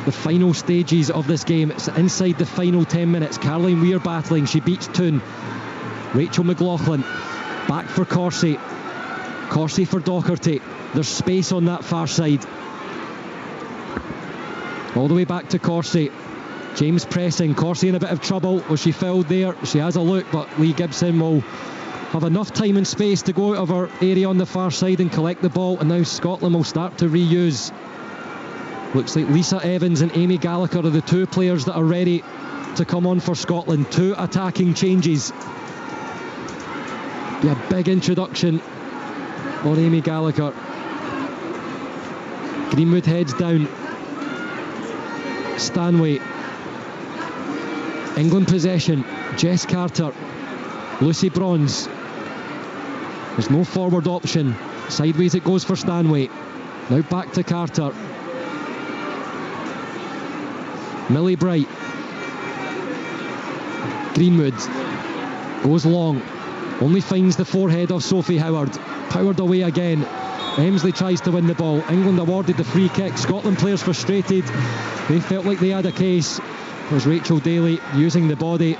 Speaker 1: the final stages of this game. It's inside the final 10 minutes. Caroline Weir battling, she beats Toon. Rachel McLaughlin back for Corsie for Docherty. There's space on that far side, all the way back to Corsie. James pressing, Corsie in a bit of trouble. Was she fouled there? She has a look, but Lee Gibson will have enough time and space to go out of her area on the far side and collect the ball, and now Scotland will start to reuse. Looks like Lisa Evans and Amy Gallagher are the two players that are ready to come on for Scotland. 2 attacking changes. Be a big introduction for Amy Gallagher. Greenwood heads down. Stanway. England possession. Jess Carter. Lucy Bronze. There's no forward option. Sideways it goes for Stanway. Now back to Carter. Millie Bright. Greenwood goes long. Only finds the forehead of Sophie Howard. Powered away again. Emsley tries to win the ball. England awarded the free kick. Scotland players frustrated. They felt like they had a case. There's Rachel Daly using the body.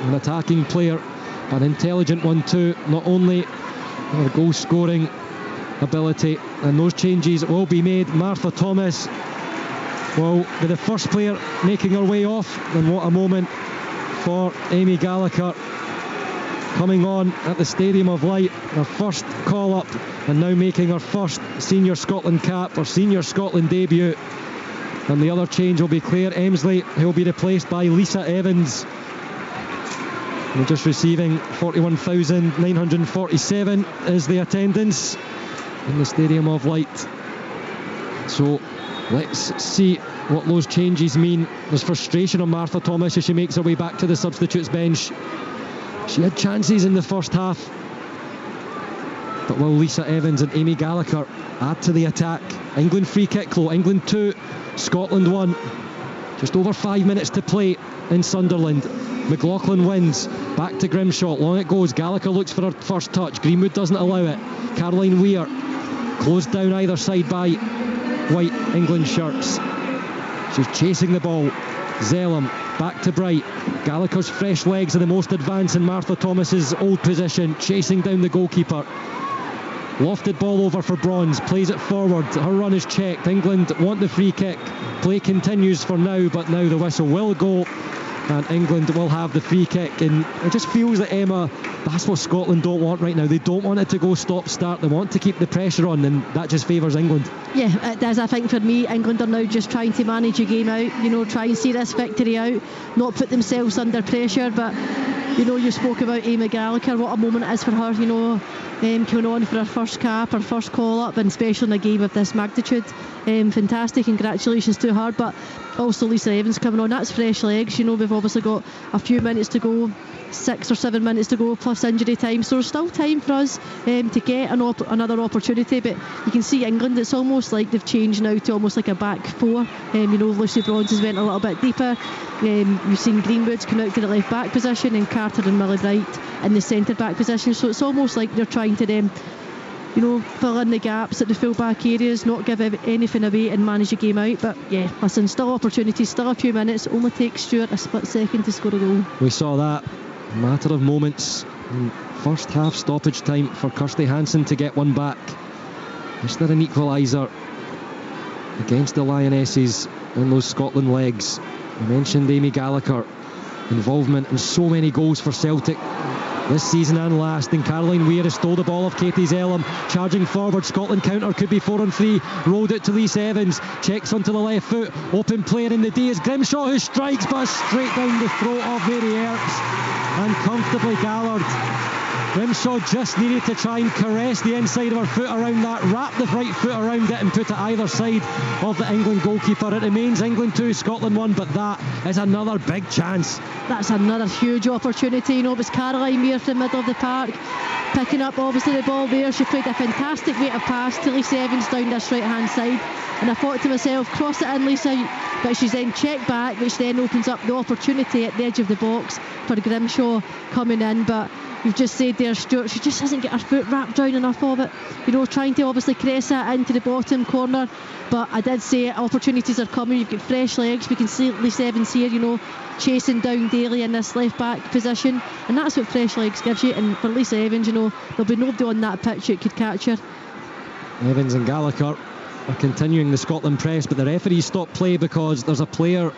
Speaker 1: An attacking player. An intelligent one too. Not only her goal scoring ability. And those changes will be made. Martha Thomas will be the first player making her way off. And what a moment for Amy Gallagher, coming on at the Stadium of Light, her first call up, and now making her first senior Scotland cap, her senior Scotland debut. And the other change will be Claire Emsley, who will be replaced by Lisa Evans. And just receiving 41,947 is the attendance in the Stadium of Light. So let's see what those changes mean. There's frustration on Martha Thomas as she makes her way back to the substitutes bench. She had chances in the first half, but will Lisa Evans and Amy Gallagher add to the attack? England free kick though. England 2, Scotland 1. Just over 5 minutes to play in Sunderland. McLaughlin wins. Back to Grimshaw. Long it goes. Gallagher looks for her first touch. Greenwood doesn't allow it. Caroline Weir closed down either side by white England shirts. She's chasing the ball. Zellum back to Bright. Gallagher's fresh legs are the most advanced in Martha Thomas's old position, chasing down the goalkeeper. Lofted ball over for Bronze, plays it forward. Her run is checked. England want the free kick. Play continues for now, but now the whistle will go and England will have the free kick. And it just feels that, Emma, that's what Scotland don't want right now. They don't want it to go stop-start. They want to keep the pressure on, and that just favours England. Yeah, it does. I think for me, England are now just trying to manage a game out, try and see this victory out, not put themselves under pressure. But you spoke about Amy Gallagher, what a moment it is for her, coming on for her first cap, her first call-up, and especially in a game of this magnitude. Fantastic, congratulations to her. But also Lisa Evans coming on, that's fresh legs. We've obviously got a few minutes to go, 6 or 7 minutes to go plus injury time, so there's still time for us to get another opportunity. But you can see England, it's almost like they've changed now to almost like a back 4. Lucy Bronze has went a little bit deeper. You've seen Greenwood come out to the left back position and Carter and Millie Bright in the centre back position, so it's almost like they're trying to fill in the gaps at the full back areas, not give anything away and manage the game out. But yeah, listen, still opportunities, still a few minutes. Only takes Stuart a split second to score a goal. We saw that, a matter of moments in first half stoppage time for Kirsty Hansen to get one back. Is there an equaliser against the Lionesses on those Scotland legs? I mentioned Amy Gallagher, involvement in so many goals for Celtic this season and last, and Caroline Weir has stole the ball off Katie Zellum, charging forward. Scotland counter, could be 4-on-3. Rolled it to Lisa Evans, checks onto the left foot, open player in the D is Grimshaw, who strikes but straight down the throat of Mary Earps and comfortably gallered. Grimshaw just needed to try and caress the inside of her foot around that, wrap the right foot around it and put it either side of the England goalkeeper. It remains England 2, Scotland 1, but that is another big chance. That's another huge opportunity. It was Caroline Weir from the middle of the park.
Speaker 2: picking up obviously the ball there. She played a fantastic weighted pass to Lisa Evans down this right hand side, and I thought to myself, cross it in Lisa, but she's then checked back, which then opens up the opportunity at the edge of the box for Grimshaw coming in. But you've just said there, Stuart, she just hasn't got her foot wrapped around enough of it, trying to obviously crest it into the bottom corner. But I did say opportunities are coming. You've got fresh legs. We can see Lisa Evans here, chasing down Daly in this left back position, and that's what fresh legs gives you. And for Lisa Evans, there'll be nobody on that pitch that could catch her.
Speaker 1: Evans and Gallagher are continuing the Scotland press, but the referee stopped play because there's a player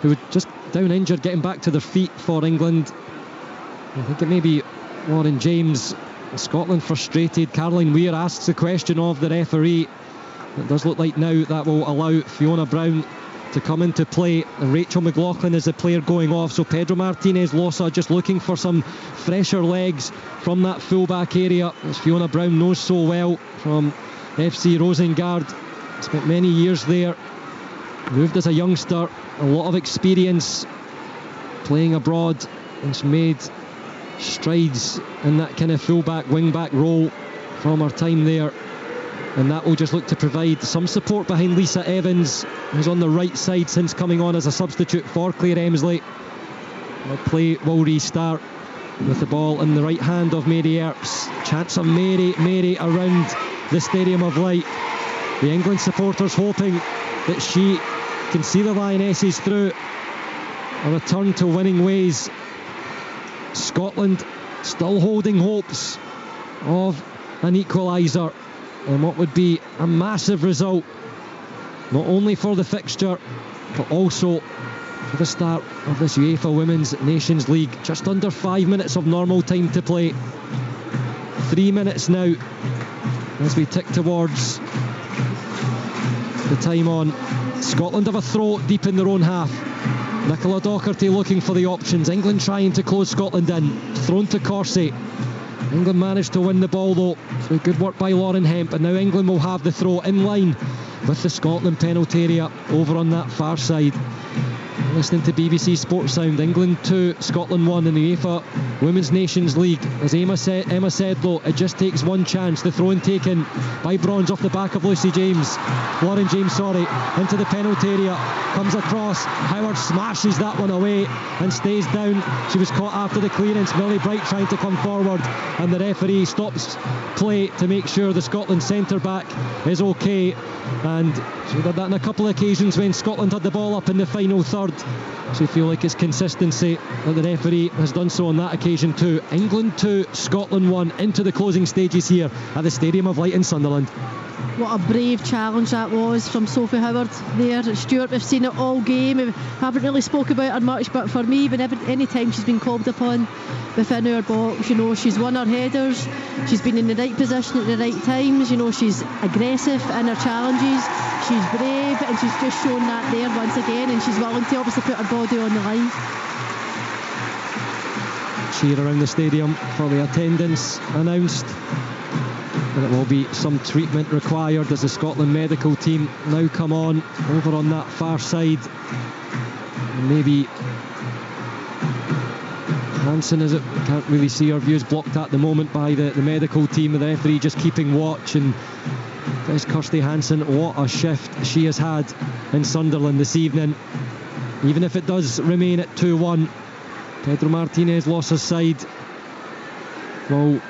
Speaker 1: who was just down injured getting back to their feet for England. I think it may be Lauren James. Scotland frustrated. Caroline Weir asks the question of the referee. It does look like now that will allow Fiona Brown to come into play, and Rachel McLaughlin is the player going off. So Pedro Martinez Losa just looking for some fresher legs from that full-back area, as Fiona Brown knows so well from FC Rosengard. Spent many years there, moved as a youngster, a lot of experience playing abroad, and she made strides in that kind of full-back, wing-back role from her time there. And that will just look to provide some support behind Lisa Evans, who's on the right side since coming on as a substitute for Claire Emsley. The play will restart with the ball in the right hand of Mary Earps. Chance of Mary around the Stadium of Light. The England supporters hoping that she can see the Lionesses through. A return to winning ways. Scotland still holding hopes of an equaliser, and what would be a massive result, not only for the fixture but also for the start of this UEFA Women's Nations League. Just under 5 minutes of normal time to play. 3 minutes now as we tick towards the time on. Scotland have a throw deep in their own half. Nicola Docherty looking for the options. England trying to close Scotland in. Thrown to Corsie. England managed to win the ball though through good work by Lauren Hemp, and now England will have the throw in line with the Scotland penalty area over on that far side. Listening to BBC Sports Sound, England 2, Scotland 1 in the UEFA Women's Nations League. As Emma said though, it just takes one chance. The throw-in taken by Bronze off the back of Lauren James, into the penalty area, comes across. Howard smashes that one away and stays down. She was caught after the clearance. Millie Bright trying to come forward, and the referee stops play to make sure the Scotland centre back is okay. And she did that on a couple of occasions when Scotland had the ball up in the final third. So you feel like it's consistency that the referee has done so on that occasion too. England 2, Scotland 1 into the closing stages here at the Stadium of Light in Sunderland.
Speaker 2: What a brave challenge that was from Sophie Howard there. Stuart, we've seen it all game. We haven't really spoke about her much, but for me, any time she's been called upon within our box, she's won her headers, she's been in the right position at the right times, she's aggressive in her challenges, she's brave, and she's just shown that there once again, and she's willing to obviously put her body on the line.
Speaker 1: Cheer around the stadium for the attendance announced. And it will be some treatment required as the Scotland medical team now come on over on that far side. And maybe Hansen, can't really see her views blocked at the moment by the medical team, with the referee just keeping watch. And there's Kirsty Hansen. What a shift she has had in Sunderland this evening. Even if it does remain at 2-1, Pedro Martinez lost his side. Well,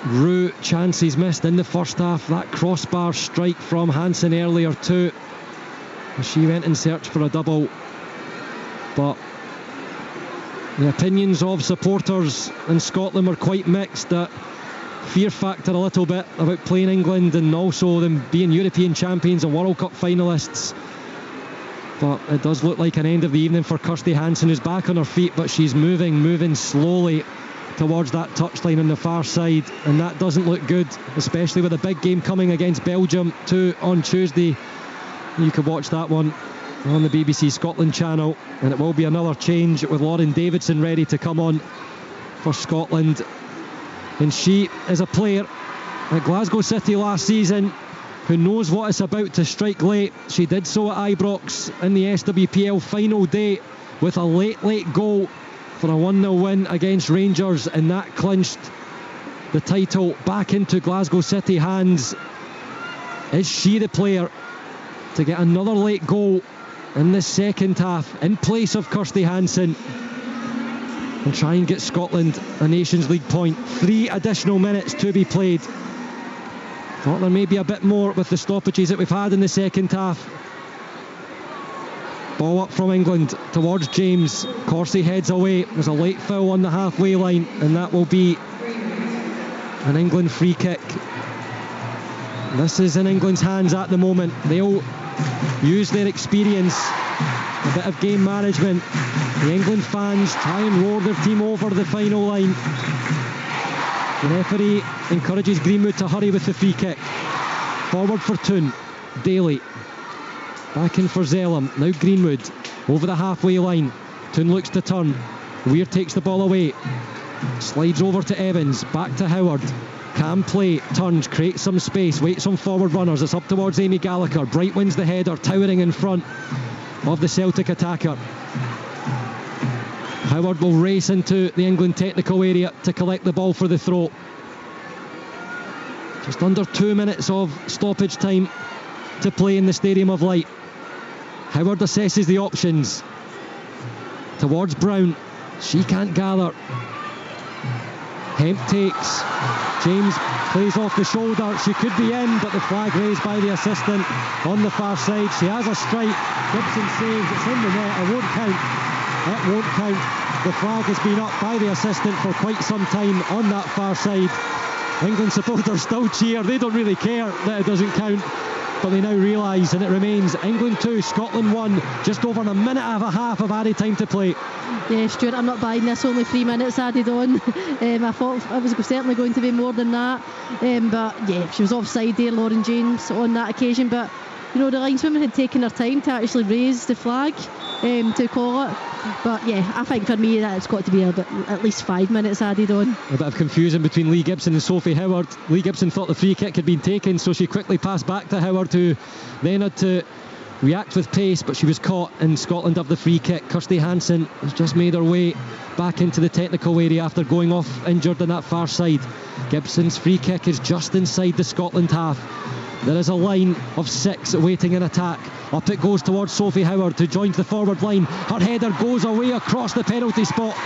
Speaker 1: rue chances missed in the first half. That crossbar strike from Hansen earlier too, she went in search for a double. But the opinions of supporters in Scotland were quite mixed. That fear factor a little bit about playing England, and also them being European champions and World Cup finalists. But it does look like an end of the evening for Kirsty Hansen, who's back on her feet, but she's moving slowly towards that touchline on the far side, and that doesn't look good, especially with a big game coming against Belgium too on Tuesday. You could watch that one on the BBC Scotland channel, and it will be another change with Lauren Davidson ready to come on for Scotland. And she is a player at Glasgow City last season who knows what it's about to strike late. She did so at Ibrox in the SWPL final day with a late goal for a 1-0 win against Rangers, and that clinched the title back into Glasgow City hands. Is she the player to get another late goal in the second half in place of Kirsty Hansen and try and get Scotland a Nations League point? 3 additional minutes to be played. Thought there may be a bit more with the stoppages that we've had in the second half. Ball up from England towards James. Corsie heads away. There's a late foul on the halfway line, and that will be an England free kick. This is in England's hands at the moment. They'll use their experience, a bit of game management. The England fans try and roar their team over the final line. The referee encourages Greenwood to hurry with the free kick. Forward for Toon. Daly. Back in for Zellum. Now Greenwood over the halfway line. Toon looks to turn. Weir takes the ball away. Slides over to Evans. Back to Howard. Can play. Turns. Creates some space. Waits on forward runners. It's up towards Amy Gallagher. Bright wins the header. Towering in front of the Celtic attacker. Howard will race into the England technical area to collect the ball for the throw. Just under 2 minutes of stoppage time to play in the Stadium of Light. Howard assesses the options towards Brown. She can't gather. Hemp takes. James plays off the shoulder. She could be in, but the flag raised by the assistant on the far side. She has a strike. Gibson saves. It's in the net. It won't count. It won't count. The flag has been up by the assistant for quite some time on that far side. England supporters still cheer. They don't really care that it doesn't count, but they now realise, and it remains England 2, Scotland 1, just over a minute and a half of added time to play.
Speaker 2: Yeah, Stuart, I'm not buying this. Only 3 minutes added on. I thought it was certainly going to be more than that, but yeah, she was offside there, Lauren James, on that occasion. But you know, the lineswomen had taken their time to actually raise the flag to call it. But yeah, I think for me that it's got to be at least 5 minutes added on.
Speaker 1: A bit of confusion between Lee Gibson and Sophie Howard. Lee Gibson thought the free kick had been taken, so she quickly passed back to Howard, who then had to react with pace, but she was caught, and Scotland have the free kick. Kirsty Hansen has just made her way back into the technical area after going off injured on that far side. Gibson's free kick is just inside the Scotland half. There is a line of 6 waiting in attack. Up it goes towards Sophie Howard, who joins the forward line. Her header goes away across the penalty spot,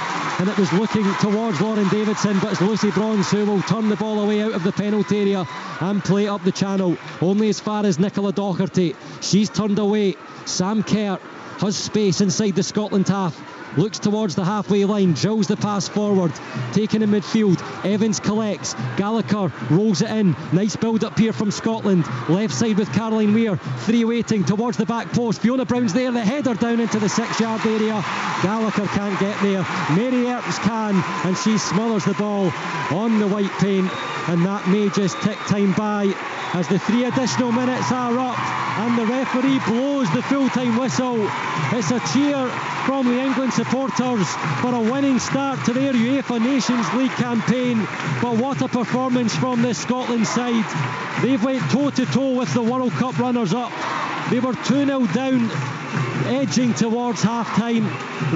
Speaker 1: and it was looking towards Lauren Davidson, but it's Lucy Bronze who will turn the ball away out of the penalty area and play up the channel, only as far as Nicola Doherty. She's turned away. Sam Kerr has space inside the Scotland half. Looks towards the halfway line, drills the pass forward, taken in midfield. Evans collects, Gallagher rolls it in. Nice build up here from Scotland. Left side with Caroline Weir, 3 waiting towards the back post. Fiona Brown's there, the header down into the 6-yard area. Gallagher can't get there. Mary Earps can, and she smothers the ball on the white paint, and that may just tick time by as the 3 additional minutes are up and the referee blows the full-time whistle. It's a cheer from the England supporters for a winning start to their UEFA Nations League campaign, but what a performance from this Scotland side. They've went toe-to-toe with the World Cup runners-up. They were 2-0 down, edging towards half-time,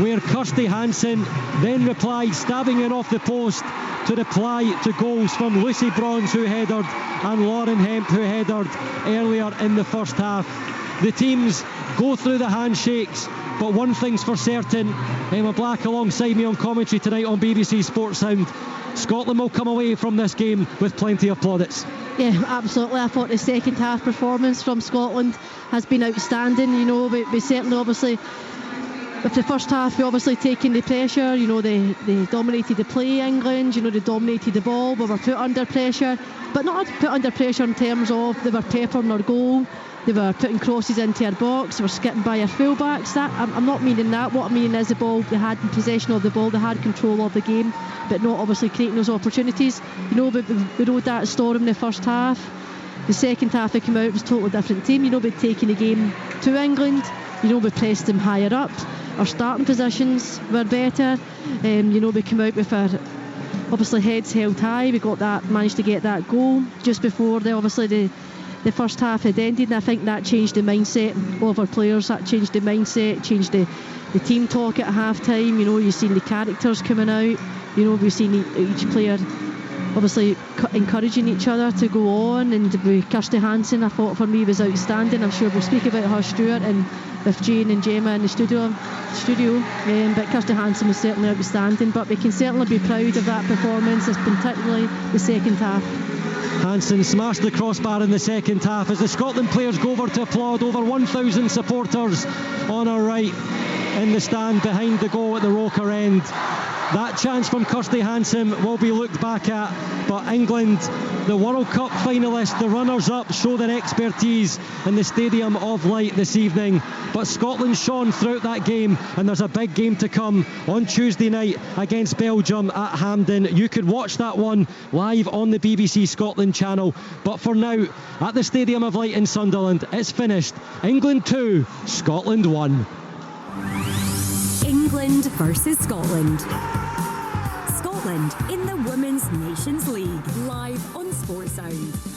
Speaker 1: where Kirsty Hansen then replied, stabbing in off the post, to reply to goals from Lucy Bronze, who headed, and Lauren Hemp, who headed earlier in the first half. The teams go through the handshakes, but one thing's for certain, Emma Black alongside me on commentary tonight on BBC Sports Sound, Scotland will come away from this game with plenty of plaudits.
Speaker 2: Yeah, absolutely. I thought the second half performance from Scotland has been outstanding. You know, we certainly obviously, with the first half, we obviously taking the pressure. You know, they dominated the play, England. You know, they dominated the ball. We were put under pressure, but not put under pressure in terms of they were peppering our goal. They were putting crosses into our box. They were skipping by our fullbacks. I'm not meaning that. What I mean is the ball, they had in possession of the ball, they had control of the game, but not obviously creating those opportunities. You know, we rode that storm in the first half. The second half they came out, it was a totally different team. You know, we'd taken the game to England. You know, we pressed them higher up. Our starting positions were better. You know, we came out with our obviously heads held high. We got that, managed to get that goal just before the first half had ended, and I think that changed the mindset of our players. That changed the mindset, changed the team talk at half time. You know, you've seen the characters coming out. You know, we've seen each player obviously encouraging each other to go on. And with Kirsty Hansen, I thought for me was outstanding. I'm sure we'll speak about her, Stuart, and with Jane and Gemma in the studio. But Kirsty Hansen was certainly outstanding. But we can certainly be proud of that performance, particularly the second half.
Speaker 1: Hansen smashed the crossbar in the second half as the Scotland players go over to applaud. Over 1,000 supporters on our right in the stand behind the goal at the Roker end. That chance from Kirsty Hansen will be looked back at, but England, the World Cup finalists, the runners-up, show their expertise in the Stadium of Light this evening. But Scotland shone throughout that game, and there's a big game to come on Tuesday night against Belgium at Hampden. You could watch that one live on the BBC Scotland channel. But for now, at the Stadium of Light in Sunderland, it's finished. England 2, Scotland 1.
Speaker 4: England versus Scotland. Scotland in the Women's Nations League, live on Sportsound.